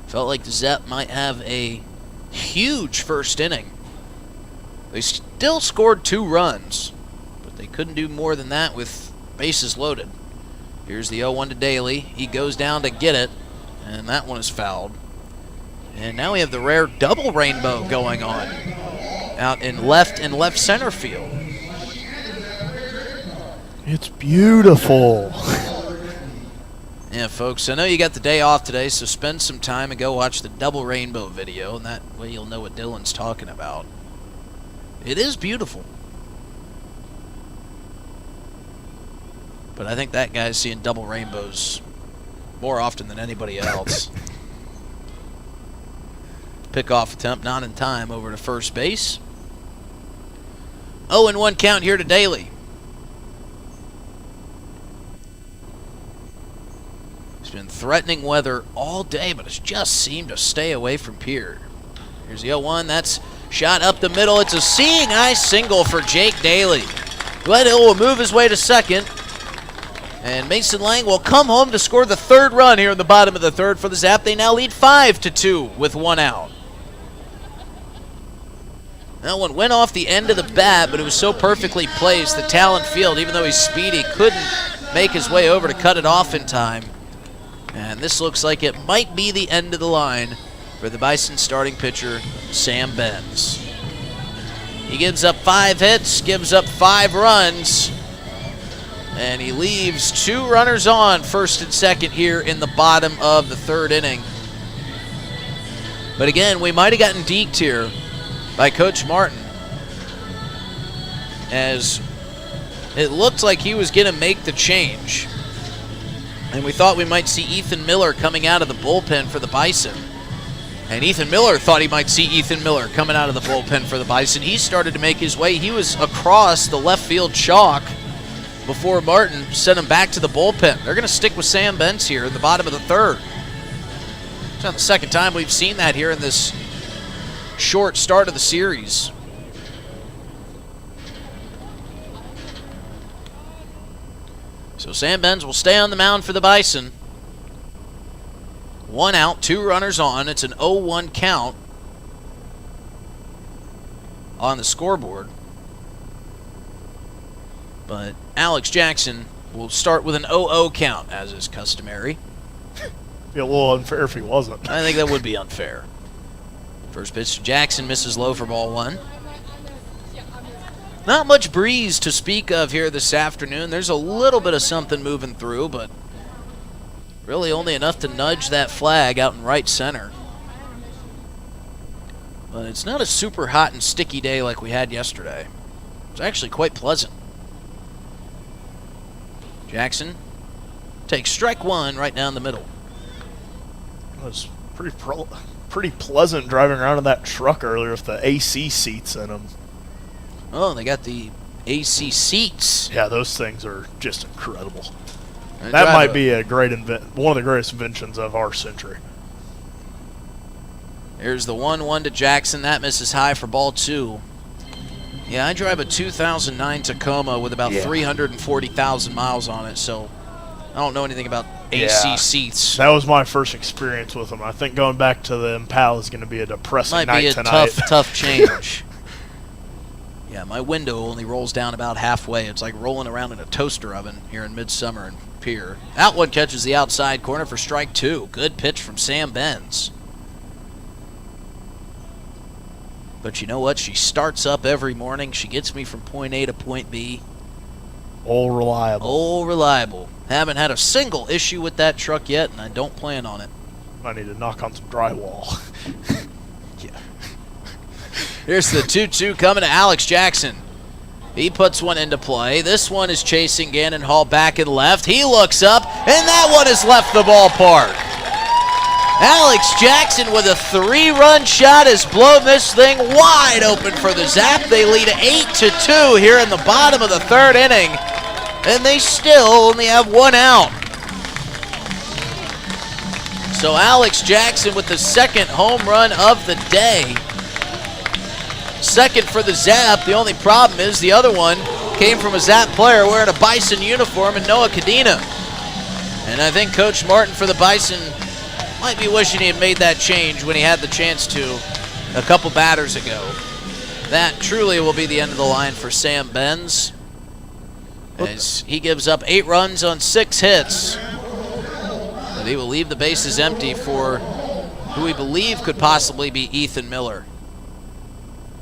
Felt like the Zap might have a huge first inning. They still scored 2 runs, but they couldn't do more than that with bases loaded. Here's the 0-1 to Daly. He goes down to get it, and that one is fouled. And now we have the rare double rainbow going on out in left center field. It's beautiful. Yeah, folks, I know you got the day off today, so spend some time and go watch the double rainbow video, and that way you'll know what Dylan's talking about. It is beautiful. But I think that guy's seeing double rainbows more often than anybody else. Pickoff attempt not in time over to first base. 0-1 count here to Daly. It's been threatening weather all day, but it's just seemed to stay away from Pier. Here's the 0-1. That's shot up the middle. It's a seeing eye single for Jake Daly. Gledhill will move his way to second. And Mason Lang will come home to score the third run here in the bottom of the third for the Zap. They now lead 5-2 with 1 out. That one went off the end of the bat, but it was so perfectly placed. The talent field, even though he's speedy, couldn't make his way over to cut it off in time. And this looks like it might be the end of the line for the Bison starting pitcher, Sam Benz. He gives up 5 hits, gives up 5 runs, and he leaves 2 runners on first and second here in the bottom of the third inning. But again, we might have gotten deked here by Coach Martin, as it looked like he was going to make the change. And we thought we might see Ethan Miller coming out of the bullpen for the Bison. And Ethan Miller thought he might see Ethan Miller coming out of the bullpen for the Bison. He started to make his way. He was across the left field chalk before Martin sent him back to the bullpen. They're going to stick with Sam Benz here in the bottom of the third. It's not the second time we've seen that here in this short start of the series. So Sam Benz will stay on the mound for the Bison. 1 out, 2 runners on. It's an 0-1 count on the scoreboard. But Alex Jackson will start with an 0-0 count, as is customary. Be a little unfair if he wasn't. I think that would be unfair. First pitch to Jackson, misses low for ball 1. Not much breeze to speak of here this afternoon. There's a little bit of something moving through, but really only enough to nudge that flag out in right center. But it's not a super hot and sticky day like we had yesterday. It's actually quite pleasant. Jackson takes strike 1 right down the middle. It was pretty pleasant driving around in that truck earlier with the AC seats in them. Oh, they got the AC seats. Yeah, those things are just incredible. That might be a great one of the greatest inventions of our century. Here's the 1-1 to Jackson. That misses high for ball 2. Yeah, I drive a 2009 Tacoma with about 340,000 miles on it, so I don't know anything about AC seats. That was my first experience with them. I think going back to the Impala is going to be a depressing night tonight. Might be a tough change. Yeah, my window only rolls down about halfway. It's like rolling around in a toaster oven here in Midsummer and Pier. That one catches the outside corner for strike 2. Good pitch from Sam Benz. But you know what? She starts up every morning. She gets me from point A to point B. All reliable. All reliable. Haven't had a single issue with that truck yet, and I don't plan on it. I need to knock on some drywall. Yeah. Here's the 2-2 coming to Alex Jackson. He puts one into play. This one is chasing Gannon Hall back and left. He looks up, and that one has left the ballpark. Alex Jackson with a 3-run shot has blown this thing wide open for the Zap. They lead 8-2 here in the bottom of the 3rd inning, and they still only have 1 out. So Alex Jackson with the 2nd home run of the day. 2nd for the Zap. The only problem is the other one came from a Zap player wearing a Bison uniform in Noah Cadena. And I think Coach Martin for the Bison might be wishing he had made that change when he had the chance to a couple batters ago. That truly will be the end of the line for Sam Benz, as he gives up 8 runs on 6 hits. But he will leave the bases empty for who we believe could possibly be Ethan Miller.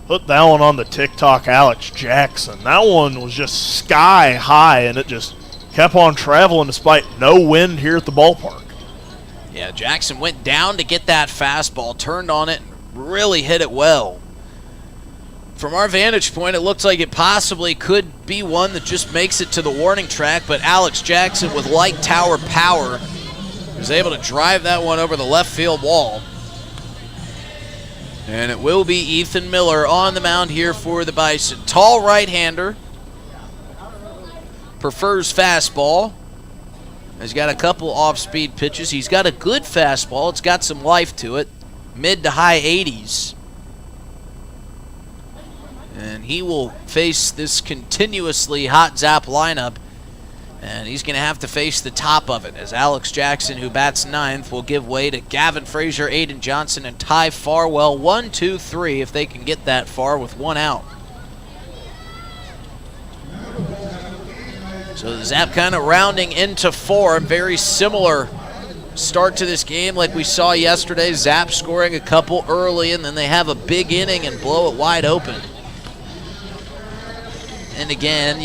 Put that one on the TikTok, Alex Jackson. That one was just sky high, and it just kept on traveling despite no wind here at the ballpark. Yeah, Jackson went down to get that fastball, turned on it, and really hit it well. From our vantage point, it looks like it possibly could be one that just makes it to the warning track, but Alex Jackson with light tower power was able to drive that one over the left field wall. And it will be Ethan Miller on the mound here for the Bison. Tall right-hander, prefers fastball. He's got a couple off-speed pitches. He's got a good fastball. It's got some life to it, mid to high 80s. And he will face this continuously hot Zap lineup, and he's going to have to face the top of it, as Alex Jackson, who bats 9th, will give way to Gavin Frazier, Aiden Johnson, and Ty Farwell. 1, 2, 3 if they can get that far with 1 out. So the Zap kind of rounding into form. Very similar start to this game like we saw yesterday. Zap scoring a couple early, and then they have a big inning and blow it wide open. And again,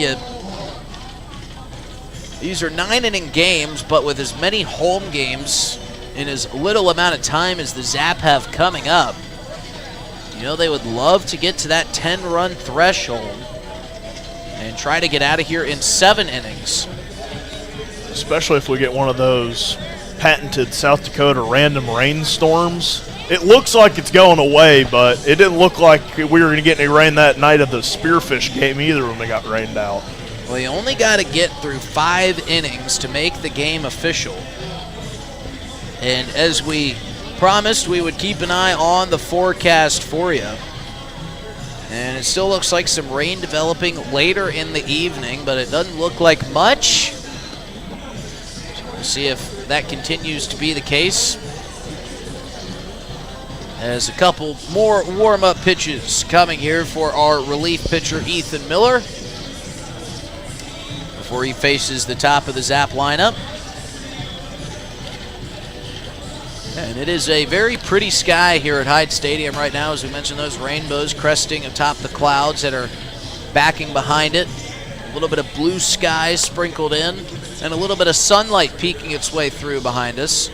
these are 9-inning games, but with as many home games in as little amount of time as the Zap have coming up, you know, they would love to get to that 10-run threshold and try to get out of here in 7 innings. Especially if we get one of those patented South Dakota random rainstorms. It looks like it's going away, but it didn't look like we were going to get any rain that night of the Spearfish game either when they got rained out. Well, you only got to get through 5 innings to make the game official. And as we promised, we would keep an eye on the forecast for you. And it still looks like some rain developing later in the evening, but it doesn't look like much. So we'll see if that continues to be the case. As a couple more warm-up pitches coming here for our relief pitcher, Ethan Miller, before he faces the top of the Zap lineup. And it is a very pretty sky here at Hyde Stadium right now. As we mentioned, those rainbows cresting atop the clouds that are backing behind it. A little bit of blue sky sprinkled in, and a little bit of sunlight peeking its way through behind us.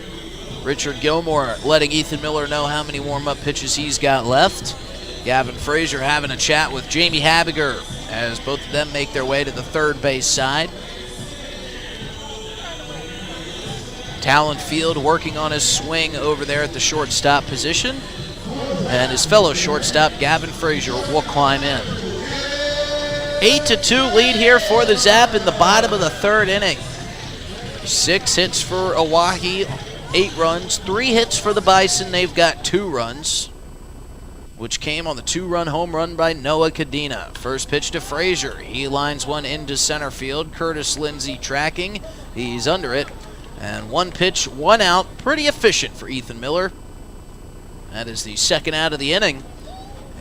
Richard Gilmore letting Ethan Miller know how many warm-up pitches he's got left. Gavin Frazier having a chat with Jamie Habiger as both of them make their way to the third base side. Talon Field working on his swing over there at the shortstop position. And his fellow shortstop, Gavin Frazier, will climb in. 8-2 lead here for the Zap in the bottom of the third inning. 6 hits for Oahe, 8 runs. 3 hits for the Bison. They've got 2 runs, which came on the 2-run home run by Noah Cadena. First pitch to Frazier. He lines one into center field. Curtis Lindsay tracking. He's under it. And 1 pitch, 1 out. Pretty efficient for Ethan Miller. That is the second out of the inning.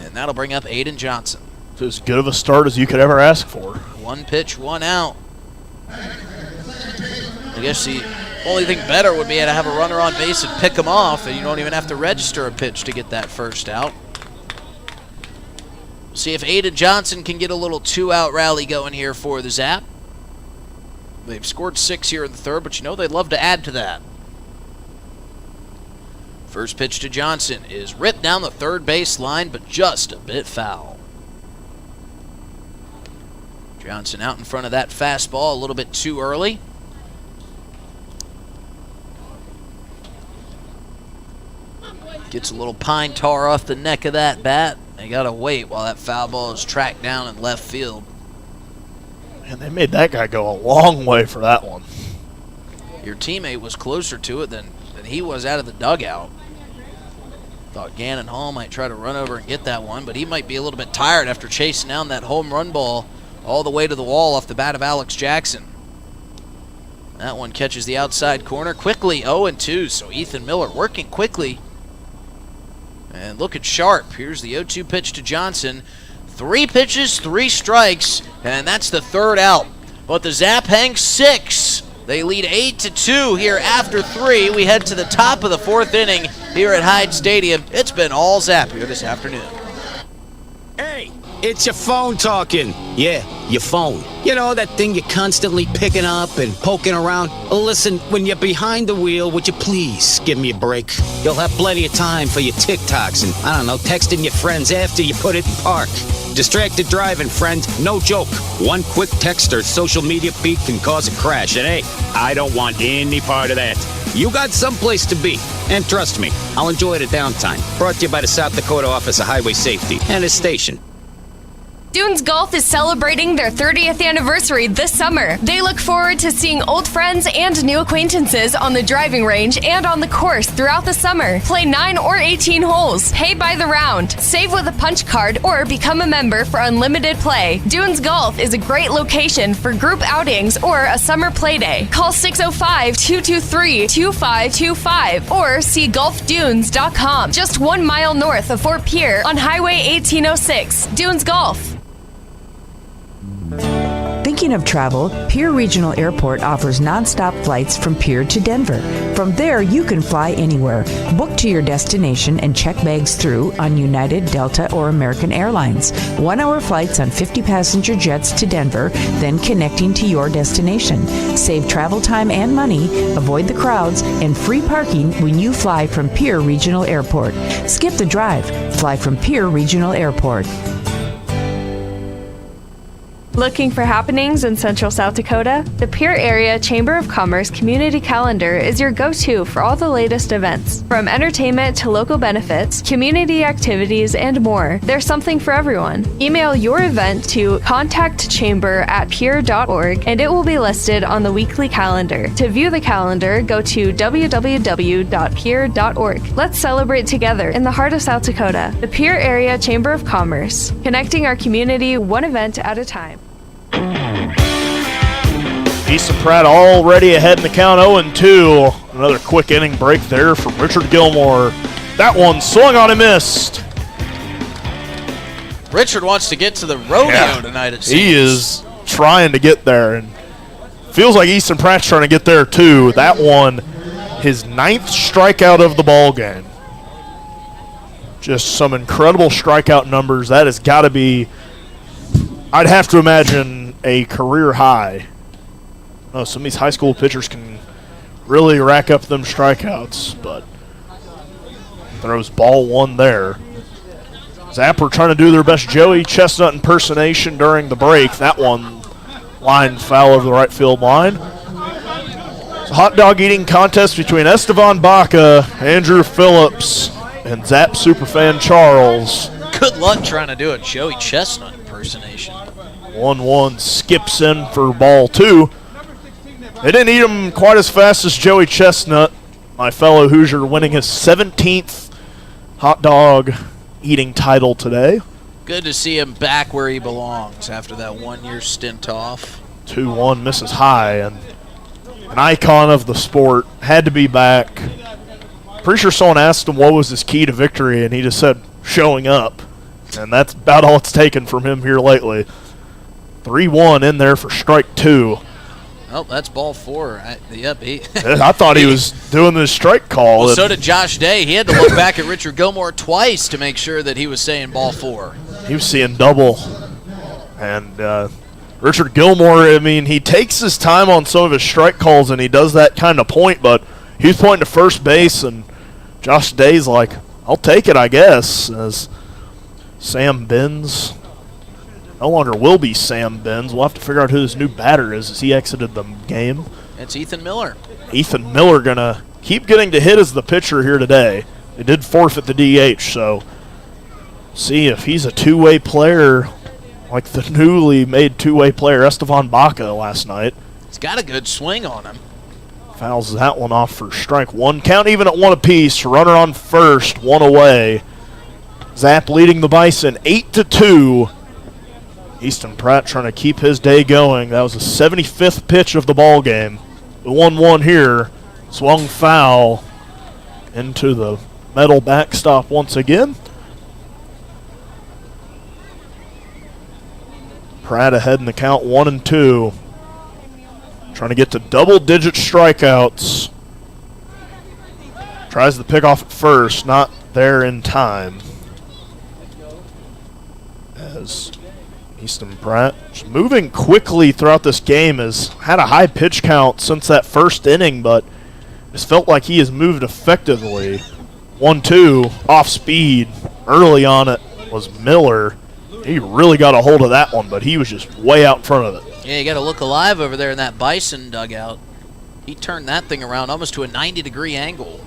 And that'll bring up Aiden Johnson. So as good of a start as you could ever ask for. 1 pitch, 1 out. I guess the only thing better would be to have a runner on base and pick him off, and you don't even have to register a pitch to get that first out. We'll see if Aiden Johnson can get a little 2-out rally going here for the Zap. They've scored 6 here in the third, but you know they'd love to add to that. First pitch to Johnson is ripped down the third base line, but just a bit foul. Johnson out in front of that fastball a little bit too early. Gets a little pine tar off the neck of that bat. They got to wait while that foul ball is tracked down in left field. And they made that guy go a long way for that one. Your teammate was closer to it than he was out of the dugout. Thought Gannon Hall might try to run over and get that one, but he might be a little bit tired after chasing down that home run ball all the way to the wall off the bat of Alex Jackson. That one catches the outside corner quickly, 0-2, so Ethan Miller working quickly. And looking sharp. Here's the 0-2 pitch to Johnson. 3 pitches, 3 strikes, and that's the third out. But the Zap hang 6. They lead 8-2 here after 3. We head to the top of the 4th inning here at Hyde Stadium. It's been all Zap here this afternoon. Hey, it's your phone talking. Yeah, your phone. You know, that thing you're constantly picking up and poking around. Listen, when you're behind the wheel, would you please give me a break? You'll have plenty of time for your TikToks and, I don't know, texting your friends after you put it in park. Distracted driving, friend. No joke. 1 quick text or social media feed can cause a crash. And hey, I don't want any part of that. You got someplace to be. And trust me, I'll enjoy the downtime. Brought to you by the South Dakota Office of Highway Safety and its station. Dunes Golf is celebrating their 30th anniversary this summer. They look forward to seeing old friends and new acquaintances on the driving range and on the course throughout the summer. Play 9 or 18 holes. Pay by the round. Save with a punch card or become a member for unlimited play. Dunes Golf is a great location for group outings or a summer play day. Call 605-223-2525 or see golfdunes.com. Just 1 mile north of Fort Pierre on Highway 1806. Dunes Golf. Thinking of travel? Pierre Regional Airport offers nonstop flights from Pierre to Denver. From there, you can fly anywhere. Book to your destination and check bags through on United, Delta, or American Airlines. 1-hour flights on 50-passenger jets to Denver, then connecting to your destination. Save travel time and money, avoid the crowds, and free parking when you fly from Pierre Regional Airport. Skip the drive. Fly from Pierre Regional Airport. Looking for happenings in Central South Dakota? The Pierre Area Chamber of Commerce Community Calendar is your go-to for all the latest events. From entertainment to local benefits, community activities, and more, there's something for everyone. Email your event to contactchamber@pierre.org and it will be listed on the weekly calendar. To view the calendar, go to www.pierre.org. Let's celebrate together in the heart of South Dakota. The Pierre Area Chamber of Commerce, connecting our community one event at a time. Easton Pratt already ahead in the count, 0-2. Another quick inning break there from Richard Gilmore. That one swung on and missed. Richard wants to get to the rodeo tonight, it seems. He is trying to get there, and feels like Easton Pratt's trying to get there too. That one, his 9th strikeout of the ball game. Just some incredible strikeout numbers. That has got to be, I'd have to imagine, a career high. Oh, some of these high school pitchers can really rack up them strikeouts, but throws ball 1 there. Zapper trying to do their best Joey Chestnut impersonation during the break. That one line foul over the right field line. So Hot dog eating contest between Estevan Baca, Andrew Phillips, and Zap superfan Charles. Good luck trying to do a Joey Chestnut impersonation. 1-1 skips in for ball 2. They didn't eat him quite as fast as Joey Chestnut, my fellow Hoosier, winning his 17th hot dog eating title today. Good to see him back where he belongs after that 1-year stint off. 2-1 misses high, and an icon of the sport, had to be back. Pretty sure someone asked him what was his key to victory, and he just said showing up. And that's about all it's taken from him here lately. 3-1 in there for strike 2. Oh, that's ball 4. I thought he was doing the strike call. Well, so did Josh Day. He had to look back at Richard Gilmore twice to make sure that he was saying ball 4. He was seeing double. And Richard Gilmore, I mean, he takes his time on some of his strike calls, and he does that kind of point, but he's pointing to first base, and Josh Day's like, I'll take it, I guess, as Sam Benz no longer will be Sam Benz. We'll have to figure out who this new batter is as he exited the game. It's Ethan Miller. Ethan Miller going to keep getting to hit as the pitcher here today. They did forfeit the DH, so see if he's a two-way player like the newly made two-way player Estevan Baca last night. He's got a good swing on him. Fouls that one off for strike 1. Count even at 1 apiece. Runner on first, 1 away. Zap leading the Bison 8-2. Easton Pratt trying to keep his day going. That was the 75th pitch of the ball game. The 1-1 here. Swung foul into the metal backstop once again. Pratt ahead in the count 1-2. Trying to get to double-digit strikeouts. Tries the pick off at first. Not there in time. As Easton Pratt just moving quickly throughout this game, has had a high pitch count since that first inning, but it's felt like he has moved effectively. 1-2 off speed. Early on it was Miller. He really got a hold of that one, but he was just way out in front of it. Yeah, you got to look alive over there in that Bison dugout. He turned that thing around almost to a 90-degree angle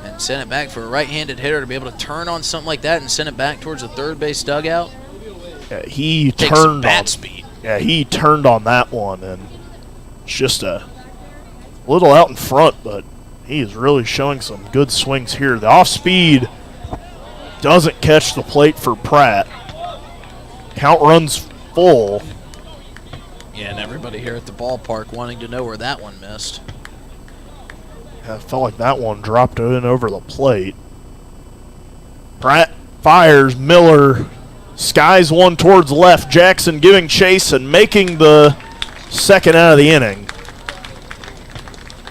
and sent it back for a right-handed hitter to be able to turn on something like that and send it back towards the third base dugout. Yeah, he Takes turned some bat on speed. Yeah, he turned on that one, and it's just a little out in front, but he is really showing some good swings here. The off speed doesn't catch the plate for Pratt. Count runs full. Yeah, and everybody here at the ballpark wanting to know where that one missed. Yeah, it felt like that one dropped in over the plate. Pratt fires. Miller skies one towards left. Jackson giving chase and making the second out of the inning.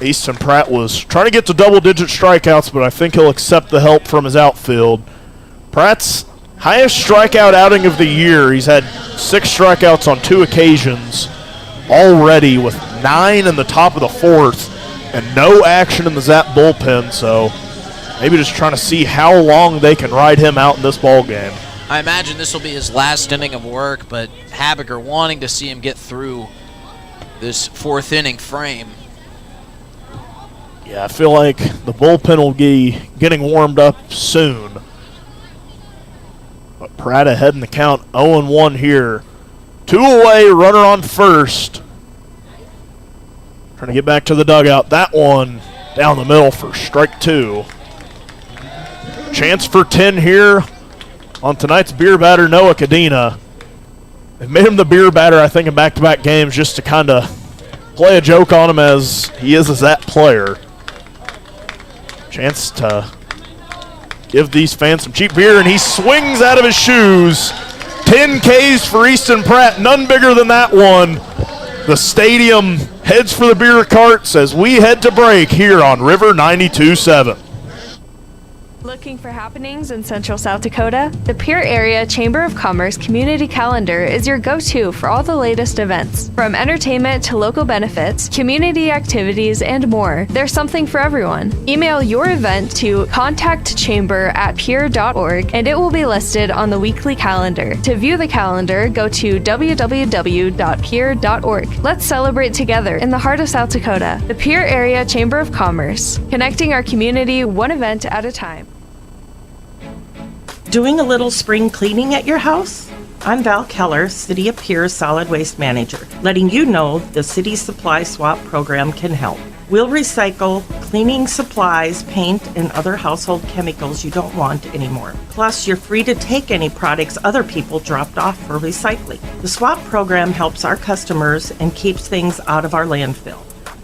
Easton Pratt was trying to get to double-digit strikeouts, but I think he'll accept the help from his outfield. Pratt's highest strikeout outing of the year. He's had 6 strikeouts on 2 occasions already, with 9 in the top of the 4th and no action in the Zap bullpen, so maybe just trying to see how long they can ride him out in this ball game. I imagine this will be his last inning of work, but Habecker wanting to see him get through this 4th inning frame. Yeah, I feel like the bullpen will be getting warmed up soon. But Pratt ahead in the count, 0-1 here. 2 away, runner on first. Trying to get back to the dugout. That one down the middle for strike 2. Chance for 10 here on tonight's beer batter, Noah Cadena. They've made him the beer batter, I think, in back-to-back games just to kind of play a joke on him as he is a Zap player. Chance to give these fans some cheap beer, and he swings out of his shoes. 10 Ks for Easton Pratt, none bigger than that one. The stadium heads for the beer carts as we head to break here on River 92.7. Looking for happenings in Central South Dakota? The Pierre Area Chamber of Commerce Community Calendar is your go-to for all the latest events. From entertainment to local benefits, community activities, and more, there's something for everyone. Email your event to contactchamber@pierre.org and it will be listed on the weekly calendar. To view the calendar, go to www.pierre.org. Let's celebrate together in the heart of South Dakota. The Pierre Area Chamber of Commerce, connecting our community one event at a time. Doing a little spring cleaning at your house? I'm Val Keller, City of Pierre Solid Waste Manager, letting you know the City Supply Swap program can help. We'll recycle cleaning supplies, paint, and other household chemicals you don't want anymore. Plus, you're free to take any products other people dropped off for recycling. The swap program helps our customers and keeps things out of our landfill.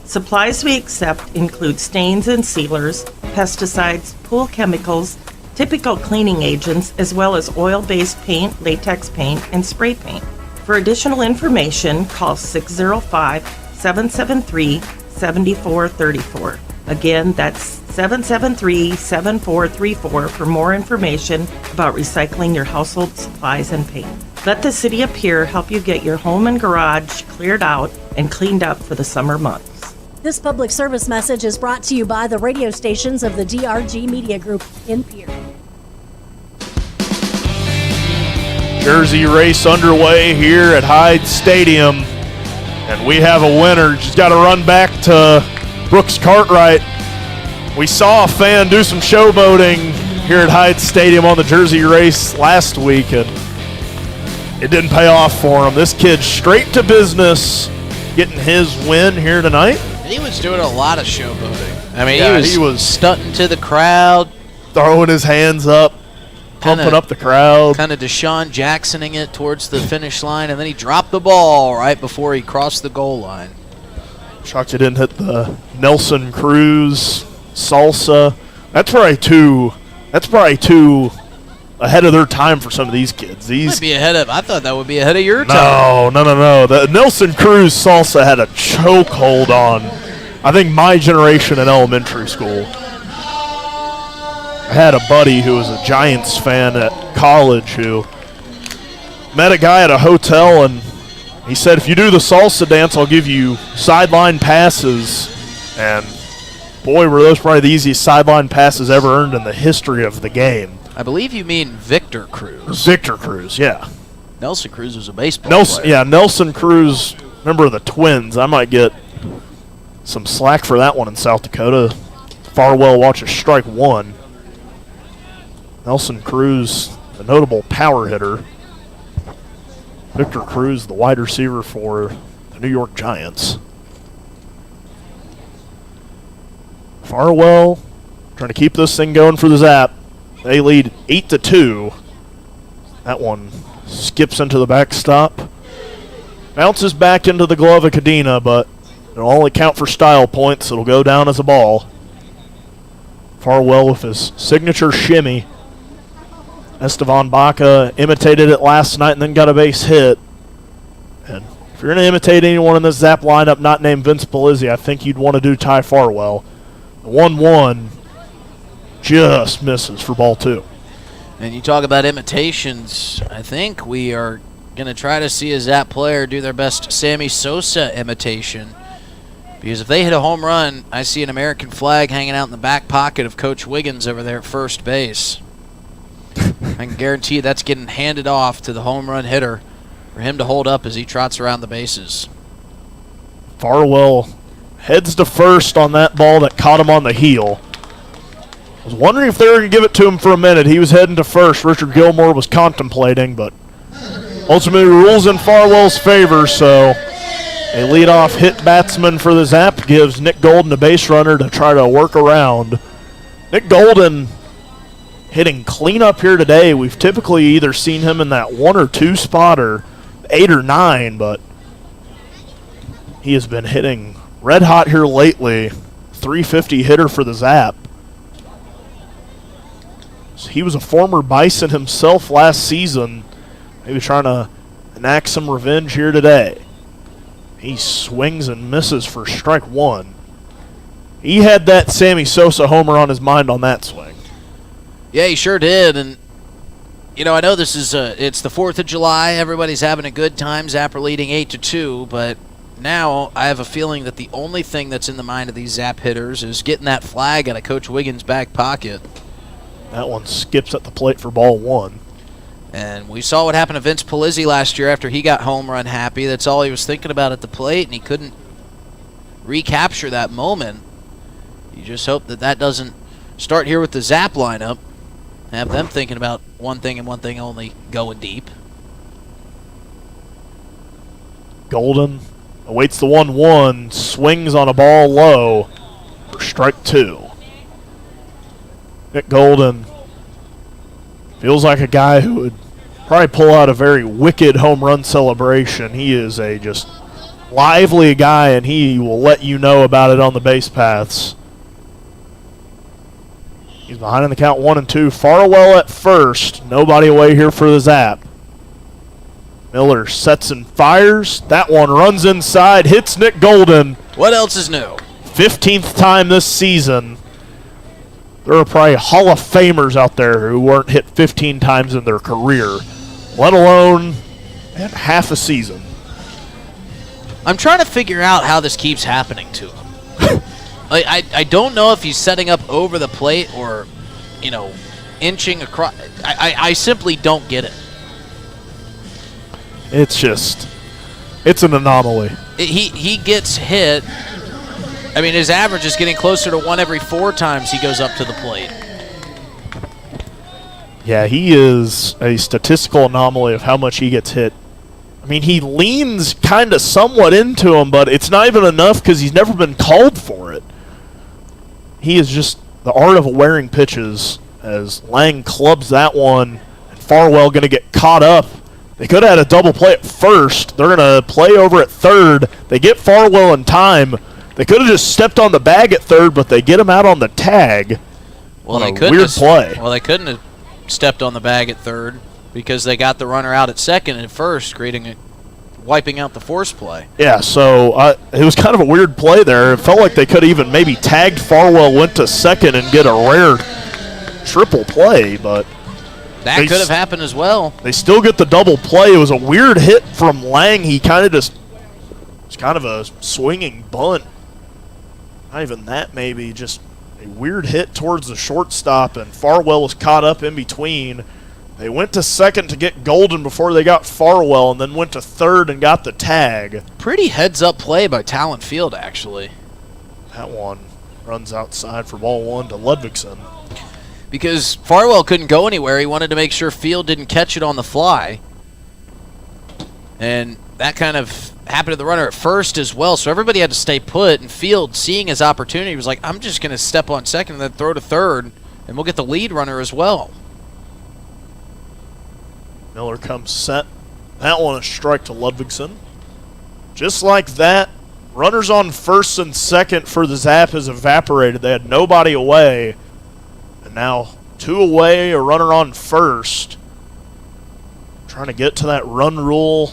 Supplies we accept include stains and sealers, pesticides, pool chemicals, typical cleaning agents, as well as oil-based paint, latex paint, and spray paint. For additional information, call 605-773-7434. Again, that's 773-7434 for more information about recycling your household supplies and paint. Let the City of Pierre help you get your home and garage cleared out and cleaned up for the summer months. This public service message is brought to you by the radio stations of the DRG Media Group in Pierre. Jersey race underway here at Hyde Stadium, and we have a winner. Just got to run back to Brooks Cartwright. We saw a fan do some showboating here at Hyde Stadium on the Jersey race last week, and it didn't pay off for him. This kid's straight to business, getting his win here tonight. He was doing a lot of showboating. I mean, Yeah, he was stunting to the crowd, throwing his hands up, pumping up the crowd. Kind of Deshaun Jacksoning it towards the finish line, and then he dropped the ball right before he crossed the goal line. Shocked you didn't hit the Nelson Cruz salsa. That's probably too ahead of their time for some of these kids. Might be ahead of. I thought that would be ahead of your time. No. The Nelson Cruz salsa had a chokehold on, I think, my generation in elementary school. I had a buddy who was a Giants fan at college who met a guy at a hotel, and he said, if you do the salsa dance, I'll give you sideline passes. And boy, were those probably the easiest sideline passes ever earned in the history of the game. I believe you mean Victor Cruz. Victor Cruz, yeah. Nelson Cruz was a baseball player. Yeah, Nelson Cruz, member of the Twins. I might get some slack for that one in South Dakota. Farwell watches strike one. Nelson Cruz, a notable power hitter. Victor Cruz, the wide receiver for the New York Giants. Farwell trying to keep this thing going for the Zap. They lead 8-2. That one skips into the backstop. Bounces back into the glove of Cadena, but it'll only count for style points. It'll go down as a ball. Farwell with his signature shimmy. Estevan Baca imitated it last night and then got a base hit. And if you're going to imitate anyone in this Zap lineup not named Vince Polizzi, I think you'd want to do Ty Farwell. The 1-1 just misses for ball two. And you talk about imitations, I think we are going to try to see a Zap player do their best Sammy Sosa imitation. Because if they hit a home run, I see an American flag hanging out in the back pocket of Coach Wiggins over there at first base. I can guarantee you that's getting handed off to the home run hitter for him to hold up as he trots around the bases. Farwell heads to first on that ball that caught him on the heel. I was wondering if they were going to give it to him for a minute. He was heading to first. Richard Gilmore was contemplating, but ultimately rules in Farwell's favor, so a leadoff hit batsman for the Zap gives Nick Golden a base runner to try to work around. Nick Golden hitting clean up here today. We've typically either seen him in that 1 or 2 spot or 8 or 9, but he has been hitting red hot here lately. 350 hitter for the Zap. He was a former Bison himself last season. Maybe trying to enact some revenge here today. He swings and misses for strike one. He had that Sammy Sosa homer on his mind on that swing. Yeah, he sure did. And, you know, I know this is it's the 4th of July. Everybody's having a good time. Zap are leading 8-2, but now I have a feeling that the only thing that's in the mind of these Zap hitters is getting that flag out of Coach Wiggins' back pocket. That one skips at the plate for ball 1. And we saw what happened to Vince Polizzi last year after he got home run happy. That's all he was thinking about at the plate, and he couldn't recapture that moment. You just hope that that doesn't start here with the Zap lineup. Have them thinking about one thing and one thing only, going deep. Golden awaits the 1-1, swings on a ball low for strike 2. Nick Golden feels like a guy who would probably pull out a very wicked home run celebration. He is a just lively guy, and he will let you know about it on the base paths. He's behind in the count 1-2. Farwell at first. Nobody away here for the Zap. Miller sets and fires. That one runs inside, hits Nick Golden. What else is new? 15th time this season. There are probably Hall of Famers out there who weren't hit 15 times in their career, let alone at half a season. I'm trying to figure out how this keeps happening to him. I don't know if he's setting up over the plate or, you know, inching across. I simply don't get it. It's an anomaly. He gets hit. I mean, his average is getting closer to 1 every 4 times he goes up to the plate. Yeah, he is a statistical anomaly of how much he gets hit. I mean, he leans kind of somewhat into him, but it's not even enough because he's never been called for it. He is just the art of wearing pitches as Lang clubs that one, and Farwell going to get caught up. They could have had a double play at first. They're going to play over at third. They get Farwell in time. They could have just stepped on the bag at third, but they get him out on the tag. Well, they couldn't. Weird play. Well, they couldn't have stepped on the bag at third because they got the runner out at second and first, wiping out the force play. Yeah, so it was kind of a weird play there. It felt like they could have even maybe tagged Farwell, went to second, and get a rare triple play, but that could have happened as well. They still get the double play. It was a weird hit from Lang. He kind of just, it's kind of a swinging bunt. Not even that, maybe just a weird hit towards the shortstop, and Farwell was caught up in between. They went to second to get Golden before they got Farwell, and then went to third and got the tag. Pretty heads-up play by Talent Field, actually. That one runs outside for ball 1 to Ludvigsen. Because Farwell couldn't go anywhere. He wanted to make sure Field didn't catch it on the fly. And that kind of happened to the runner at first as well, so everybody had to stay put, and Field, seeing his opportunity, was like, I'm just going to step on second and then throw to third, and we'll get the lead runner as well. Miller comes set. That one a strike to Ludvigsen. Just like that, runners on first and second for the Zap has evaporated. They had nobody away. And now 2 away, a runner on first. Trying to get to that run rule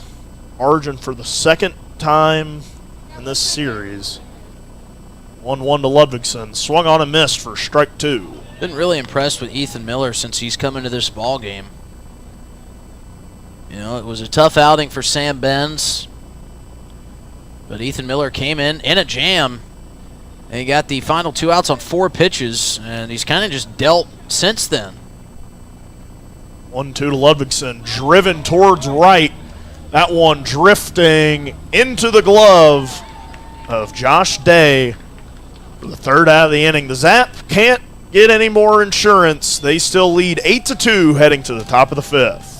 margin for the second time in this series. 1-1 to Ludvigsen. Swung on and missed for strike 2. Been really impressed with Ethan Miller since he's come into this ball game. You know, it was a tough outing for Sam Benz, but Ethan Miller came in a jam, and he got the final 2 outs on 4 pitches, and he's kind of just dealt since then. 1-2 to Ludvigsen, driven towards right. That one drifting into the glove of Josh Day for the 3rd out of the inning. The Zap can't get any more insurance. They still lead 8-2 heading to the top of the 5th.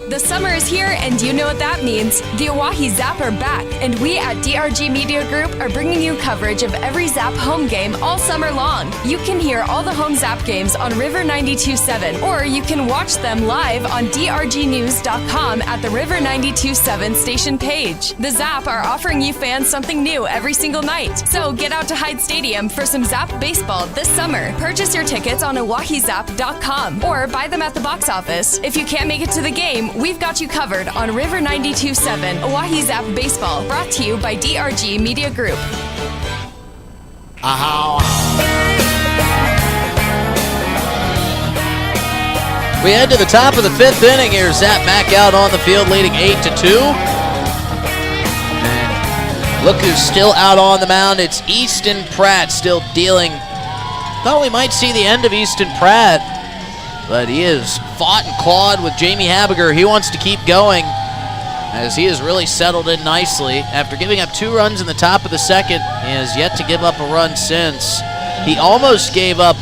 The summer is here, and you know what that means. The Oahe Zap are back, and we at DRG Media Group are bringing you coverage of every Zap home game all summer long. You can hear all the home Zap games on River 92.7, or you can watch them live on drgnews.com at the River 92.7 station page. The Zap are offering you fans something new every single night, so get out to Hyde Stadium for some Zap baseball this summer. Purchase your tickets on oahezap.com or buy them at the box office. If you can't make it to the game, we've got you covered on River 92.7 Oahe Zap Baseball, brought to you by DRG Media Group. We head to the top of the 5th inning here. Zap back out on the field, leading 8-2. And look who's still out on the mound. It's Easton Pratt still dealing. Thought we might see the end of Easton Pratt, but he has fought and clawed with Jamie Habiger. He wants to keep going, as he has really settled in nicely. After giving up 2 runs in the top of the 2nd, he has yet to give up a run since. He almost gave up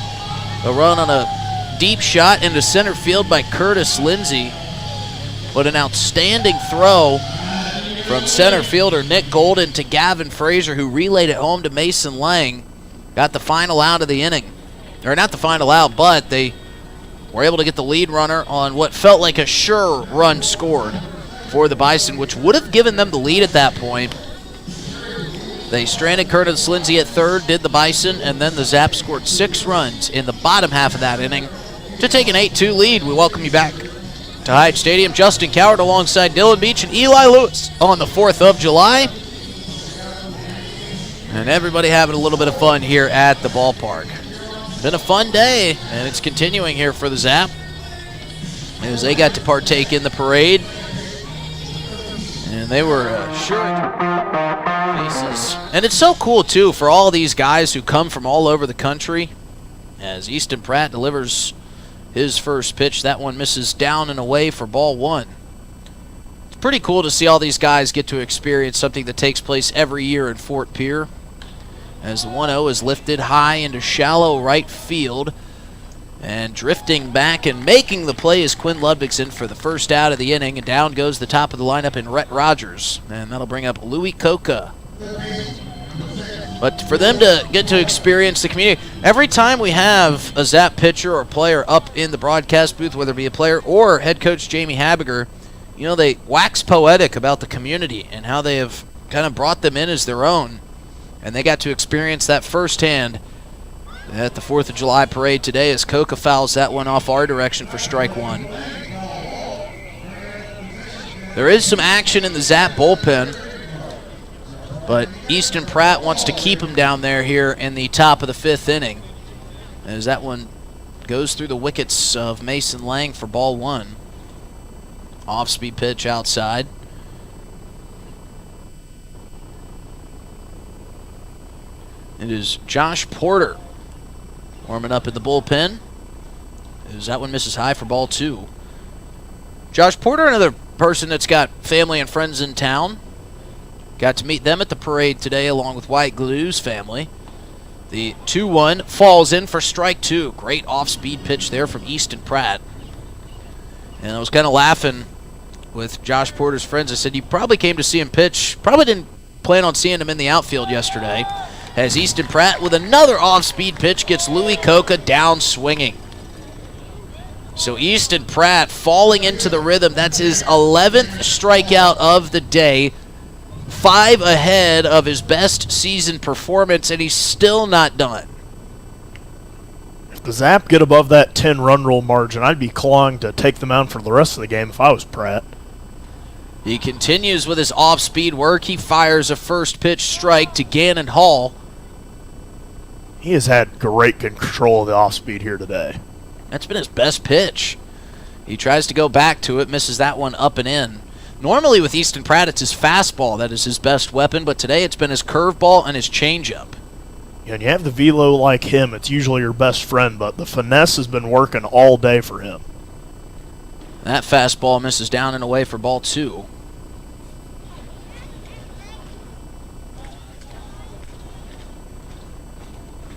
a run on a deep shot into center field by Curtis Lindsey, but an outstanding throw from center fielder Nick Golden to Gavin Frazier, who relayed it home to Mason Lang. Got the final out of the inning. Or not the final out, but they were able to get the lead runner on what felt like a sure run scored for the Bison, which would have given them the lead at that point. They stranded Curtis Lindsey at 3rd, did the Bison, and then the Zap scored 6 runs in the bottom half of that inning to take an 8-2 lead. We welcome you back to Hyde Stadium. Justin Coward alongside Dylan Beach and Eli Lewis on the 4th of July. And everybody having a little bit of fun here at the ballpark. Been a fun day, and it's continuing here for the Zap, as they got to partake in the parade. And they were assured faces. And it's so cool, too, for all these guys who come from all over the country, as Easton Pratt delivers his first pitch. That one misses down and away for ball 1. It's pretty cool to see all these guys get to experience something that takes place every year in Fort Pierre, as the 1-0 is lifted high into shallow right field. And drifting back and making the play is Quinn Ludvigsen for the first out of the inning. And down goes the top of the lineup in Rhett Rogers. And that'll bring up Louis Coca. But for them to get to experience the community, every time we have a Zap pitcher or player up in the broadcast booth, whether it be a player or head coach Jamie Habiger, you know, they wax poetic about the community and how they have kind of brought them in as their own. And they got to experience that firsthand at the 4th of July parade today, as Coca fouls that one off our direction for strike 1. There is some action in the Zap bullpen, but Easton Pratt wants to keep him down there here in the top of the 5th inning, as that one goes through the wickets of Mason Lang for ball 1. Off-speed pitch outside. It is Josh Porter warming up in the bullpen, as that one misses high for ball 2. Josh Porter, another person that's got family and friends in town. Got to meet them at the parade today along with White Glue's family. The 2-1 falls in for strike 2. Great off-speed pitch there from Easton Pratt. And I was kind of laughing with Josh Porter's friends. I said, you probably came to see him pitch. Probably didn't plan on seeing him in the outfield yesterday. As Easton Pratt with another off-speed pitch gets Louis Coca down swinging. So Easton Pratt falling into the rhythm. That's his 11th strikeout of the day. 5 ahead of his best season performance, and he's still not done. If the Zap get above that 10-run rule margin, I'd be clawing to take them out for the rest of the game if I was Pratt. He continues with his off-speed work. He fires a first pitch strike to Gannon Hall. He has had great control of the off-speed here today. That's been his best pitch. He tries to go back to it, misses that one up and in. Normally with Easton Pratt, it's his fastball that is his best weapon, but today it's been his curveball and his changeup. Yeah, and you have the velo like him, it's usually your best friend, but the finesse has been working all day for him. That fastball misses down and away for ball 2.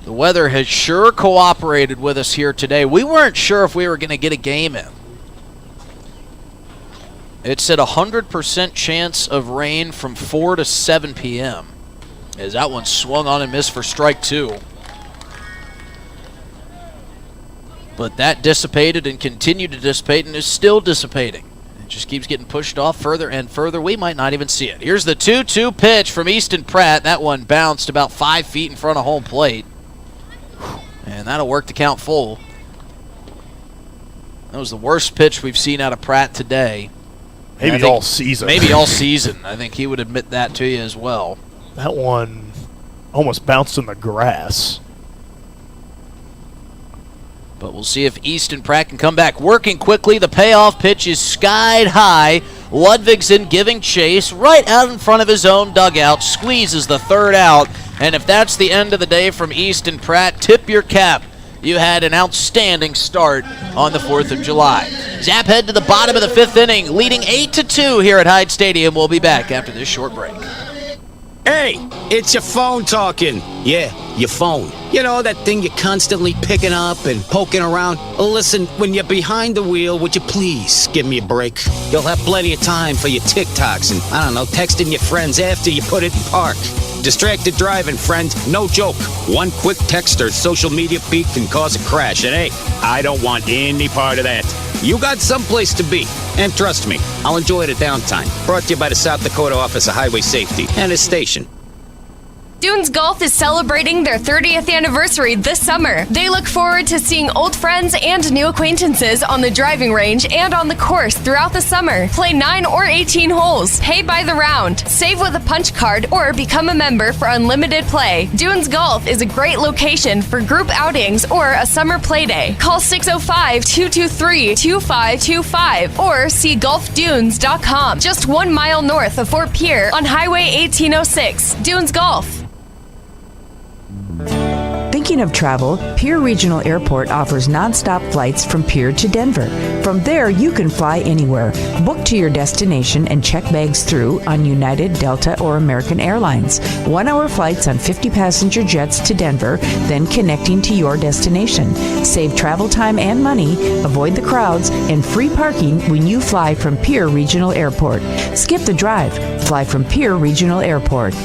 The weather has sure cooperated with us here today. We weren't sure if we were going to get a game in. It said 100% chance of rain from 4 to 7 p.m. As that one swung on and missed for strike 2. But that dissipated and continued to dissipate and is still dissipating. It just keeps getting pushed off further and further. We might not even see it. Here's the 2-2 pitch from Easton Pratt. That one bounced about 5 feet in front of home plate. And that'll work the count full. That was the worst pitch we've seen out of Pratt today. Maybe all season. Maybe all season. I think he would admit that to you as well. That one almost bounced in the grass. But we'll see if Easton Pratt can come back. Working quickly, the payoff pitch is skied high. Ludvigsen giving chase right out in front of his own dugout. Squeezes the third out. And if that's the end of the day from Easton Pratt, tip your cap. You had an outstanding start on the 4th of July. Zap head to the bottom of the 5th inning, leading 8-2 here at Hyde Stadium. We'll be back after this short break. Hey, it's your phone talking. Yeah, your phone. You know, that thing you're constantly picking up and poking around. Listen, when you're behind the wheel, would you please give me a break? You'll have plenty of time for your TikToks and, I don't know, texting your friends after you put it in park. Distracted driving, friend. No joke. One quick text or social media peek can cause a crash. And hey, I don't want any part of that. You got someplace to be. And trust me, I'll enjoy the downtime. Brought to you by the South Dakota Office of Highway Safety and its station. Dunes Golf is celebrating their 30th anniversary this summer. They look forward to seeing old friends and new acquaintances on the driving range and on the course throughout the summer. Play 9 or 18 holes. Pay by the round. Save with a punch card or become a member for unlimited play. Dunes Golf is a great location for group outings or a summer play day. Call 605-223-2525 or see golfdunes.com. Just 1 mile north of Fort Pierre on Highway 1806. Dunes Golf. Thinking of travel, Pierre Regional Airport offers nonstop flights from Pierre to Denver. From there, you can fly anywhere. Book to your destination and check bags through on United, Delta, or American Airlines. 1-hour flights on 50-passenger jets to Denver, then connecting to your destination. Save travel time and money, avoid the crowds, and free parking when you fly from Pierre Regional Airport. Skip the drive. Fly from Pierre Regional Airport.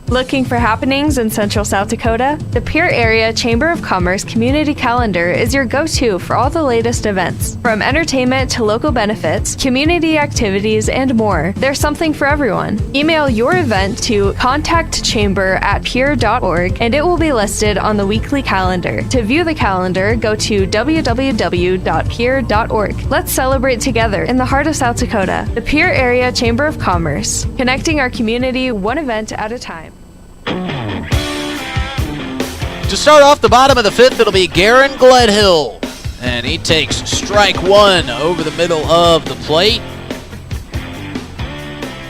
Looking for happenings in Central South Dakota? The Pierre Area Chamber of Commerce Community Calendar is your go-to for all the latest events. From entertainment to local benefits, community activities, and more, there's something for everyone. Email your event to contactchamber@pierre.org and it will be listed on the weekly calendar. To view the calendar, go to www.pierre.org. Let's celebrate together in the heart of South Dakota. The Pierre Area Chamber of Commerce, connecting our community one event at a time. To start off the bottom of the 5th, it'll be Garen Gledhill. And he takes strike 1 over the middle of the plate.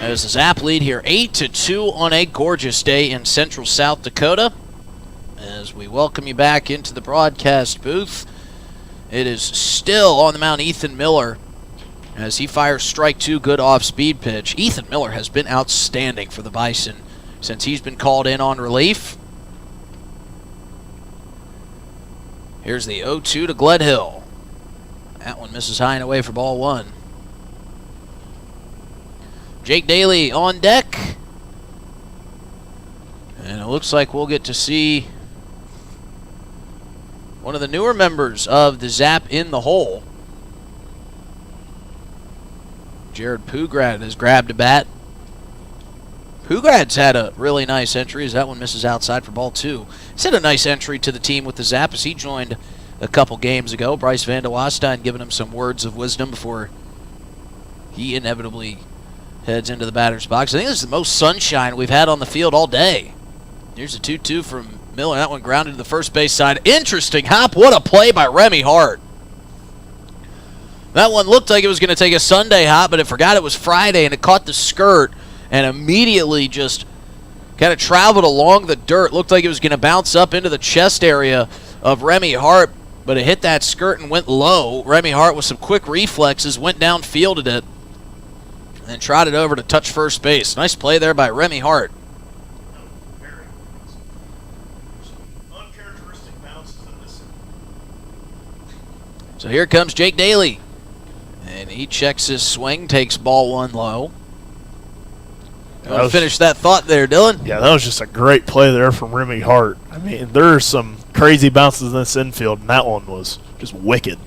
As the Zap lead here, 8-2 on a gorgeous day in Central South Dakota. As we welcome you back into the broadcast booth, it is still on the mound Ethan Miller as he fires strike 2, good off-speed pitch. Ethan Miller has been outstanding for the Bison since he's been called in on relief. Here's the 0-2 to Gledhill. That one misses high and away for ball 1. Jake Daly on deck. And it looks like we'll get to see one of the newer members of the Zap in the hole. Jared Pugrad has grabbed a bat. Pugrad's had a really nice entry as that one misses outside for ball 2. He's had a nice entry to the team with the Zap as he joined a couple games ago. Bryce Van de Wastein giving him some words of wisdom before he inevitably heads into the batter's box. I think this is the most sunshine we've had on the field all day. Here's a 2-2 from Miller. That one grounded to the first base side. Interesting hop. What a play by Remy Hart. That one looked like it was going to take a Sunday hop, but it forgot it was Friday, and it caught the skirt and immediately just kind of traveled along the dirt. Looked like it was going to bounce up into the chest area of Remy Hart, but it hit that skirt and went low. Remy Hart with some quick reflexes went down, fielded it, and then trotted over to touch first base. Nice play there by Remy Hart. So here comes Jake Daly, and he checks his swing, takes ball 1 low. Finish that thought there, Dylan. Yeah, that was just a great play there from Remy Hart. I mean, there are some crazy bounces in this infield, and that one was just wicked.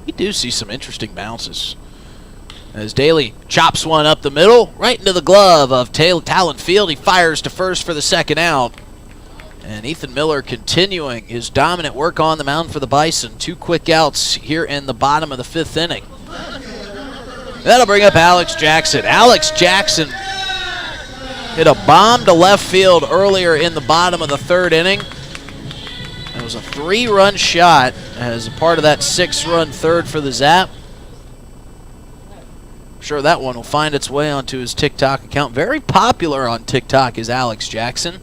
We do see some interesting bounces. As Daly chops one up the middle, right into the glove of Talon Field. He fires to first for the second out. And Ethan Miller continuing his dominant work on the mound for the Bison. 2 quick outs here in the bottom of the 5th inning. That'll bring up Alex Jackson. Alex Jackson hit a bomb to left field earlier in the bottom of the 3rd inning. And was a 3-run shot as a part of that 6-run third for the Zap. I'm sure that one will find its way onto his TikTok account. Very popular on TikTok is Alex Jackson,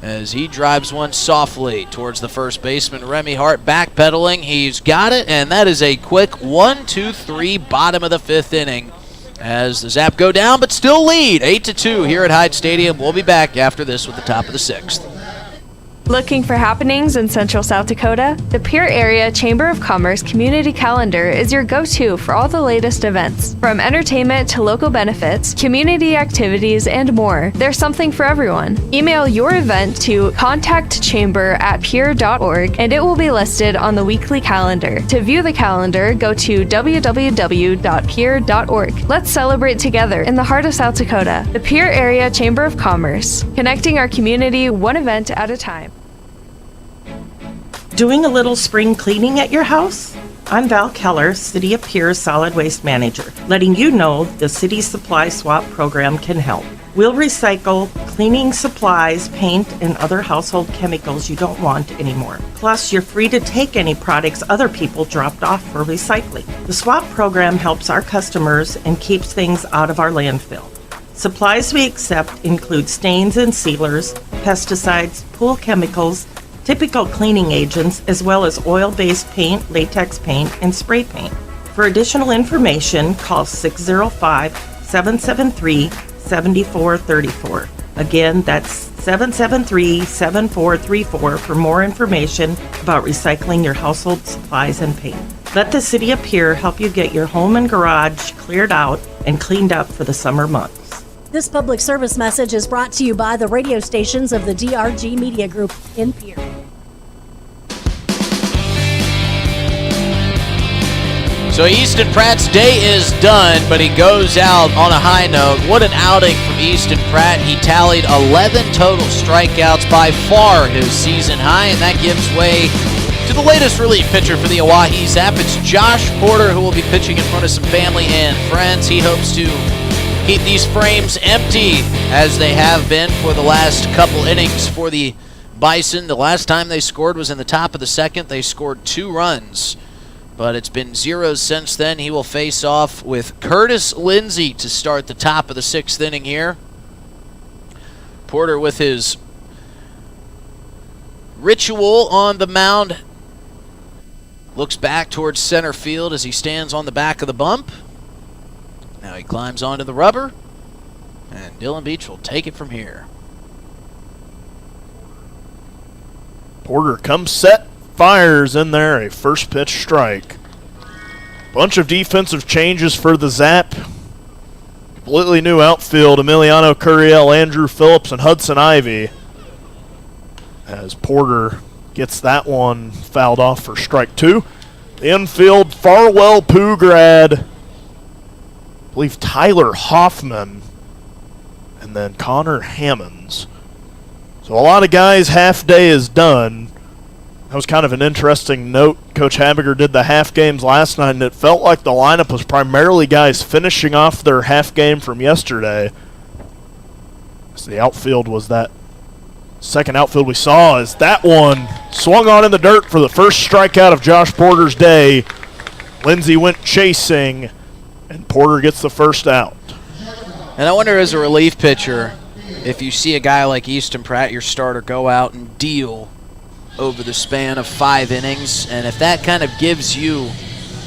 as he drives one softly towards the first baseman, Remy Hart, backpedaling. He's got it, and that is a quick 1-2-3 bottom of the 5th inning as the Zap go down but still lead 8-2 here at Hyde Stadium. We'll be back after this with the top of the 6th. Looking for happenings in Central South Dakota? The Pierre Area Chamber of Commerce Community Calendar is your go-to for all the latest events. From entertainment to local benefits, community activities, and more, there's something for everyone. Email your event to contactchamber@pierre.org and it will be listed on the weekly calendar. To view the calendar, go to www.pierre.org. Let's celebrate together in the heart of South Dakota. The Pierre Area Chamber of Commerce, connecting our community one event at a time. Doing a little spring cleaning at your house? I'm Val Keller, City of Pierre's Solid Waste Manager, letting you know the City Supply Swap program can help. We'll recycle cleaning supplies, paint, and other household chemicals you don't want anymore. Plus, you're free to take any products other people dropped off for recycling. The swap program helps our customers and keeps things out of our landfill. Supplies we accept include stains and sealers, pesticides, pool chemicals, typical cleaning agents, as well as oil-based paint, latex paint, and spray paint. For additional information, call 605-773-7434. Again, that's 773-7434 for more information about recycling your household supplies and paint. Let the City of Pierre help you get your home and garage cleared out and cleaned up for the summer months. This public service message is brought to you by the radio stations of the DRG Media Group in Pierre. So Easton Pratt's day is done, but he goes out on a high note. What an outing from Easton Pratt. He tallied 11 total strikeouts, by far his season high, and that gives way to the latest relief pitcher for the Oahe Zap. It's Josh Porter, who will be pitching in front of some family and friends. He hopes to keep these frames empty as they have been for the last couple innings for the Bison. The last time they scored was in the top of the 2nd. They scored 2 runs, but it's been 0 since then. He will face off with Curtis Lindsay to start the top of the 6th inning here. Porter with his ritual on the mound looks back towards center field as he stands on the back of the bump. Now he climbs onto the rubber, and Dylan Beach will take it from here. Porter comes set, fires in there, a first pitch strike. Bunch of defensive changes for the Zap. Completely new outfield, Emiliano Curiel, Andrew Phillips, and Hudson Ivey. As Porter gets that one fouled off for strike 2. The infield, Farwell Pugrad, I believe Tyler Hoffman, and then Connor Hammonds. So a lot of guys, half day is done. That was kind of an interesting note. Coach Habiger did the half games last night, and it felt like the lineup was primarily guys finishing off their half game from yesterday. So the outfield was that second outfield we saw, as that one swung on in the dirt for the first strikeout of Josh Porter's day. Lindsay went chasing, and Porter gets the first out. And I wonder, as a relief pitcher, if you see a guy like Easton Pratt, your starter, go out and deal over the span of 5 innings, and if that kind of gives you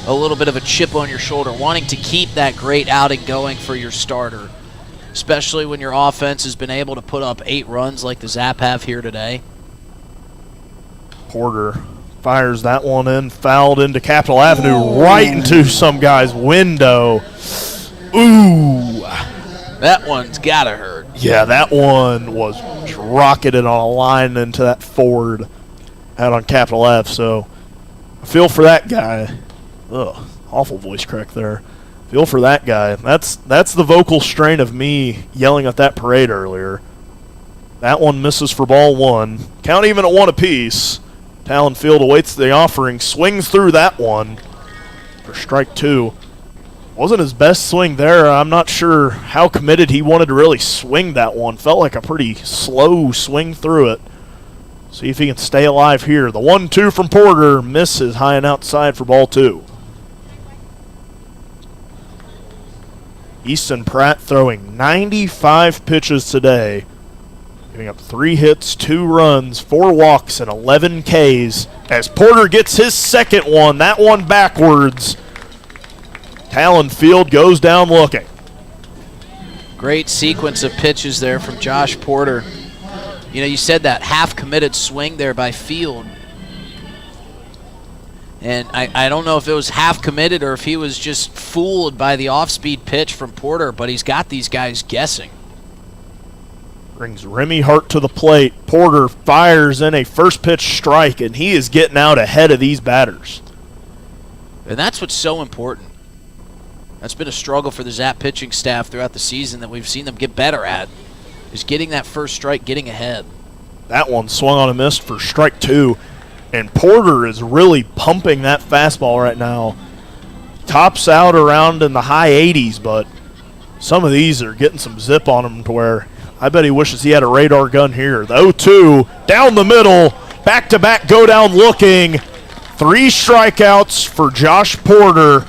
a little bit of a chip on your shoulder, wanting to keep that great outing going for your starter, especially when your offense has been able to put up 8 runs like the Zap have here today. Porter fires that one in, fouled into Capitol Avenue, right into some guy's window. Ooh. That one's gotta hurt. Yeah, that one was rocketed on a line into that Ford out on Capitol Ave, so I feel for that guy. Ugh, awful voice crack there. Feel for that guy. That's the vocal strain of me yelling at that parade earlier. That one misses for ball 1. Count even at 1 apiece. Talon Field awaits the offering, swings through that one for strike 2. Wasn't his best swing there. I'm not sure how committed he wanted to really swing that one. Felt like a pretty slow swing through it. See if he can stay alive here. The 1-2 from Porter misses high and outside for ball 2. Easton Pratt throwing 95 pitches today, giving up 3 hits, 2 runs, 4 walks, and 11 Ks as Porter gets his second one, that one backwards. Talon Field goes down looking. Great sequence of pitches there from Josh Porter. You know, you said that half-committed swing there by Field. And I don't know if it was half-committed or if he was just fooled by the off-speed pitch from Porter, but he's got these guys guessing. Brings Remy Hart to the plate. Porter fires in a first-pitch strike, and he is getting out ahead of these batters. And that's what's so important. That's been a struggle for the Zap pitching staff throughout the season that we've seen them get better at, is getting that first strike, getting ahead. That one swung on a miss for strike 2. And Porter is really pumping that fastball right now. Tops out around in the high 80s, but some of these are getting some zip on him to where I bet he wishes he had a radar gun here. The 0-2, down the middle, back-to-back go down looking. 3 strikeouts for Josh Porter.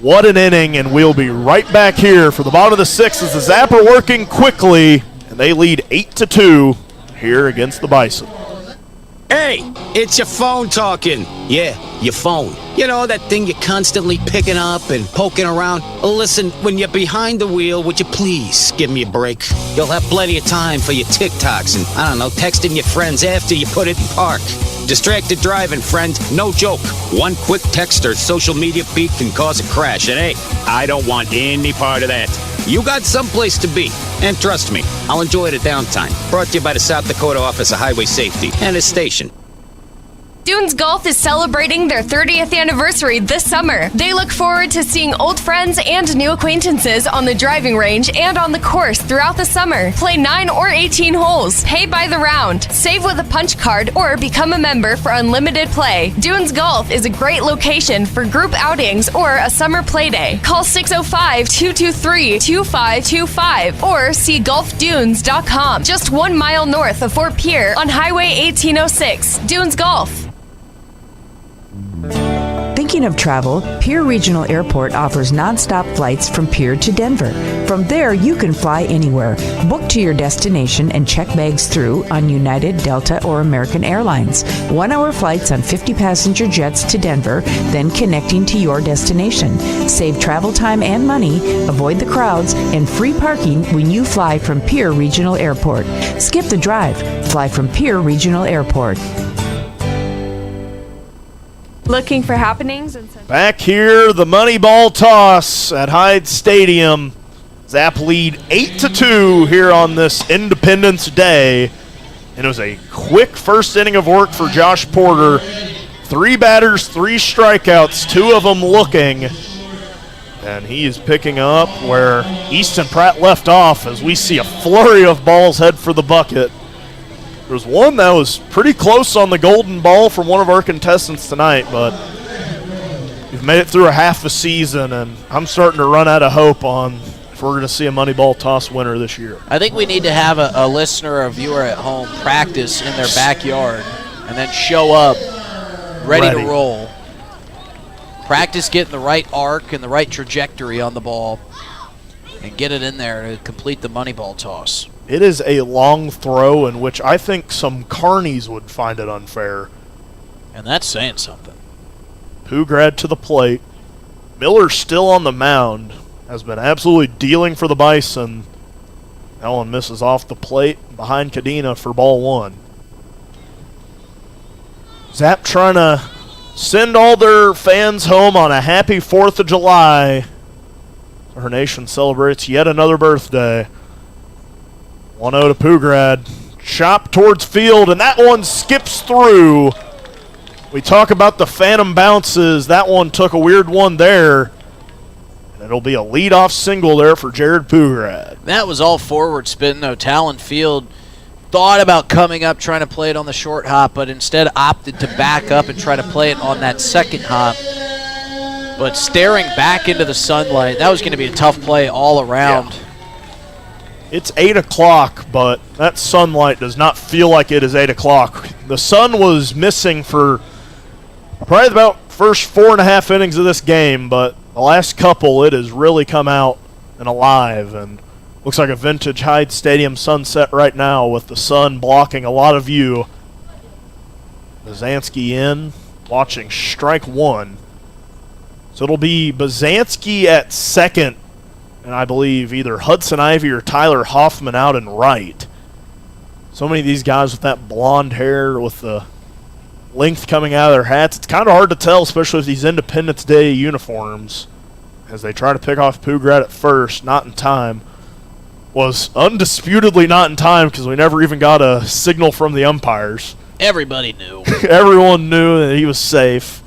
What an inning, and we'll be right back here for the bottom of the 6th as the Zap are working quickly, and they lead 8-2 here against the Bison. Hey, it's your phone talking. Yeah, your phone. You know, that thing you're constantly picking up and poking around. Listen, when you're behind the wheel, would you please give me a break? You'll have plenty of time for your TikToks and, I don't know, texting your friends after you put it in park. Distracted driving, friend. No joke. One quick text or social media feed can cause a crash. And hey, I don't want any part of that. You got someplace to be. And trust me, I'll enjoy the downtime. Brought to you by the South Dakota Office of Highway Safety and its station. Dunes Golf is celebrating their 30th anniversary this summer. They look forward to seeing old friends and new acquaintances on the driving range and on the course throughout the summer. Play 9 or 18 holes. Pay by the round. Save with a punch card or become a member for unlimited play. Dunes Golf is a great location for group outings or a summer play day. Call 605-223-2525 or see golfdunes.com. Just 1 mile north of Fort Pierre on Highway 1806. Dunes Golf. Thinking of travel, Pierre Regional Airport offers nonstop flights from Pierre to Denver. From there, you can fly anywhere. Book to your destination and check bags through on United, Delta, or American Airlines. 1-hour flights on 50-passenger jets to Denver, then connecting to your destination. Save travel time and money, avoid the crowds, and free parking when you fly from Pierre Regional Airport. Skip the drive. Fly from Pierre Regional Airport. Looking for happenings? Back here, the money ball toss at Hyde Stadium. Zap lead 8-2 here on this Independence Day. And it was a quick first inning of work for Josh Porter. 3 batters, 3 strikeouts, 2 of them looking. And he is picking up where Easton Pratt left off as we see a flurry of balls head for the bucket. There was one that was pretty close on the golden ball from one of our contestants tonight, but we've made it through a half a season, and I'm starting to run out of hope on if we're going to see a money ball toss winner this year. I think we need to have a listener or a viewer at home practice in their backyard and then show up ready to roll. Practice getting the right arc and the right trajectory on the ball and get it in there to complete the money ball toss. It is a long throw in which I think some carnies would find it unfair. And that's saying something. Pugrad to the plate. Miller still on the mound. Has been absolutely dealing for the Bison. That one misses off the plate behind Cadena for ball 1. Zap trying to send all their fans home on a happy 4th of July. Our nation celebrates yet another birthday. 1-0 to Pugrad. Chop towards field, and that one skips through. We talk about the phantom bounces. That one took a weird one there. And it'll be a leadoff single there for Jared Pugrad. That was all forward spin, though. Talon Field thought about coming up, trying to play it on the short hop, but instead opted to back up and try to play it on that second hop. But staring back into the sunlight, that was going to be a tough play all around. Yeah. It's 8 o'clock, but that sunlight does not feel like it is 8 o'clock. The sun was missing for probably about first 4.5 innings of this game, but the last couple it has really come out and alive, and looks like a vintage Hyde Stadium sunset right now with the sun blocking a lot of view. Bazansky in, watching strike one. So it'll be Bazansky at second, and I believe either Hudson Ivey or Tyler Hoffman out and right. So many of these guys with that blonde hair with the length coming out of their hats. It's kind of hard to tell, especially with these Independence Day uniforms, as they try to pick off Pugrad at first. Not in time. Was undisputedly not in time because we never even got a signal from the umpires. Everybody knew. Everyone knew that he was safe.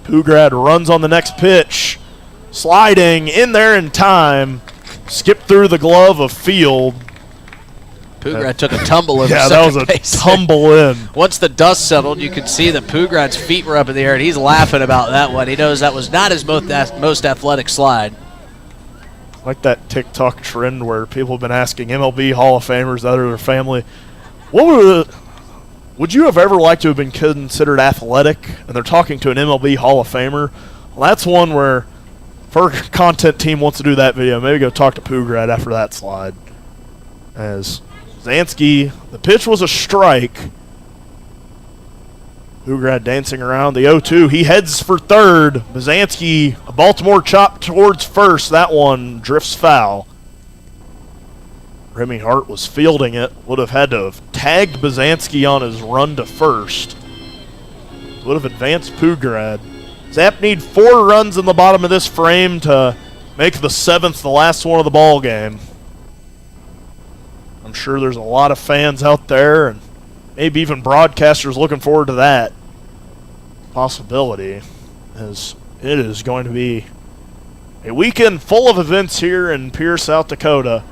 Pugrad runs on the next pitch. Sliding in there in time. Skipped through the glove of Field. Pugrad took a tumble in. Yeah, that was a tumble in. Once the dust settled, you could see that Pugrad's feet were up in the air, and he's laughing about that one. He knows that was not his most athletic slide. Like that TikTok trend where people have been asking MLB Hall of Famers, other their family, would you have ever liked to have been considered athletic? And they're talking to an MLB Hall of Famer. Well, that's one where if our content team wants to do that video, maybe go talk to Pugrad after that slide. As Zansky, the pitch was a strike. Pugrad dancing around the 0-2. He heads for third. Bazansky, a Baltimore chop towards first. That one drifts foul. Remy Hart was fielding it. Would have had to have tagged Bazansky on his run to first. Would have advanced Pugrad. Zap need 4 runs in the bottom of this frame to make the 7th the last one of the ball game. I'm sure there's a lot of fans out there and maybe even broadcasters looking forward to that possibility, as it is going to be a weekend full of events here in Pierce, South Dakota.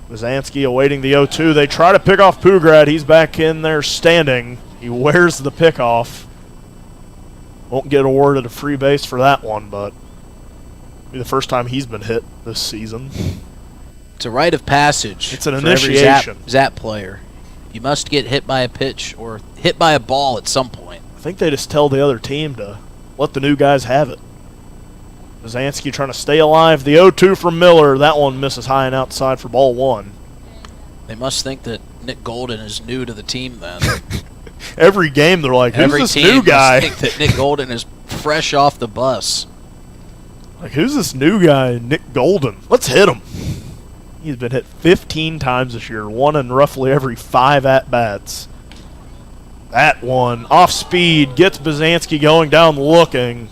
Bazansky awaiting the 0-2. They try to pick off Pugrad. He's back in there standing. He wears the pickoff. Won't get awarded a free base for that one, but it'll be the first time he's been hit this season. It's a rite of passage. It's an for initiation. Every Zap player. You must get hit by a pitch or hit by a ball at some point. I think they just tell the other team to let the new guys have it. Bazansky trying to stay alive. The 0-2 from Miller. That one misses high and outside for ball one. They must think that Nick Golden is new to the team then. Every game they're like, who's this new guy? Must think that Nick Golden is fresh off the bus. Like, who's this new guy, Nick Golden? Let's hit him. He's been hit 15 times this year, one in roughly every 5 at-bats. That one, off speed, gets Bazansky going down looking.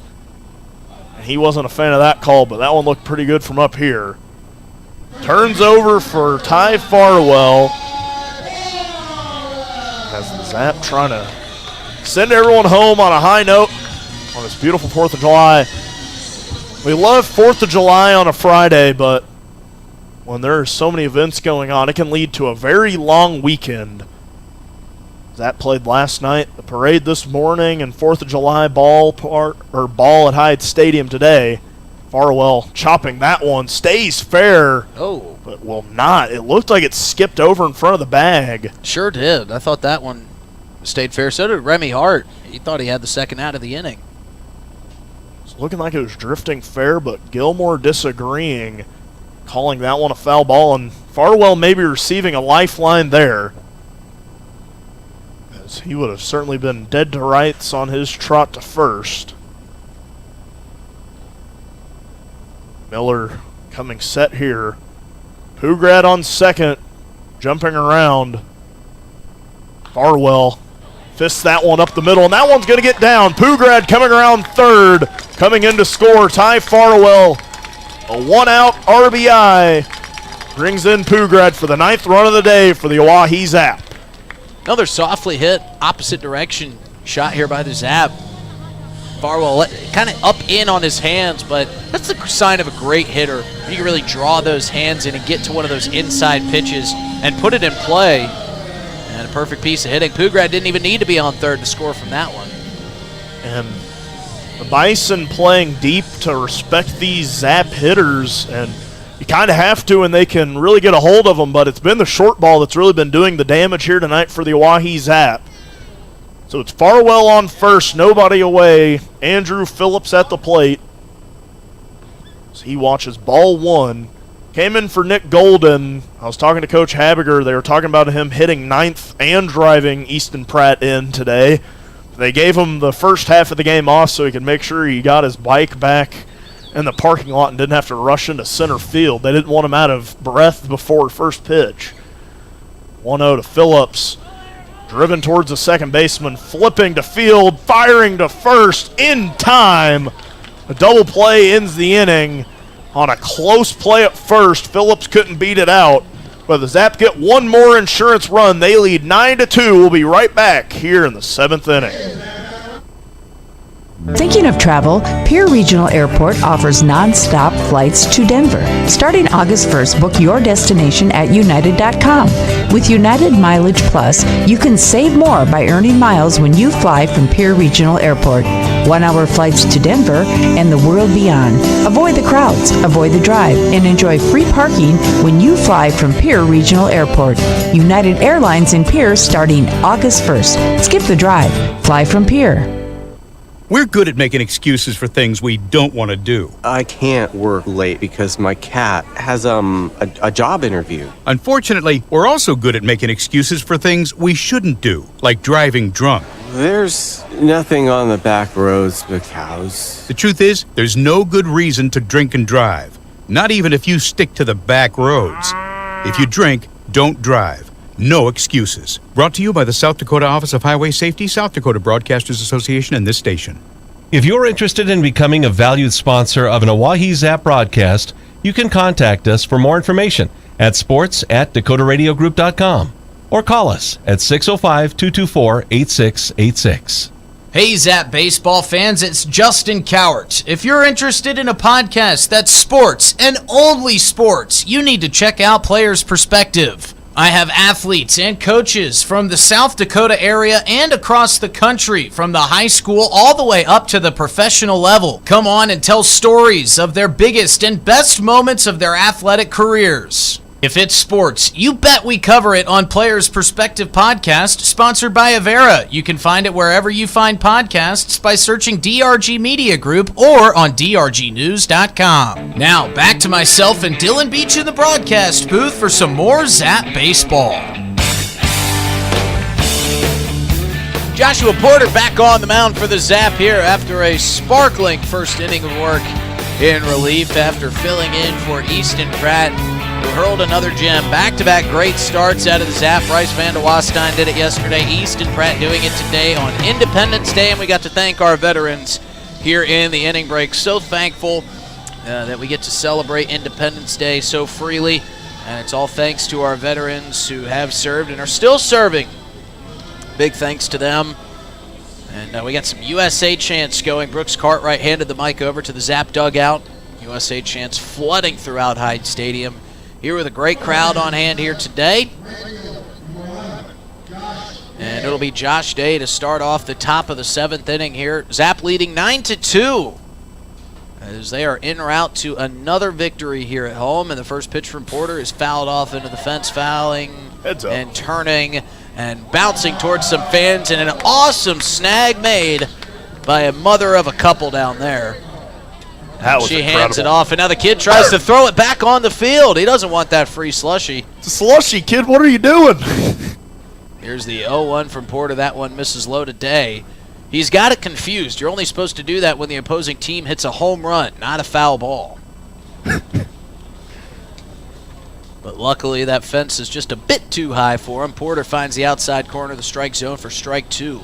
And he wasn't a fan of that call, but that one looked pretty good from up here. Turns over for Ty Farwell. As the Zap trying to send everyone home on a high note on this beautiful 4th of July. We love 4th of July on a Friday, but when there are so many events going on, it can lead to a very long weekend. Zap played last night, the parade this morning, and 4th of July ball at Hyde Stadium today. Farwell chopping that one, stays fair, but will not. It looked like it skipped over in front of the bag. Sure did. I thought that one stayed fair. So did Remy Hart. He thought he had the second out of the inning. It's looking like it was drifting fair, but Gilmore disagreeing, calling that one a foul ball, and Farwell maybe receiving a lifeline there, as he would have certainly been dead to rights on his trot to first. Miller coming set here. Pugrad on second, jumping around. Farwell fists that one up the middle, and that one's going to get down. Pugrad coming around third, coming in to score. Ty Farwell, a one-out RBI, brings in Pugrad for the 9th run of the day for the Oahe Zap. Another softly hit, opposite direction shot here by the Zap. Farwell kind of up in on his hands, but that's the sign of a great hitter. You can really draw those hands in and get to one of those inside pitches and put it in play. And a perfect piece of hitting. Pugrad didn't even need to be on third to score from that one. And the Bison playing deep to respect these Zap hitters, and you kind of have to, and they can really get a hold of them, but it's been the short ball that's really been doing the damage here tonight for the Oahe Zap. So it's Farwell on first, nobody away. Andrew Phillips at the plate. So he watches ball one. Came in for Nick Golden. I was talking to Coach Habiger. They were talking about him hitting ninth and driving Easton Pratt in today. They gave him the first half of the game off so he could make sure he got his bike back in the parking lot and didn't have to rush into center field. They didn't want him out of breath before first pitch. 1-0 to Phillips. Driven towards the second baseman, flipping to field, firing to first in time. A double play ends the inning on a close play at first. Phillips couldn't beat it out. But the Zap get one more insurance run. They lead 9-2. We'll be right back here in the 7th inning. Thinking of travel? Pierre Regional Airport offers non-stop flights to Denver. Starting August 1st, book your destination at united.com. With United Mileage Plus, you can save more by earning miles when you fly from Pierre Regional Airport. 1-hour flights to Denver and the world beyond. Avoid the crowds, avoid the drive, and enjoy free parking when you fly from Pierre Regional Airport. United Airlines in Pierre starting August 1st. Skip the drive. Fly from Pierre. We're good at making excuses for things we don't want to do. I can't work late because my cat has a job interview. Unfortunately, we're also good at making excuses for things we shouldn't do, like driving drunk. There's nothing on the back roads but cows. The truth is, there's no good reason to drink and drive. Not even if you stick to the back roads. If you drink, don't drive. No excuses. Brought to you by the South Dakota Office of Highway Safety, South Dakota Broadcasters Association, and this station. If you're interested in becoming a valued sponsor of an Oahe Zap broadcast, you can contact us for more information at sports@dakotaradiogroup.com or call us at 605-224-8686. Hey Zap baseball fans, it's Justin Cowart. If you're interested in a podcast that's sports and only sports, you need to check out Players Perspective. I have athletes and coaches from the South Dakota area and across the country, from the high school all the way up to the professional level. Come on and tell stories of their biggest and best moments of their athletic careers. If it's sports, you bet we cover it on Players Perspective Podcast, sponsored by Avera. You can find it wherever you find podcasts by searching DRG Media Group or on drgnews.com. Now, back to myself and Dylan Beach in the broadcast booth for some more Zap baseball. Joshua Porter back on the mound for the Zap here after a sparkling first inning of work in relief after filling in for Easton Pratt, who hurled another gem. Back-to-back great starts out of the Zap. Bryce Van de Wastein did it yesterday. Easton Pratt doing it today on Independence Day, and we got to thank our veterans here in the inning break. So thankful that we get to celebrate Independence Day so freely, and it's all thanks to our veterans who have served and are still serving. Big thanks to them. And we got some USA chants going. Brooks Cartwright handed the mic over to the Zap dugout. USA chants flooding throughout Hyde Stadium. Here with a great crowd on hand here today. And it'll be Josh Day to start off the top of the 7th inning here. Zap leading 9-2 as they are en route to another victory here at home. And the first pitch from Porter is fouled off into the fence, fouling and turning and bouncing towards some fans, and an awesome snag made by a mother of a couple down there. She hands it off, and now the kid tries to throw it back on the field. He doesn't want that free slushy. It's a slushy, kid. What are you doing? Here's the 0-1 from Porter. That one misses low today. He's got it confused. You're only supposed to do that when the opposing team hits a home run, not a foul ball. But luckily, that fence is just a bit too high for him. Porter finds the outside corner of the strike zone for strike 2.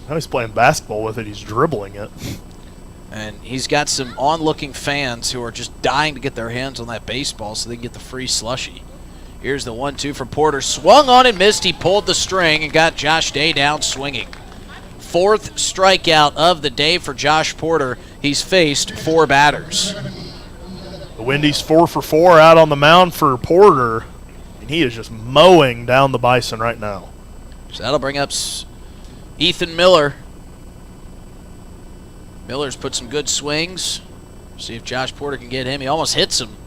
Now he's playing basketball with it. He's dribbling it. And he's got some on-looking fans who are just dying to get their hands on that baseball so they can get the free slushy. Here's the 1-2 from Porter. Swung on and missed. He pulled the string and got Josh Day down swinging. 4th strikeout of the day for Josh Porter. He's faced 4 batters. The Windies 4 for 4 out on the mound for Porter, and he is just mowing down the Bison right now. So that'll bring up Ethan Miller. Miller's put some good swings. See if Josh Porter can get him. He almost hits him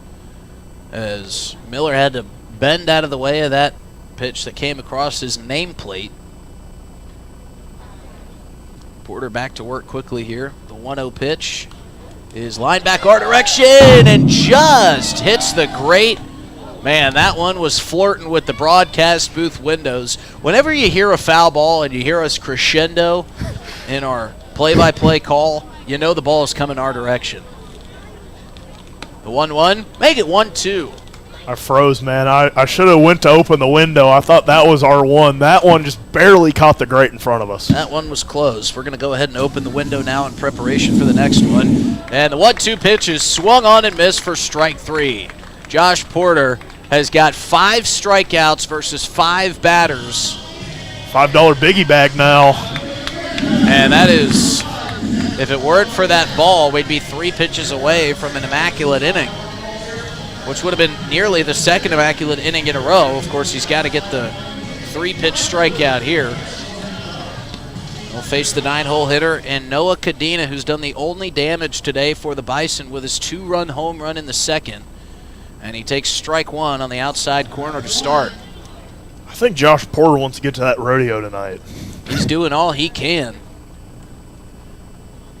as Miller had to bend out of the way of that pitch that came across his nameplate. Porter back to work quickly here. The 1-0 pitch is lined back our direction and just hits the grate. Man, that one was flirting with the broadcast booth windows. Whenever you hear a foul ball and you hear us crescendo in our play-by-play call, you know the ball is coming our direction. The 1-1, make it 1-2. I froze, man. I should have went to open the window. I thought that was our one. That one just barely caught the grate in front of us. That one was closed. We're going to go ahead and open the window now in preparation for the next one. And the 1-2 pitch is swung on and missed for strike 3. Josh Porter has got 5 strikeouts versus 5 batters. $5 biggie bag now. And that is, if it weren't for that ball, we'd be 3 pitches away from an immaculate inning, which would have been nearly the second immaculate inning in a row. Of course, he's got to get the 3-pitch strikeout here. He'll face the 9-hole hitter and Noah Cadena, who's done the only damage today for the Bison with his 2-run home run in the second. And he takes strike 1 on the outside corner to start. I think Josh Porter wants to get to that rodeo tonight. He's doing all he can.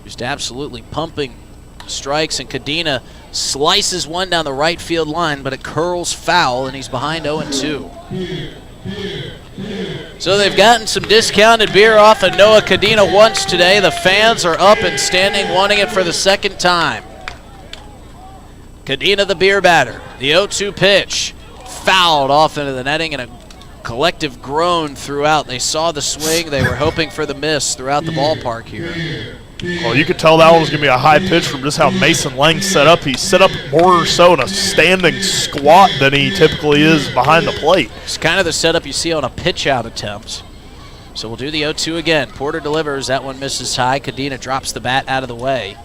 Just absolutely pumping strikes, and Cadena slices one down the right field line, but it curls foul, and he's behind 0-2. So they've gotten some discounted beer off of Noah Cadena once today. The fans are up and standing, wanting it for the second time. Cadena, the beer batter. The 0-2 pitch fouled off into the netting, and a collective groan throughout. They saw the swing. They were hoping for the miss throughout the ballpark here. Well, you could tell that one was going to be a high pitch from just how Mason Lang set up. He set up more so in a standing squat than he typically is behind the plate. It's kind of the setup you see on a pitch-out attempt. So we'll do the 0-2 again. Porter delivers. That one misses high. Cadena drops the bat out of the way.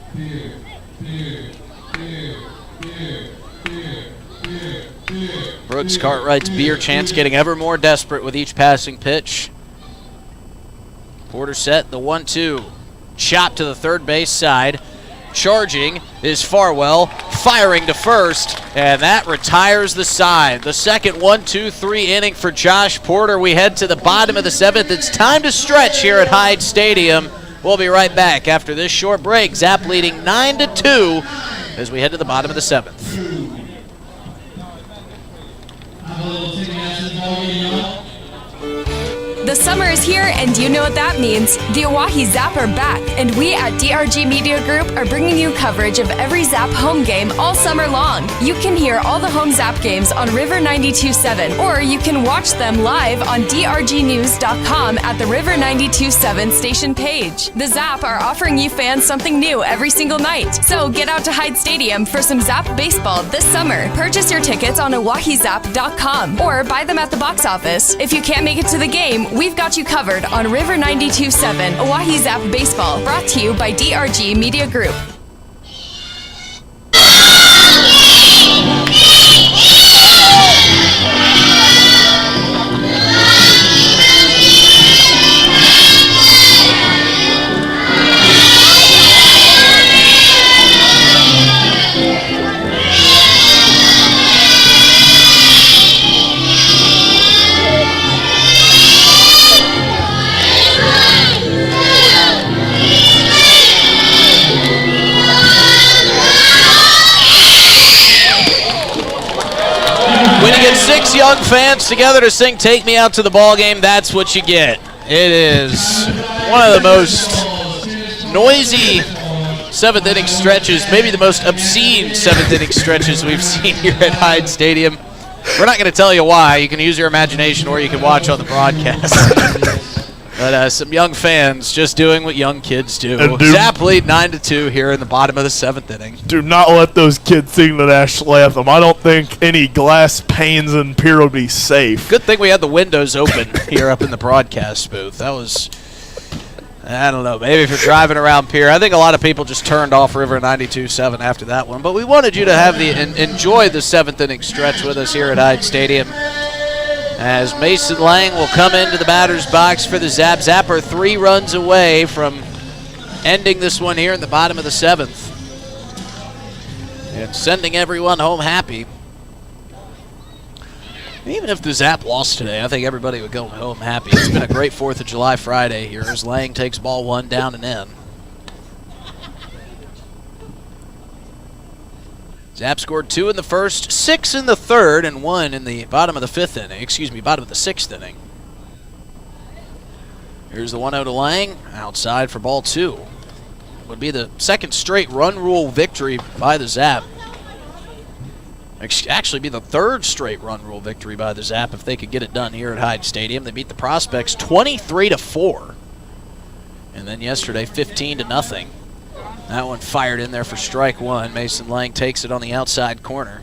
Brooks Cartwright's beer chants getting ever more desperate with each passing pitch. Porter set, the 1-2. Chop to the third base side. Charging is Farwell, firing to first, and that retires the side. The second 1-2-3 inning for Josh Porter. We head to the bottom of the 7th. It's time to stretch here at Hyde Stadium. We'll be right back after this short break. Zap leading 9-2 as we head to the bottom of the 7th. The summer is here, and you know what that means. The Oahe Zap are back, and we at DRG Media Group are bringing you coverage of every Zap home game all summer long. You can hear all the home Zap games on River 92.7, or you can watch them live on drgnews.com at the River 92.7 station page. The Zap are offering you fans something new every single night. So get out to Hyde Stadium for some Zap baseball this summer. Purchase your tickets on oahezap.com or buy them at the box office. If you can't make it to the game, we've got you covered on River 92.7 Oahe Zap Baseball, brought to you by DRG Media Group. When you get 6 young fans together to sing "Take Me Out to the Ball Game," that's what you get. It is one of the most noisy 7th inning stretches, maybe the most obscene 7th inning stretches we've seen here at Hyde Stadium. We're not going to tell you why. You can use your imagination, or you can watch on the broadcast. But some young fans just doing what young kids do. Zap lead 9-2 here in the bottom of the 7th inning. Do not let those kids sing the national anthem. I don't think any glass panes in Pier would be safe. Good thing we had the windows open here up in the broadcast booth. That was, I don't know, maybe if you're driving around Pier. I think a lot of people just turned off River 92.7 after that one. But we wanted you to have enjoy the 7th inning stretch with us here at Hyde Stadium, as Mason Lang will come into the batter's box for the Zap. Zap are 3 runs away from ending this one here in the bottom of the 7th and sending everyone home happy. Even if the Zap lost today, I think everybody would go home happy. It's been a great 4th of July Friday here as Lang takes ball 1 down and in. Zap scored 2 in the first, 6 in the third, and 1 in the bottom of the 5th inning. Excuse me, bottom of the 6th inning. Here's the 1-0 to Lang, outside for ball 2. Would be the second straight run rule victory by the Zap. Actually be the third straight run rule victory by the Zap if they could get it done here at Hyde Stadium. They beat the Prospects 23-4. And then yesterday 15-0. That one fired in there for strike 1. Mason Lang takes it on the outside corner.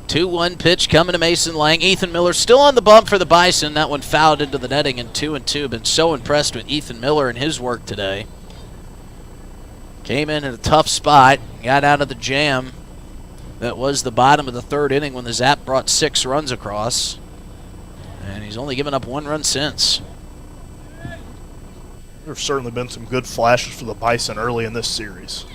2-1 pitch coming to Mason Lang. Ethan Miller still on the bump for the Bison. That one fouled into the netting and 2-2. Been so impressed with Ethan Miller and his work today. Came in at a tough spot. Got out of the jam. That was the bottom of the 3rd inning when the Zap brought 6 runs across. And he's only given up 1 run since. There's certainly been some good flashes for the Bison early in this series.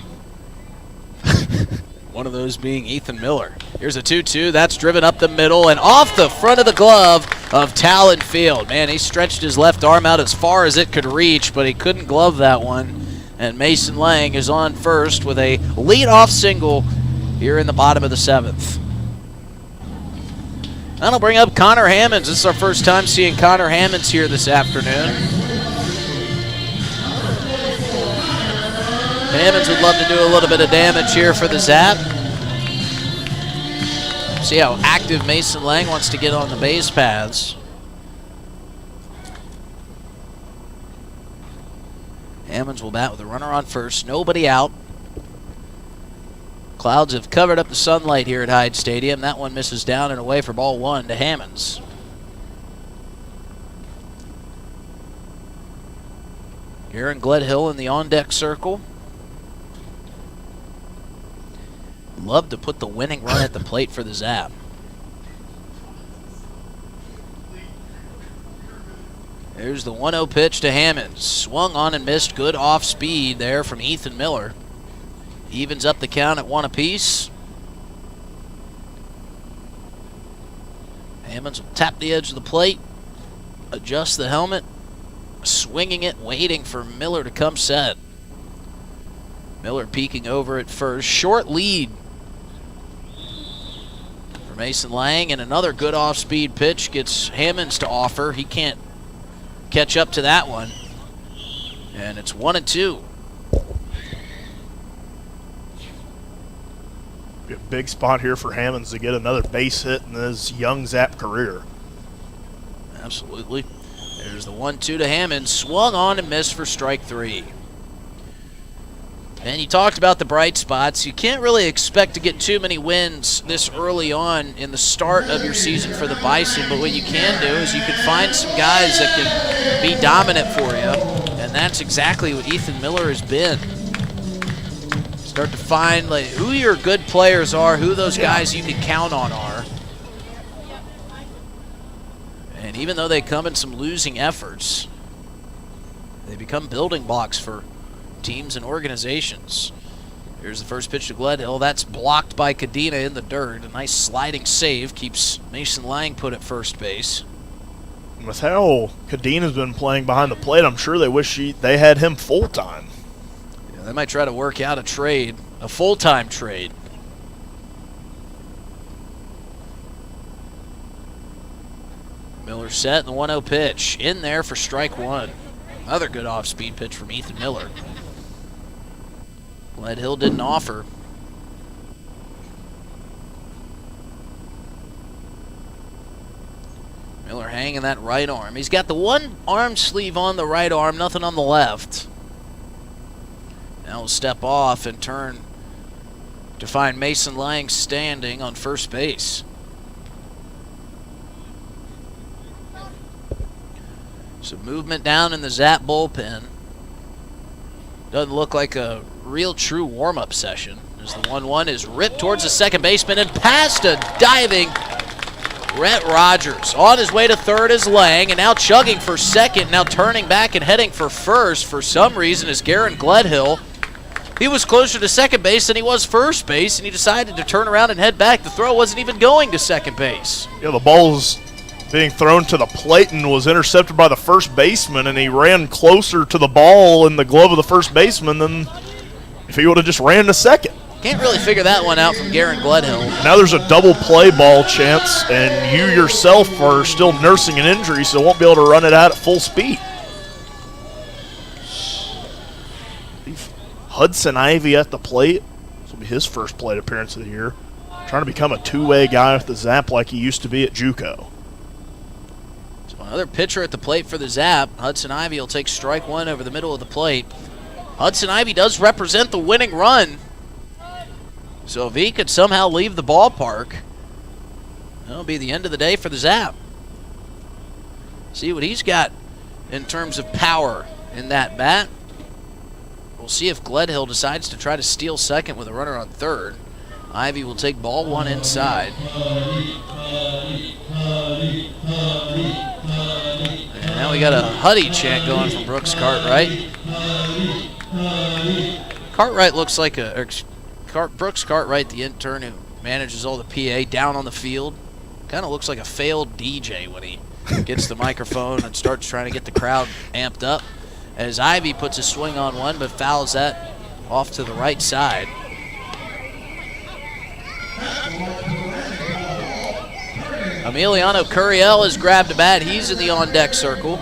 One of those being Ethan Miller. Here's a 2-2. That's driven up the middle and off the front of the glove of Talon Field. Man, he stretched his left arm out as far as it could reach, but he couldn't glove that one. And Mason Lang is on first with a leadoff single here in the bottom of the 7th. That'll bring up Connor Hammonds. This is our first time seeing Connor Hammonds here this afternoon. Hammonds would love to do a little bit of damage here for the Zap. See how active Mason Lang wants to get on the base paths. Hammonds will bat with a runner on first. Nobody out. Clouds have covered up the sunlight here at Hyde Stadium. That one misses down and away for ball 1 to Hammonds. Aaron Gledhill in the on-deck circle. Love to put the winning run at the plate for the Zap. There's the 1-0 pitch to Hammonds. Swung on and missed. Good off speed there from Ethan Miller. Evens up the count at 1 apiece. Hammonds will tap the edge of the plate. Adjust the helmet. Swinging it, waiting for Miller to come set. Miller peeking over at first. Short lead for Mason Lang, and another good off-speed pitch gets Hammonds to offer. He can't catch up to that one. And it's 1-2. Be a big spot here for Hammonds to get another base hit in his young Zap career. Absolutely. There's the 1-2 to Hammonds. Swung on and missed for strike 3. And you talked about the bright spots. You can't really expect to get too many wins this early on in the start of your season for the Bison, but what you can do is you can find some guys that can be dominant for you, and that's exactly what Ethan Miller has been. Start to find like who your good players are, who those guys you can count on are. And even though they come in some losing efforts, they become building blocks for teams and organizations. Here's the first pitch to Gledhill. That's blocked by Cadena in the dirt. A nice sliding save keeps Mason Lang put at first base. With how Cadena's been playing behind the plate, I'm sure they wish they had him full-time. Yeah, they might try to work out a trade, a full-time trade. Miller set, and the 1-0 pitch in there for strike 1. Another good off-speed pitch from Ethan Miller. Gledhill didn't offer. Miller hanging that right arm. He's got the one arm sleeve on the right arm, nothing on the left. Now he'll step off and turn to find Mason Lang standing on first base. Some movement down in the Zap bullpen. Doesn't look like a real true warm-up session. As the 1-1 is ripped towards the second baseman and past a diving Rhett Rogers. On his way to third is Lang, and now chugging for second, now turning back and heading for first for some reason is Garen Gledhill. He was closer to second base than he was first base, and he decided to turn around and head back. The throw wasn't even going to second base. Yeah, the ball's being thrown to the plate and was intercepted by the first baseman, and he ran closer to the ball in the glove of the first baseman than if he would have just ran to second. Can't really figure that one out from Garen Gledhill. Now there's a double play ball chance, and you yourself are still nursing an injury, so won't be able to run it out at full speed. Hudson Ivy at the plate. This will be his first plate appearance of the year. Trying to become a two-way guy with the Zap like he used to be at JUCO. So another pitcher at the plate for the Zap. Hudson Ivy will take strike one over the middle of the plate. Hudson Ivy does represent the winning run. So if he could somehow leave the ballpark, that'll be the end of the day for the Zap. See what he's got in terms of power in that bat. We'll see if Gledhill decides to try to steal second with a runner on third. Ivy will take ball one inside. And now we got a Huddy chant going from Brooks Cartwright. Cartwright looks like Brooks Cartwright, the intern who manages all the PA down on the field, kind of looks like a failed DJ when he gets the microphone and starts trying to get the crowd amped up. As Ivy puts a swing on one, but fouls that off to the right side. Emiliano Curiel has grabbed a bat. He's in the on-deck circle.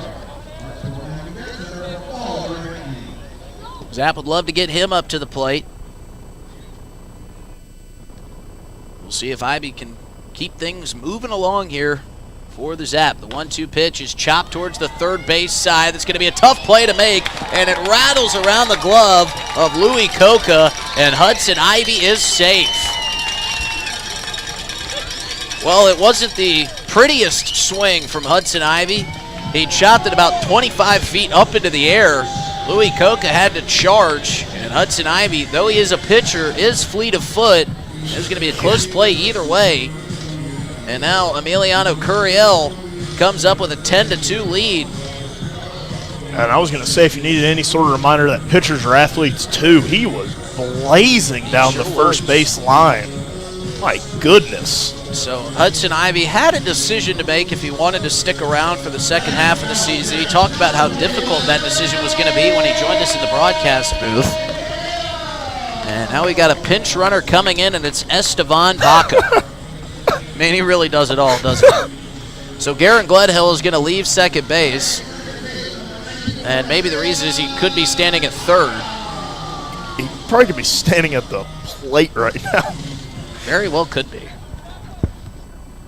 Zap would love to get him up to the plate. We'll see if Ivy can keep things moving along here for the Zap. The 1-2 pitch is chopped towards the third base side. That's going to be a tough play to make, and it rattles around the glove of Louis Coca, and Hudson Ivy is safe. Well, it wasn't the prettiest swing from Hudson Ivy. He chopped it about 25 feet up into the air. Louis Coca had to charge, and Hudson Ivy, though he is a pitcher, is fleet of foot. There's going to be a close play either way. And now Emiliano Curiel comes up with a 10-2 lead. And I was going to say, if you needed any sort of reminder that pitchers are athletes too, he was blazing down the first base line. My goodness. So Hudson Ivy had a decision to make if he wanted to stick around for the second half of the season. He talked about how difficult that decision was going to be when he joined us in the broadcast booth. And now we got a pinch runner coming in, and it's Esteban Baca. Man, he really does it all, doesn't he? So Garen Gledhill is going to leave second base. And maybe the reason is he could be standing at third. He probably could be standing at the plate right now. Very well could be.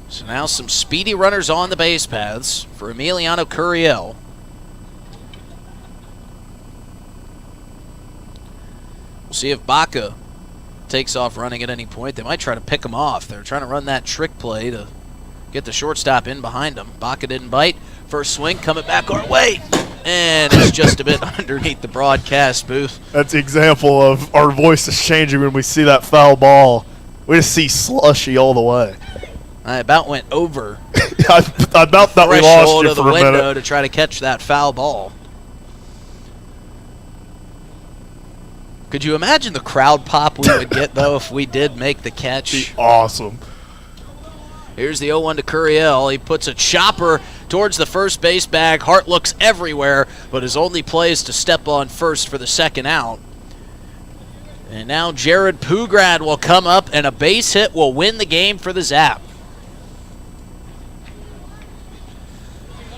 So now some speedy runners on the base paths for Emiliano Curiel. We'll see if Baca takes off running at any point. They might try to pick him off. They're trying to run that trick play to get the shortstop in behind him. Baca didn't bite. First swing coming back our way. And it's just a bit underneath the broadcast booth. That's the example of our voices changing when we see that foul ball. We just see slushy all the way. I about went over. I about thought we lost you of the for a window minute to try to catch that foul ball. Could you imagine the crowd pop we would get, though, if we did make the catch? Awesome. Here's the 0-1 to Curiel. He puts a chopper towards the first base bag. Hart looks everywhere, but his only play is to step on first for the second out. And now Jared Pugrad will come up, and a base hit will win the game for the Zap.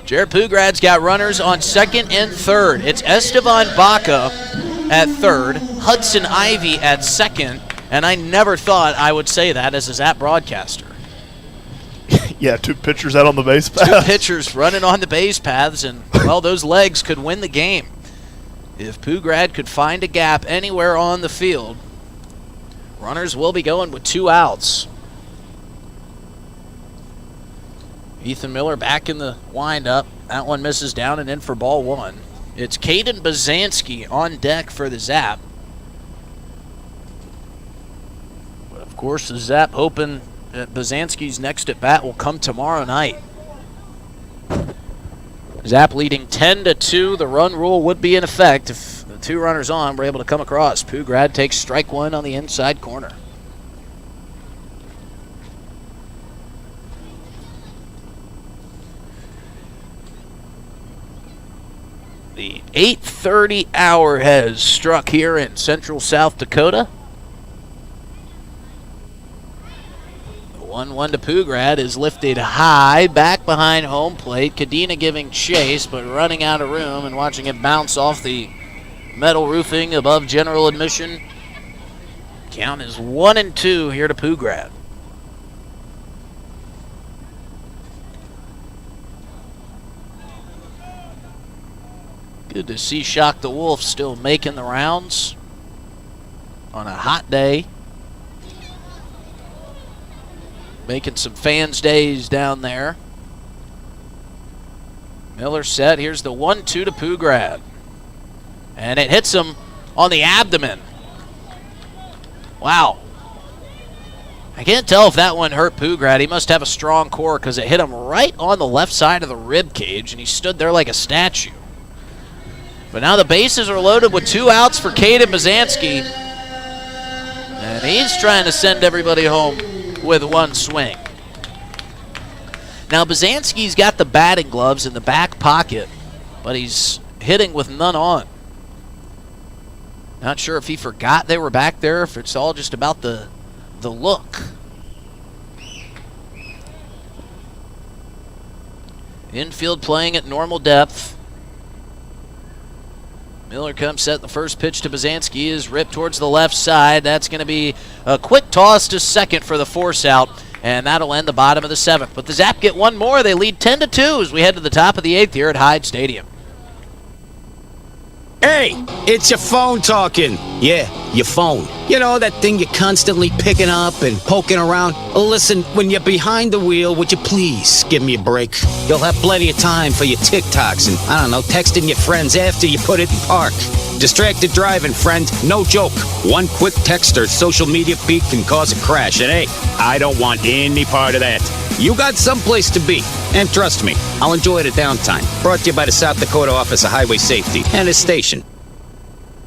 Jared Pugrad's got runners on second and third. It's Esteban Baca at third, Hudson Ivy at second, and I never thought I would say that as a Zap broadcaster. Yeah, two pitchers out on the base paths. Two pitchers running on the base paths, and, well, those legs could win the game. If Pugrad could find a gap anywhere on the field, runners will be going with 2 outs. Ethan Miller back in the windup. That one misses down and in for ball one. It's Caden Bazanski on deck for the Zap. But of course, the Zap hoping that Bazanski's next at bat will come tomorrow night. Zap leading 10-2. The run rule would be in effect if the with 2 runners on, we're able to come across. Pugrad takes strike 1 on the inside corner. The 8:30 hour has struck here in central South Dakota. 1-1 to Pugrad is lifted high, back behind home plate. Kadena giving chase, but running out of room and watching it bounce off the metal roofing above general admission. Count is 1-2 here to Pugrad. Good to see Shock the Wolf still making the rounds on a hot day. Making some fans' days down there. Miller set. Here's the 1-2 to Pugrad. And it hits him on the abdomen. Wow. I can't tell if that one hurt Pugrad. He must have a strong core because it hit him right on the left side of the rib cage, and he stood there like a statue. But now the bases are loaded with 2 outs for Caden Bazanski. And he's trying to send everybody home with 1 swing. Now Bazanski's got the batting gloves in the back pocket, but he's hitting with none on. Not sure if he forgot they were back there, if it's all just about the look. Infield playing at normal depth. Miller comes set. The first pitch to Bazanski is ripped towards the left side. That's going to be a quick toss to second for the force out, and that'll end the bottom of the 7th. But the Zap get 1 more. They lead 10-2 as we head to the top of the 8th here at Hyde Stadium. Hey, it's your phone talking. Yeah, your phone. You know, that thing you're constantly picking up and poking around. Listen, when you're behind the wheel, would you please give me a break? You'll have plenty of time for your TikToks and, I don't know, texting your friends after you put it in park. Distracted driving, friend. No joke. 1 quick text or social media feed can cause a crash. And hey, I don't want any part of that. You got someplace to be. And trust me, I'll enjoy the downtime. Brought to you by the South Dakota Office of Highway Safety and its station.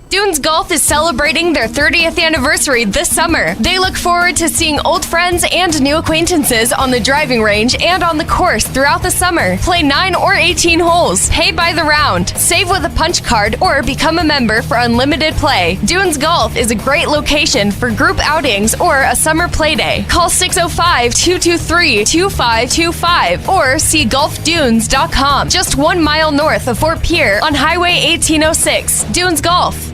Dunes Golf is celebrating their 30th anniversary this summer. They look forward to seeing old friends and new acquaintances on the driving range and on the course throughout the summer. Play 9 or 18 holes, pay by the round, save with a punch card, or become a member for unlimited play. Dunes Golf is a great location for group outings or a summer play day. Call 605-223-2525 or see golfdunes.com. Just 1 mile north of Fort Pierre on Highway 1806. Dunes Golf.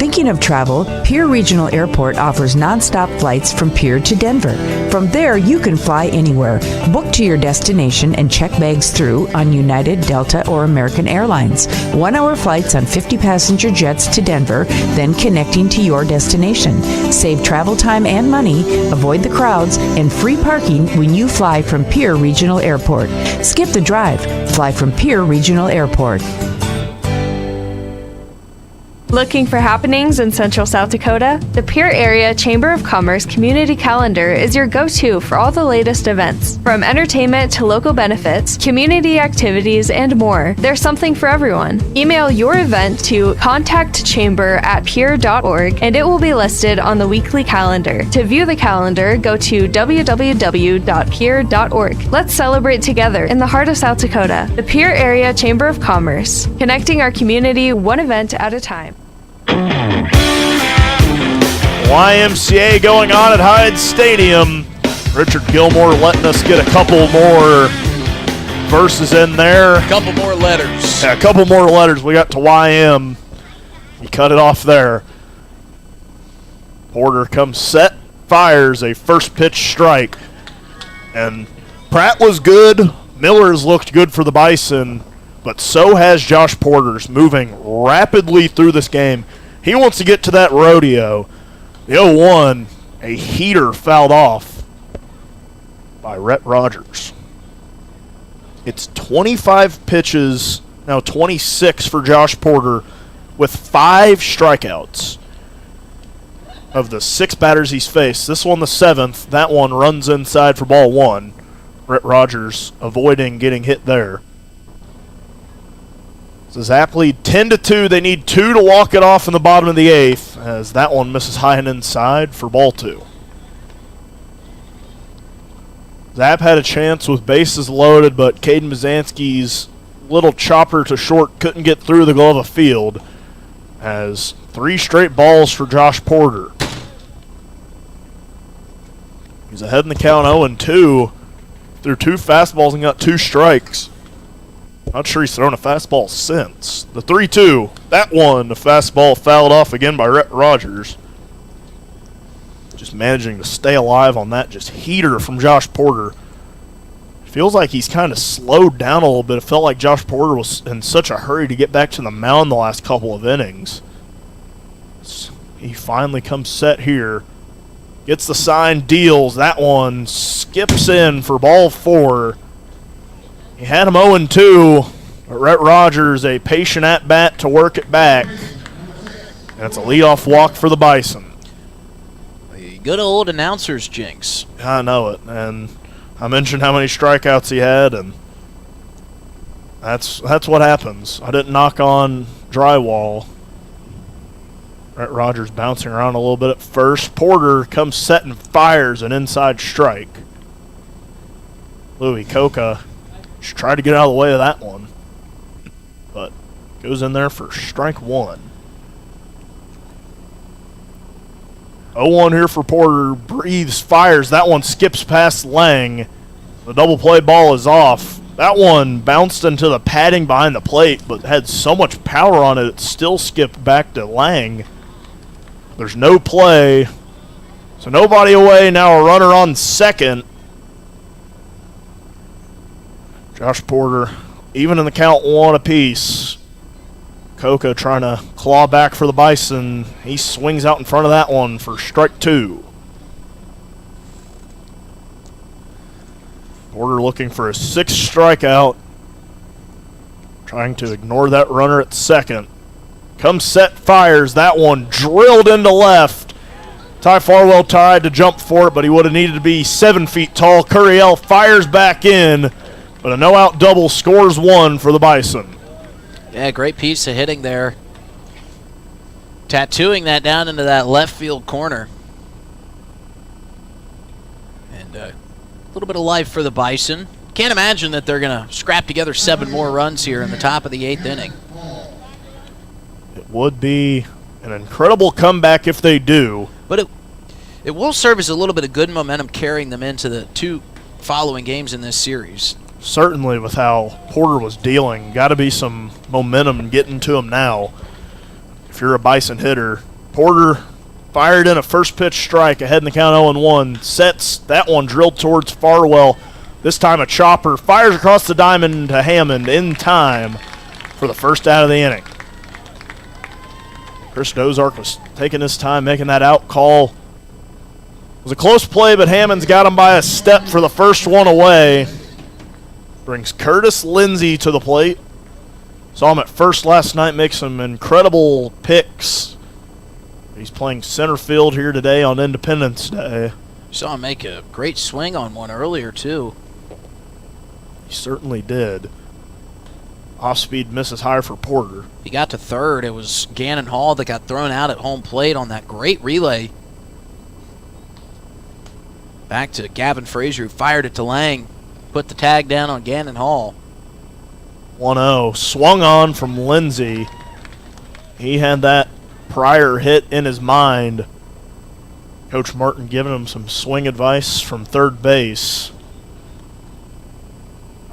Thinking of travel? Pierre Regional Airport offers nonstop flights from Pierre to Denver. From there, you can fly anywhere. Book to your destination and check bags through on United, Delta, or American Airlines. 1-hour flights on 50-passenger jets to Denver, then connecting to your destination. Save travel time and money, avoid the crowds, and free parking when you fly from Pierre Regional Airport. Skip the drive. Fly from Pierre Regional Airport. Looking for happenings in Central South Dakota? The Pierre Area Chamber of Commerce Community Calendar is your go-to for all the latest events. From entertainment to local benefits, community activities, and more, there's something for everyone. Email your event to contactchamber@pierre.org and it will be listed on the weekly calendar. To view the calendar, go to www.pierre.org. Let's celebrate together in the heart of South Dakota. The Pierre Area Chamber of Commerce, connecting our community 1 event at a time. YMCA going on at Hyde Stadium. Richard Gilmore letting us get a couple more verses in there. A couple more letters. Yeah, a couple more letters. We got to YM. He cut it off there. Porter comes set, fires a first pitch strike. And Pratt was good. Miller's looked good for the Bison, but so has Josh Porter's, moving rapidly through this game. He wants to get to that rodeo. The 0-1, a heater fouled off by Rhett Rogers. It's 25 pitches, now 26 for Josh Porter with 5 strikeouts. Of the 6 batters he's faced, this one the 7th, that one runs inside for ball 1. Rhett Rogers avoiding getting hit there. So Zap lead 10-2. They need 2 to walk it off in the bottom of the 8th, as that one misses high and inside for ball 2. Zap had a chance with bases loaded, but Caden Bazanski's little chopper to short couldn't get through the glove of field, as 3 straight balls for Josh Porter. He's ahead in the count 0-2 through 2 fastballs and got 2 strikes. Not sure he's thrown a fastball since. The 3-2, that one, the fastball fouled off again by Rhett Rogers. Just managing to stay alive on that just heater from Josh Porter. Feels like he's kind of slowed down a little bit. It felt like Josh Porter was in such a hurry to get back to the mound the last couple of innings. He finally comes set here. Gets the sign, deals. That one skips in for ball 4. He had him 0-2, but Rhett Rogers, a patient at-bat to work it back. And it's a leadoff walk for the Bison. The good old announcer's jinx. I know it, and I mentioned how many strikeouts he had, and that's what happens. I didn't knock on drywall. Rhett Rogers bouncing around a little bit at first. Porter comes set and fires an inside strike. Louis Coca just tried to get out of the way of that one, but goes in there for strike 1. 0-1 here for Porter. Breathes, fires. That one skips past Lang. The double play ball is off. That one bounced into the padding behind the plate, but had so much power on it, it still skipped back to Lang. There's no play, so nobody away. Now a runner on second. Josh Porter, even in the count 1 apiece. Coca trying to claw back for the Bison. He swings out in front of that one for strike 2. Porter looking for a 6th strikeout. Trying to ignore that runner at second. Comes set, fires. That one drilled into left. Ty Farwell tried to jump for it, but he would have needed to be 7 feet tall. Curiel fires back in, but a no-out double scores 1 for the Bison. Yeah, great piece of hitting there. Tattooing that down into that left field corner. And a little bit of life for the Bison. Can't imagine that they're going to scrap together 7 more runs here in the top of the 8th inning. It would be an incredible comeback if they do. But it will serve as a little bit of good momentum carrying them into the 2 following games in this series. Certainly with how Porter was dealing. Got to be some momentum getting to him now. If you're a Bison hitter. Porter fired in a first pitch strike ahead in the count 0-1. Sets that one drilled towards Farwell. This time a chopper. Fires across the diamond to Hammond in time for the first out of the inning. Chris Dozark was taking his time making that out call. It was a close play, but Hammond's got him by a step for the first one away. Brings Curtis Lindsey to the plate. Saw him at first last night make some incredible picks. He's playing center field here today on Independence Day. Saw him make a great swing on one earlier, too. He certainly did. Off-speed misses high for Porter. He got to third. It was Gannon Hall that got thrown out at home plate on that great relay. Back to Gavin Frazier, who fired it to Lang. Put the tag down on Gannon Hall. 1-0. Swung on from Lindsey. He had that prior hit in his mind. Coach Martin giving him some swing advice from third base.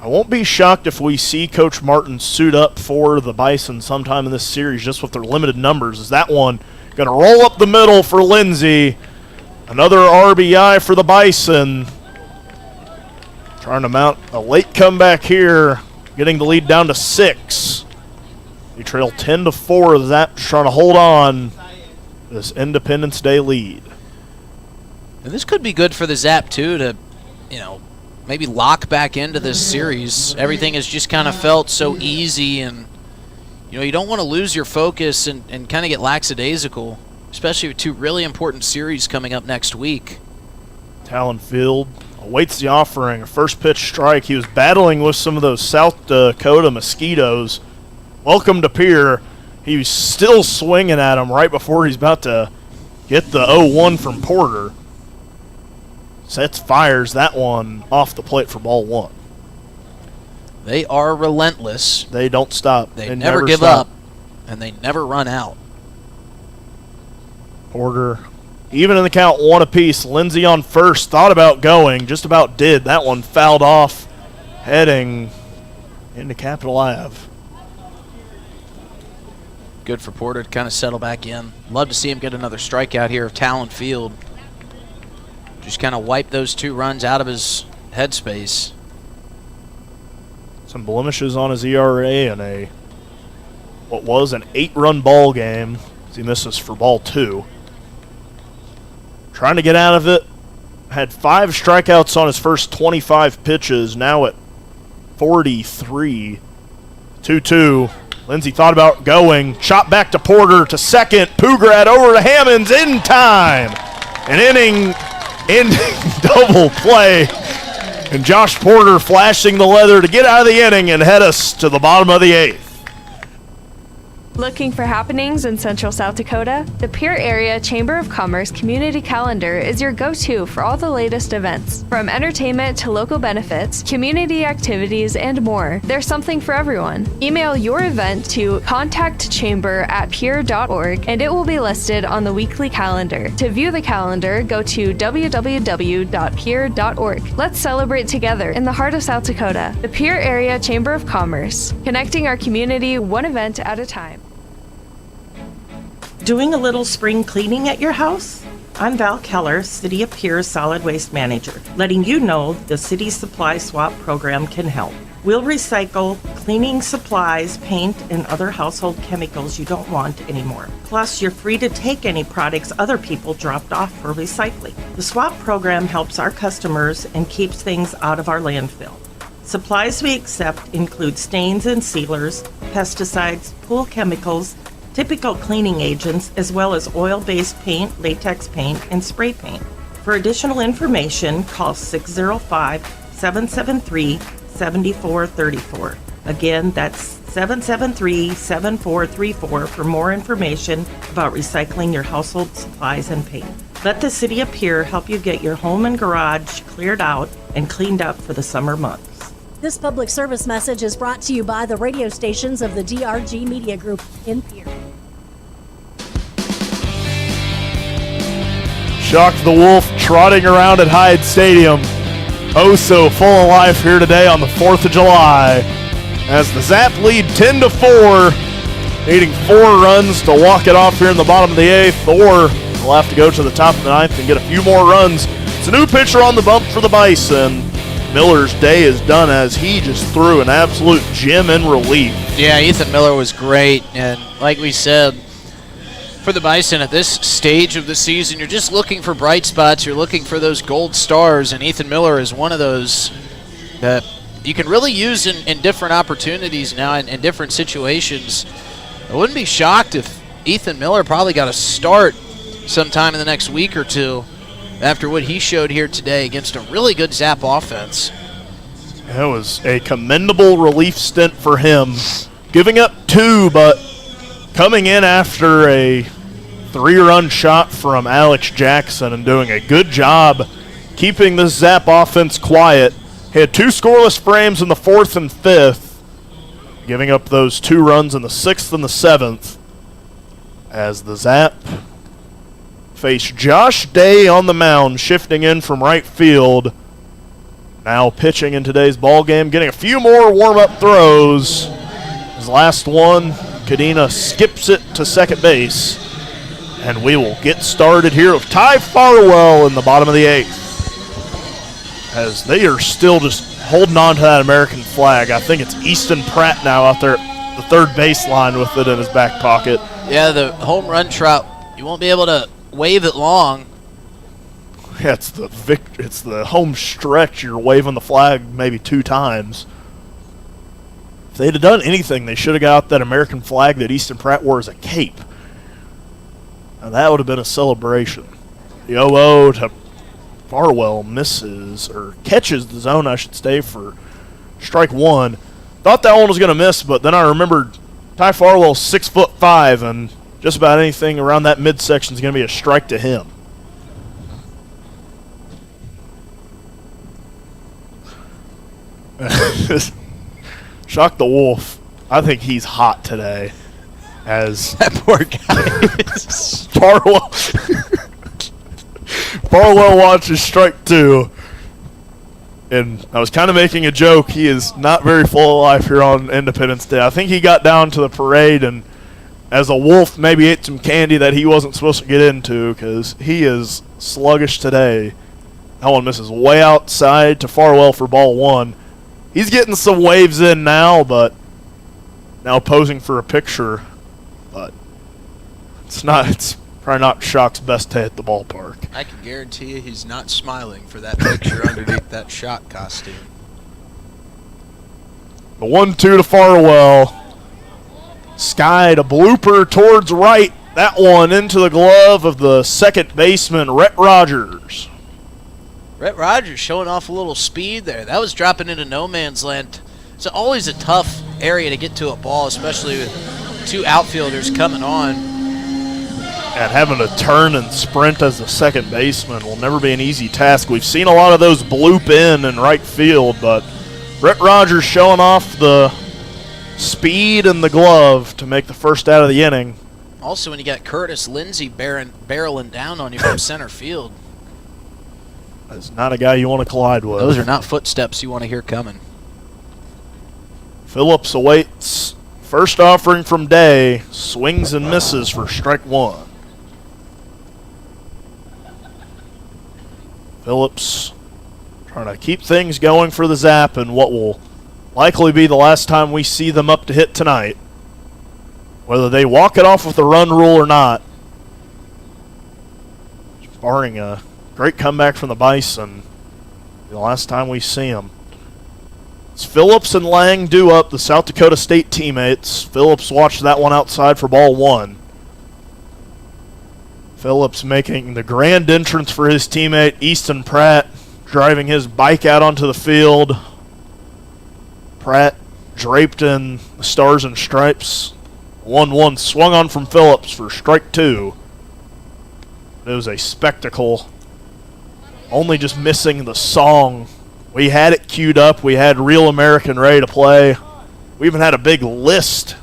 I won't be shocked if we see Coach Martin suit up for the Bison sometime in this series just with their limited numbers. Is that one going to roll up the middle for Lindsey? Another RBI for the Bison. Trying to mount a late comeback here, getting the lead down to 6. They trail 10-4. Zap's trying to hold on to this Independence Day lead. And this could be good for the Zap, too, to, maybe lock back into this series. Everything has just kind of felt so easy, and, you don't want to lose your focus and kind of get lackadaisical, especially with 2 really important series coming up next week. Talon Field awaits the offering. A first pitch strike. He was battling with some of those South Dakota mosquitoes. Welcome to Pier. He was still swinging at him right before he's about to get the 0-1 from Porter. Fires that one off the plate for ball 1. They are relentless. They don't stop. They never give stop. up, and they never run out. Porter, even in the count, 1 apiece. Lindsay on first, thought about going, just about did. That one fouled off, heading into Capitol Ave. Good for Porter to kind of settle back in. Love to see him get another strikeout here of Talon Field. Just kind of wipe those 2 runs out of his headspace. Some blemishes on his ERA in what was an 8-run ball game as he misses for ball 2. Trying to get out of it. Had 5 strikeouts on his first 25 pitches, now at 43. 2-2. Lindsay thought about going. Shot back to Porter to second. Pugrad over to Hammonds in time. An inning ending double play. And Josh Porter flashing the leather to get out of the inning and head us to the bottom of the 8th. Looking for happenings in Central South Dakota? The Pierre Area Chamber of Commerce Community Calendar is your go-to for all the latest events. From entertainment to local benefits, community activities, and more, there's something for everyone. Email your event to contactchamber@pierre.org and it will be listed on the weekly calendar. To view the calendar, go to www.pierre.org. Let's celebrate together in the heart of South Dakota. The Pierre Area Chamber of Commerce, connecting our community one event at a time. Doing a little spring cleaning at your house? I'm Val Keller, City of Pierre Solid Waste Manager, letting you know the City Supply Swap program can help. We'll recycle cleaning supplies, paint, and other household chemicals you don't want anymore. Plus, you're free to take any products other people dropped off for recycling. The swap program helps our customers and keeps things out of our landfill. Supplies we accept include stains and sealers, pesticides, pool chemicals, typical cleaning agents, as well as oil-based paint, latex paint, and spray paint. For additional information, call 605-773-7434. Again, that's 773-7434 for more information about recycling your household supplies and paint. Let the City of Pierre help you get your home and garage cleared out and cleaned up for the summer months. This public service message is brought to you by the radio stations of the DRG Media Group in Pierre. Shock the Wolf trotting around at Hyde Stadium. Oh so full of life here today on the 4th of July. As the Zap lead 10-4, needing 4 runs to walk it off here in the bottom of the 8th, or they'll have to go to the top of the 9th and get a few more runs. It's a new pitcher on the bump for the Bison. Miller's day is done as he just threw an absolute gem in relief. Yeah, Ethan Miller was great, and like we said, for the Bison at this stage of the season, you're just looking for bright spots. You're looking for those gold stars, and Ethan Miller is one of those that you can really use in different opportunities now, in different situations. I wouldn't be shocked if Ethan Miller probably got a start sometime in the next week or two after what he showed here today against a really good Zap offense. It was a commendable relief stint for him, giving up 2, but coming in after a 3-run shot from Alex Jackson and doing a good job keeping this Zap offense quiet. He had 2 scoreless frames in the 4th and 5th, giving up those 2 runs in the 6th and the 7th, as the Zap face Josh Day on the mound, shifting in from right field. Now pitching in today's ball game, getting a few more warm-up throws. His last one, Kadena skips it to second base. And we will get started here with Ty Farwell in the bottom of the 8th, as they are still just holding on to that American flag. I think it's Easton Pratt now out there at the third baseline with it in his back pocket. Yeah, the home run trot, you won't be able to wave it long. Yeah, it's the home stretch. You're waving the flag maybe 2 times. If they'd have done anything, they should have got that American flag that Easton Pratt wore as a cape. Now that would have been a celebration. The 0-0 to Farwell misses, or catches the zone, I should say, for strike 1. Thought that one was going to miss, but then I remembered Ty Farwell's 6'5", and just about anything around that midsection is going to be a strike to him. Shock the Wolf. I think he's hot today. As that poor guy Farwell watches strike 2. And I was kind of making a joke. He is not very full of life here on Independence Day. I think he got down to the parade and, as a Wolf, maybe ate some candy that he wasn't supposed to get into, because he is sluggish today. That one misses way outside to Farwell for ball 1. He's getting some waves in now, but now posing for a picture. But it's probably not Shock's best day at the ballpark. I can guarantee you he's not smiling for that picture underneath that Shock costume. The 1-2 to Farwell. Sky to blooper towards right. That one into the glove of the second baseman, Rhett Rogers. Rhett Rogers showing off a little speed there. That was dropping into no man's land. It's always a tough area to get to a ball, especially with 2 outfielders coming on. And having to turn and sprint as the second baseman will never be an easy task. We've seen a lot of those bloop in right field, but Rhett Rogers showing off the speed and the glove to make the first out of the inning. Also, when you got Curtis Lindsey barreling down on you from center field. That's not a guy you want to collide with. Those are not footsteps you want to hear coming. Phillips awaits first offering from Day. Swings and misses for strike 1. Phillips trying to keep things going for the Zap in what will likely be the last time we see them up to hit tonight. Whether they walk it off with the run rule or not. Barring a great comeback from the Bison. The last time we see them. It's Phillips and Lang due up, the South Dakota State teammates. Phillips watched that one outside for ball 1. Phillips making the grand entrance for his teammate, Easton Pratt, driving his bike out onto the field. Pratt draped in the stars and stripes. 1-1 swung on from Phillips for strike 2. It was a spectacle. Only just missing the song. We had it queued up. We had Real American ready to play. We even had a big list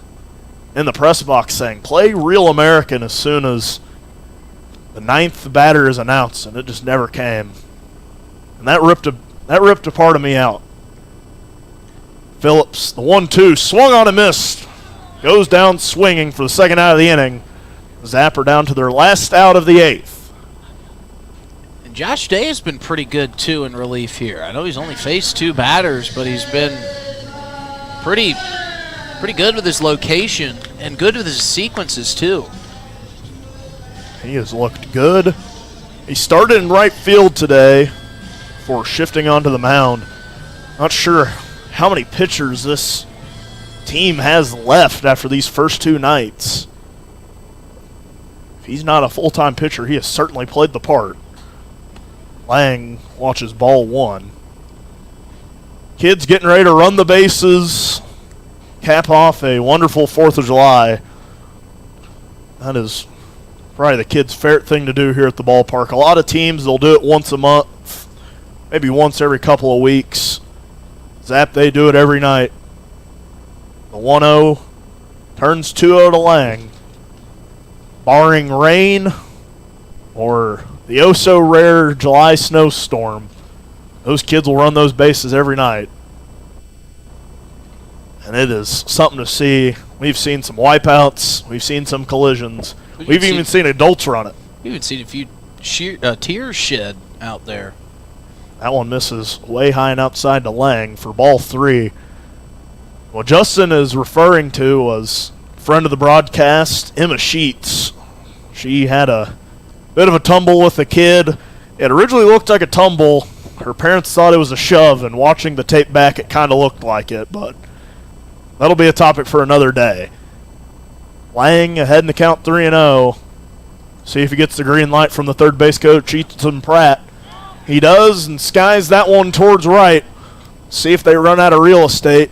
in the press box saying, play Real American as soon as the 9th batter is announced, and it just never came. And that ripped a part of me out. Phillips, the 1-2, swung on and missed. Goes down swinging for the second out of the inning. Zapper down to their last out of the 8th. And Josh Day has been pretty good, too, in relief here. I know he's only faced 2 batters, but he's been pretty good with his location and good with his sequences, too. He has looked good. He started in right field today before shifting onto the mound. Not sure how many pitchers this team has left after these first 2 nights. If he's not a full-time pitcher, he has certainly played the part. Lang watches ball 1. Kids getting ready to run the bases, cap off a wonderful 4th of July. That is probably the kids' favorite thing to do here at the ballpark. A lot of teams, they'll do it once a month, maybe once every couple of weeks. Zap, they do it every night. The 1-0 turns 2-0 to Lang. Barring rain or the oh-so-rare July snowstorm, those kids will run those bases every night. And it is something to see. We've seen some wipeouts. We've seen some collisions. We've even seen adults run it. We've even seen a few tears shed out there. That one misses way high and outside to Lang for ball 3. What Justin is referring to was friend of the broadcast, Emma Sheets. She had a bit of a tumble with the kid. It originally looked like a tumble. Her parents thought it was a shove, and watching the tape back, it kind of looked like it, but that'll be a topic for another day. Lang ahead in the count 3-0. See if he gets the green light from the third base coach, Easton Pratt. He does, and skies that one towards right. See if they run out of real estate.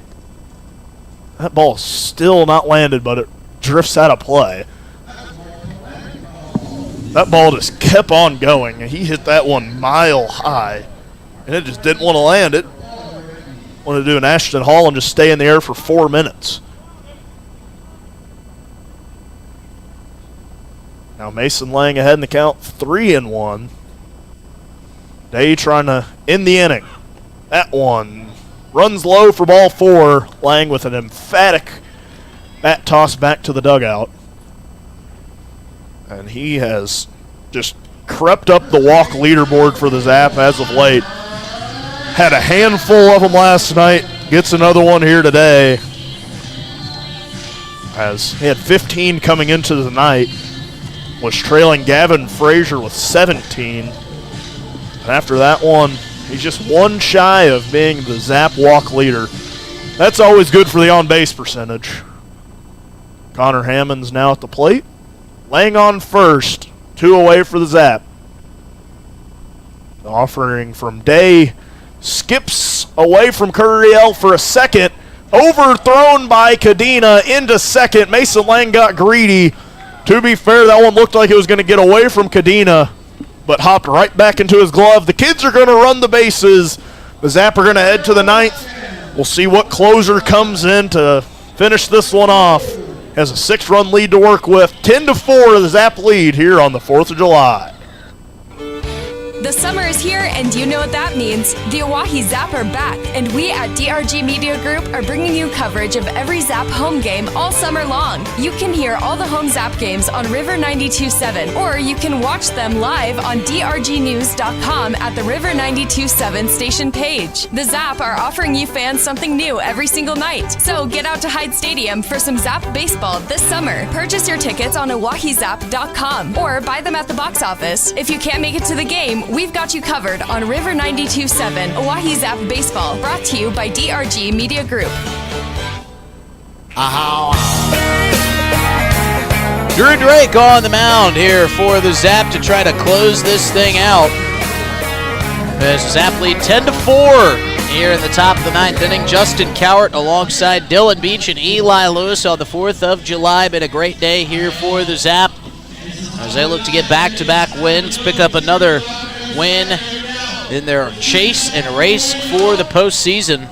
That ball is still not landed, but it drifts out of play. That ball just kept on going, and he hit that one mile high, and it just didn't want to land it. Wanted to do an Ashton Hall and just stay in the air for 4 minutes. Now Mason Lang ahead in the count, 3-1. Day trying to end the inning. That one runs low for ball 4. Lang with an emphatic bat toss back to the dugout. And he has just crept up the walk leaderboard for the Zap as of late. Had a handful of them last night. Gets another one here today. As he had 15 coming into the night. Was trailing Gavin Frazier with 17. And after that one, he's just one shy of being the Zap walk leader. That's always good for the on-base percentage. Connor Hammond's now at the plate. Laying on first. 2 away for the Zap. The offering from Day skips away from Curiel for a second. Overthrown by Cadena into second. Mason Lang got greedy. To be fair, that one looked like it was going to get away from Cadena, but hopped right back into his glove. The kids are going to run the bases. The Zap are going to head to the 9th. We'll see what closer comes in to finish this one off. Has a 6-run lead to work with. 10-4, the Zap lead here on the 4th of July. The summer is here, and you know what that means. The Oahe Zap are back, and we at DRG Media Group are bringing you coverage of every Zap home game all summer long. You can hear all the home Zap games on River 92.7, or you can watch them live on drgnews.com at the River 92.7 station page. The Zap are offering you fans something new every single night, so get out to Hyde Stadium for some Zap baseball this summer. Purchase your tickets on oahezap.com or buy them at the box office. If you can't make it to the game, we've got you covered on River 92.7 Oahe Zap Baseball, brought to you by DRG Media Group. Drew Drake on the mound here for the Zap to try to close this thing out. As Zap lead 10-4 here in the top of the 9th inning. Justin Cowart alongside Dylan Beach and Eli Lewis on the 4th of July. Been a great day here for the Zap as they look to get back-to-back wins, pick up another win in their chase and race for the postseason.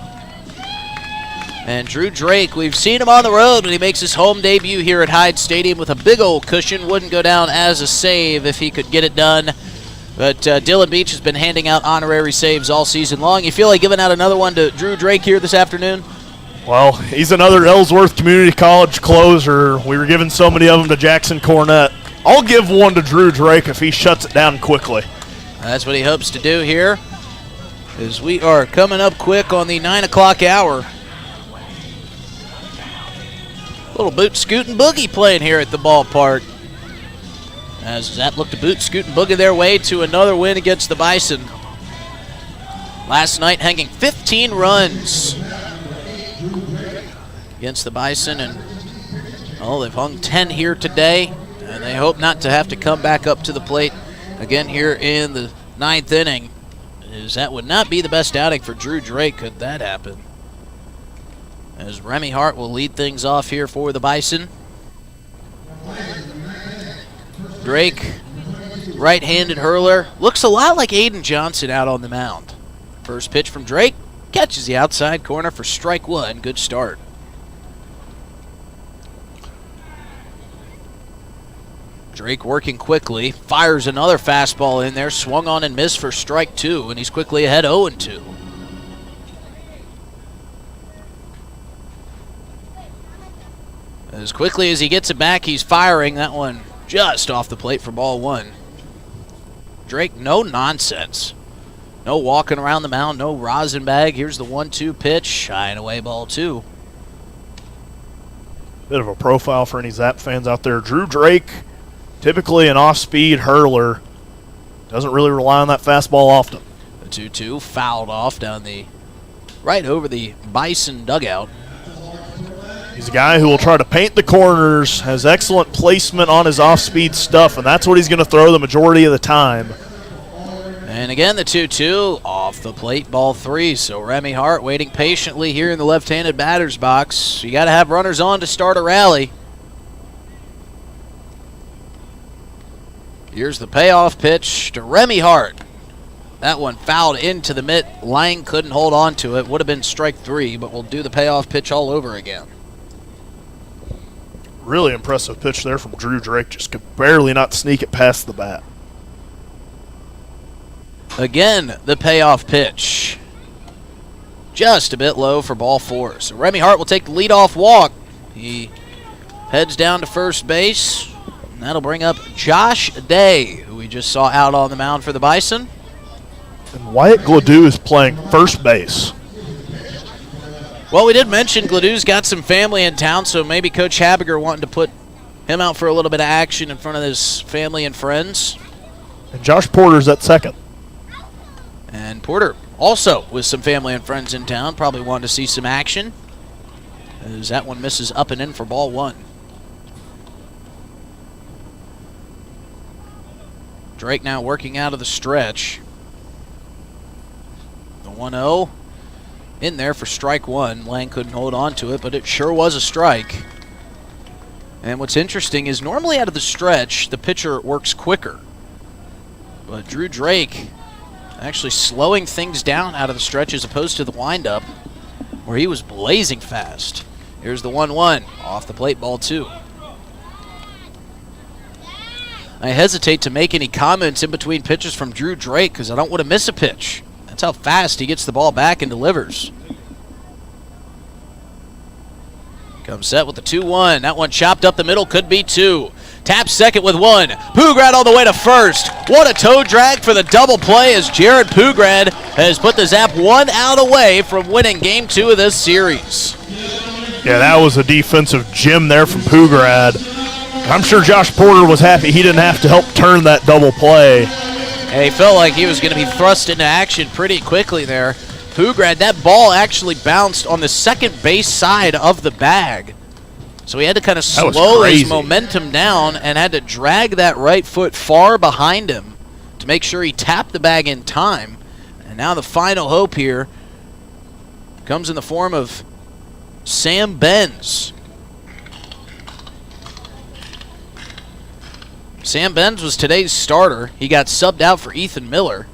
And Drew Drake, we've seen him on the road when he makes his home debut here at Hyde Stadium with a big old cushion. Wouldn't go down as a save if he could get it done. But Dylan Beach has been handing out honorary saves all season long. You feel like giving out another one to Drew Drake here this afternoon? Well, he's another Ellsworth Community College closer. We were giving so many of them to Jackson Cornett. I'll give one to Drew Drake if he shuts it down quickly. That's what he hopes to do here, as we are coming up quick on the 9 o'clock hour. Little boot, scoot, and boogie playing here at the ballpark. As Zap look to boot, scoot, and boogie their way to another win against the Bison. Last night hanging 15 runs against the Bison, and they've hung 10 here today, and they hope not to have to come back up to the plate again here in the 9th inning. As that would not be the best outing for Drew Drake could that happen. As Remy Hart will lead things off here for the Bison. Drake, right-handed hurler, looks a lot like Aiden Johnson out on the mound. First pitch from Drake, catches the outside corner for strike one. Good start. Drake working quickly, fires another fastball in there, swung on and missed for strike two, and he's quickly ahead 0-2. As quickly as he gets it back, he's firing. That one just off the plate for ball one. Drake, no nonsense. No walking around the mound, no rosin bag. Here's the 1-2 pitch, high and away, ball two. Bit of a profile for any Zap fans out there. Drew Drake, typically an off-speed hurler, doesn't really rely on that fastball often. The 2-2 fouled off down the right over the Bison dugout. He's a guy who will try to paint the corners, has excellent placement on his off-speed stuff, and that's what he's going to throw the majority of the time. And again, the 2-2 off the plate, ball 3. So Remy Hart waiting patiently here in the left-handed batter's box. You got to have runners on to start a rally. Here's the payoff pitch to Remy Hart. That one fouled into the mitt. Lang couldn't hold on to it. Would have been strike 3, but we'll do the payoff pitch all over again. Really impressive pitch there from Drew Drake. Just could barely not sneak it past the bat. Again, the payoff pitch. Just a bit low for ball 4. So Remy Hart will take the leadoff walk. He heads down to first base. And that'll bring up Josh Day, who we just saw out on the mound for the Bison. And Wyatt Gladue is playing first base. Well, we did mention Gladue's got some family in town, so maybe Coach Habiger wanting to put him out for a little bit of action in front of his family and friends. And Josh Porter's at second. And Porter also with some family and friends in town, probably wanted to see some action, as that one misses up and in for ball 1. Drake now working out of the stretch. The 1-0 in there for strike 1. Lang couldn't hold on to it, but it sure was a strike. And what's interesting is normally out of the stretch, the pitcher works quicker. But Drew Drake actually slowing things down out of the stretch as opposed to the windup, where he was blazing fast. Here's the 1-1 off the plate, ball 2. I hesitate to make any comments in between pitches from Drew Drake because I don't want to miss a pitch. That's how fast he gets the ball back and delivers. Comes set with the 2-1. That one chopped up the middle, could be 2. Taps second with 1. Pugrad all the way to first. What a toe drag for the double play as Jared Pugrad has put the Zap 1 out away from winning Game 2 of this series. Yeah, that was a defensive gem there from Pugrad. I'm sure Josh Porter was happy he didn't have to help turn that double play. And he felt like he was going to be thrust into action pretty quickly there. Pugrad, that ball actually bounced on the second base side of the bag. So he had to kind of slow his momentum down and had to drag that right foot far behind him to make sure he tapped the bag in time. And now the final hope here comes in the form of Sam Benz. Sam Benz was today's starter. He got subbed out for Ethan Miller.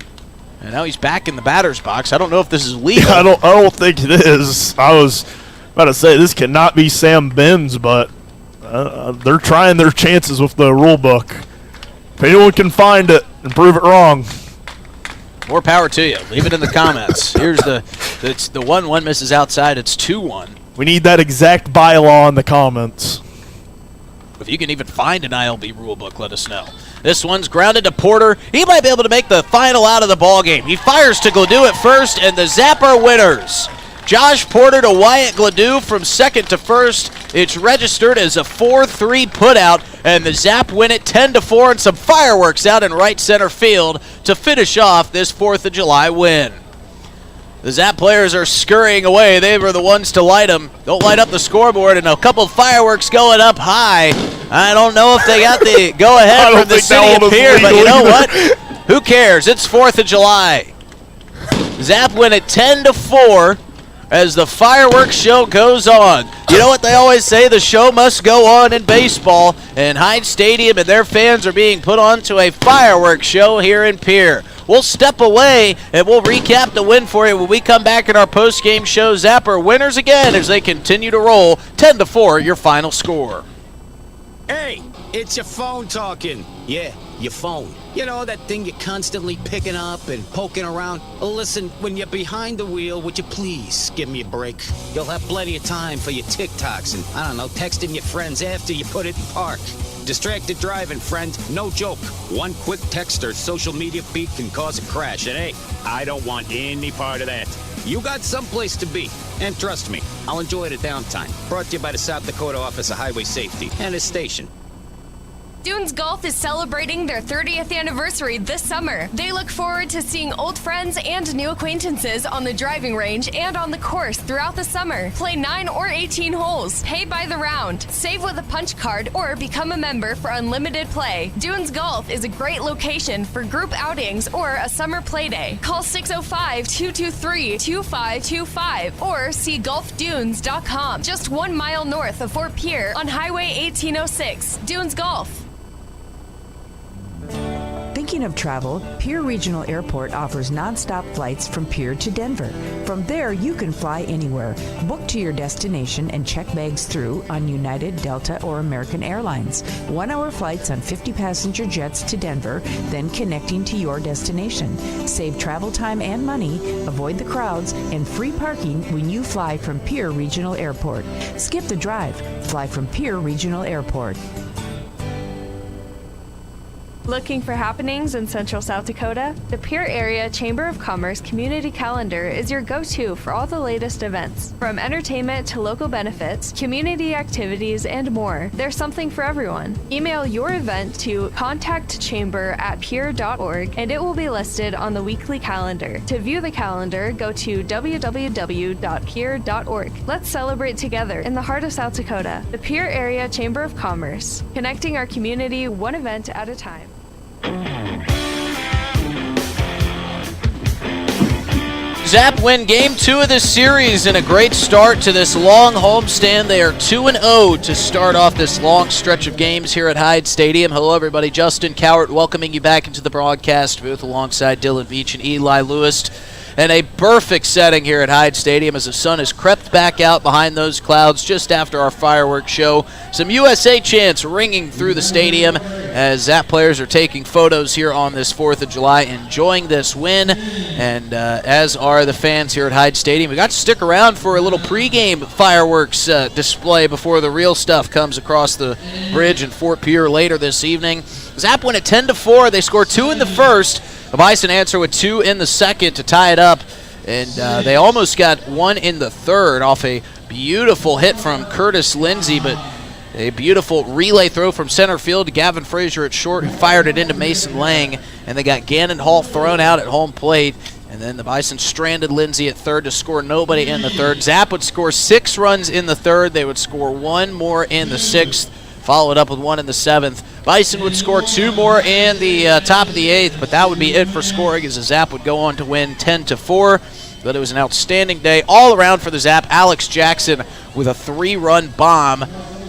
And now he's back in the batter's box. I don't know if this is legal. I don't think it is. I was about to say this cannot be Sam Benz, but they're trying their chances with the rule book. If anyone can find it and prove it wrong, more power to you. Leave it in the comments. Here's the 1-1 misses outside. It's 2-1. We need that exact bylaw in the comments. If you can even find an ILB rulebook, let us know. This one's grounded to Porter. He might be able to make the final out of the ballgame. He fires to Gladue at first, and the Zap are winners. Josh Porter to Wyatt Gladue from second to first. It's registered as a 4-3 putout, and the Zap win it 10-4, and some fireworks out in right center field to finish off this 4th of July win. The Zap players are scurrying away. They were the ones to light them. Don't light up the scoreboard, and a couple of fireworks going up high. I don't know if they got the go-ahead from the city of Pierre, but you know what? Who cares? It's 4th of July. Zap win it 10-4 as the fireworks show goes on. You know what they always say? The show must go on in baseball, and Hyde Stadium and their fans are being put onto a fireworks show here in Pierre. We'll step away, and we'll recap the win for you when we come back in our post-game show. Zapper winners again as they continue to roll 10-4, your final score. Hey, it's your phone talking. Yeah, your phone. You know, that thing you're constantly picking up and poking around. Listen, when you're behind the wheel, would you please give me a break? You'll have plenty of time for your TikToks and, I don't know, texting your friends after you put it in park. Distracted driving, friend. No joke. One quick text or social media feed can cause a crash. And hey, I don't want any part of that. You got someplace to be. And trust me, I'll enjoy the downtime. Brought to you by the South Dakota Office of Highway Safety and its station. Dunes Golf is celebrating their 30th anniversary this summer. They look forward to seeing old friends and new acquaintances on the driving range and on the course throughout the summer. Play 9 or 18 holes, pay by the round, save with a punch card, or become a member for unlimited play. Dunes Golf is a great location for group outings or a summer play day. Call 605-223-2525 or see golfdunes.com, just 1 mile north of Fort Pierre on Highway 1806. Dunes Golf. Thinking of travel, Pierre Regional Airport offers nonstop flights from Pierre to Denver. From there, you can fly anywhere. Book to your destination and check bags through on United, Delta, or American Airlines. 1-hour flights on 50-passenger jets to Denver, then connecting to your destination. Save travel time and money, avoid the crowds, and free parking when you fly from Pierre Regional Airport. Skip the drive. Fly from Pierre Regional Airport. Looking for happenings in Central South Dakota? The Pierre Area Chamber of Commerce Community Calendar is your go-to for all the latest events. From entertainment to local benefits, community activities, and more, there's something for everyone. Email your event to contactchamber@pierre.org and it will be listed on the weekly calendar. To view the calendar, go to www.pierre.org. Let's celebrate together in the heart of South Dakota. The Pierre Area Chamber of Commerce, connecting our community one event at a time. Zap win Game 2 of this series and a great start to this long homestand. They are 2-0 to start off this long stretch of games here at Hyde Stadium. Hello, everybody. Justin Cowart welcoming you back into the broadcast booth alongside Dylan Beach and Eli Lewis. And a perfect setting here at Hyde Stadium as the sun has crept back out behind those clouds just after our fireworks show. Some USA chants ringing through the stadium as Zap players are taking photos here on this 4th of July, enjoying this win, and as are the fans here at Hyde Stadium. We got to stick around for a little pregame fireworks display before the real stuff comes across the bridge in Fort Pierre later this evening. Zap win at 10-4. They score 2 in the first. The Bison answer with 2 in the second to tie it up, and they almost got 1 in the third off a beautiful hit from Curtis Lindsay, but a beautiful relay throw from center field to Gavin Frazier at short, who fired it into Mason Lang, and they got Gannon Hall thrown out at home plate, and then the Bison stranded Lindsay at third to score nobody in the third. Zap would score 6 runs in the third. They would score 1 more in the sixth, followed up with 1 in the seventh. Bison would score 2 more in the top of the eighth, but that would be it for scoring as the Zap would go on to win 10-4. But it was an outstanding day all around for the Zap. Alex Jackson with a 3-run bomb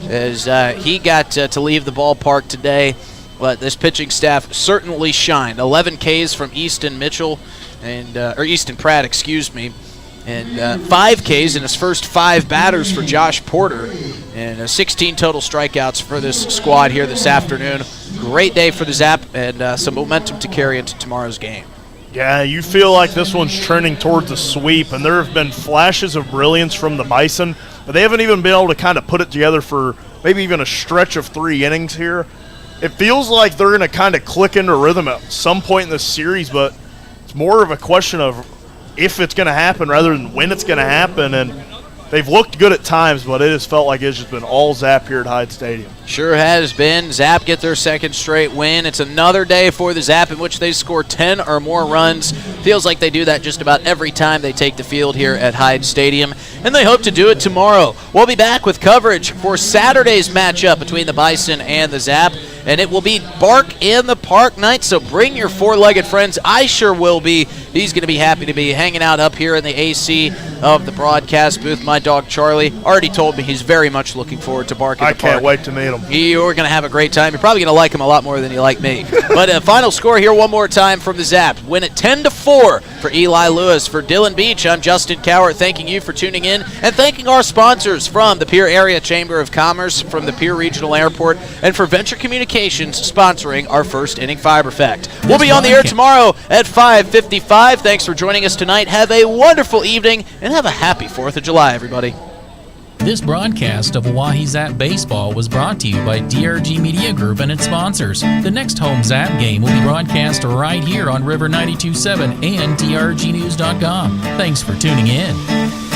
as he got to leave the ballpark today. But this pitching staff certainly shined. 11 Ks from Easton Mitchell, or Easton Pratt, excuse me. And 5 Ks in his first 5 batters for Josh Porter. And 16 total strikeouts for this squad here this afternoon. Great day for the Zap, and some momentum to carry into tomorrow's game. Yeah, you feel like this one's trending towards a sweep, and there have been flashes of brilliance from the Bison, but they haven't even been able to kind of put it together for maybe even a stretch of 3 innings here. It feels like they're going to kind of click into rhythm at some point in this series, but it's more of a question of if it's going to happen rather than when it's going to happen, and they've looked good at times, but it has felt like it's just been all Zap here at Hyde Stadium. Sure has been. Zap get their second straight win. It's another day for the Zap in which they score 10 or more runs. Feels like they do that just about every time they take the field here at Hyde Stadium, and they hope to do it tomorrow. We'll be back with coverage for Saturday's matchup between the Bison and the Zap, and it will be Bark in the Park night, so bring your 4-legged friends. I sure will be. He's going to be happy to be hanging out up here in the AC of the broadcast booth. My dog Charlie already told me he's very much looking forward to Bark in the Park. I can't wait to meet him. You're going to have a great time. You're probably going to like him a lot more than you like me. But a final score here one more time from the Zap. Win at 10-4 for Eli Lewis. For Dylan Beach, I'm Justin Cowart, thanking you for tuning in and thanking our sponsors from the Pierre Area Chamber of Commerce, from the Pierre Regional Airport, and for Venture Communications sponsoring our first inning fiberfact. We'll be on the air tomorrow at 5:55. Thanks for joining us tonight. Have a wonderful evening and have a happy 4th of July, everybody. This broadcast of Oahe Zap Baseball was brought to you by DRG Media Group and its sponsors. The next home Zap game will be broadcast right here on River 92.7 and DRGnews.com. Thanks for tuning in.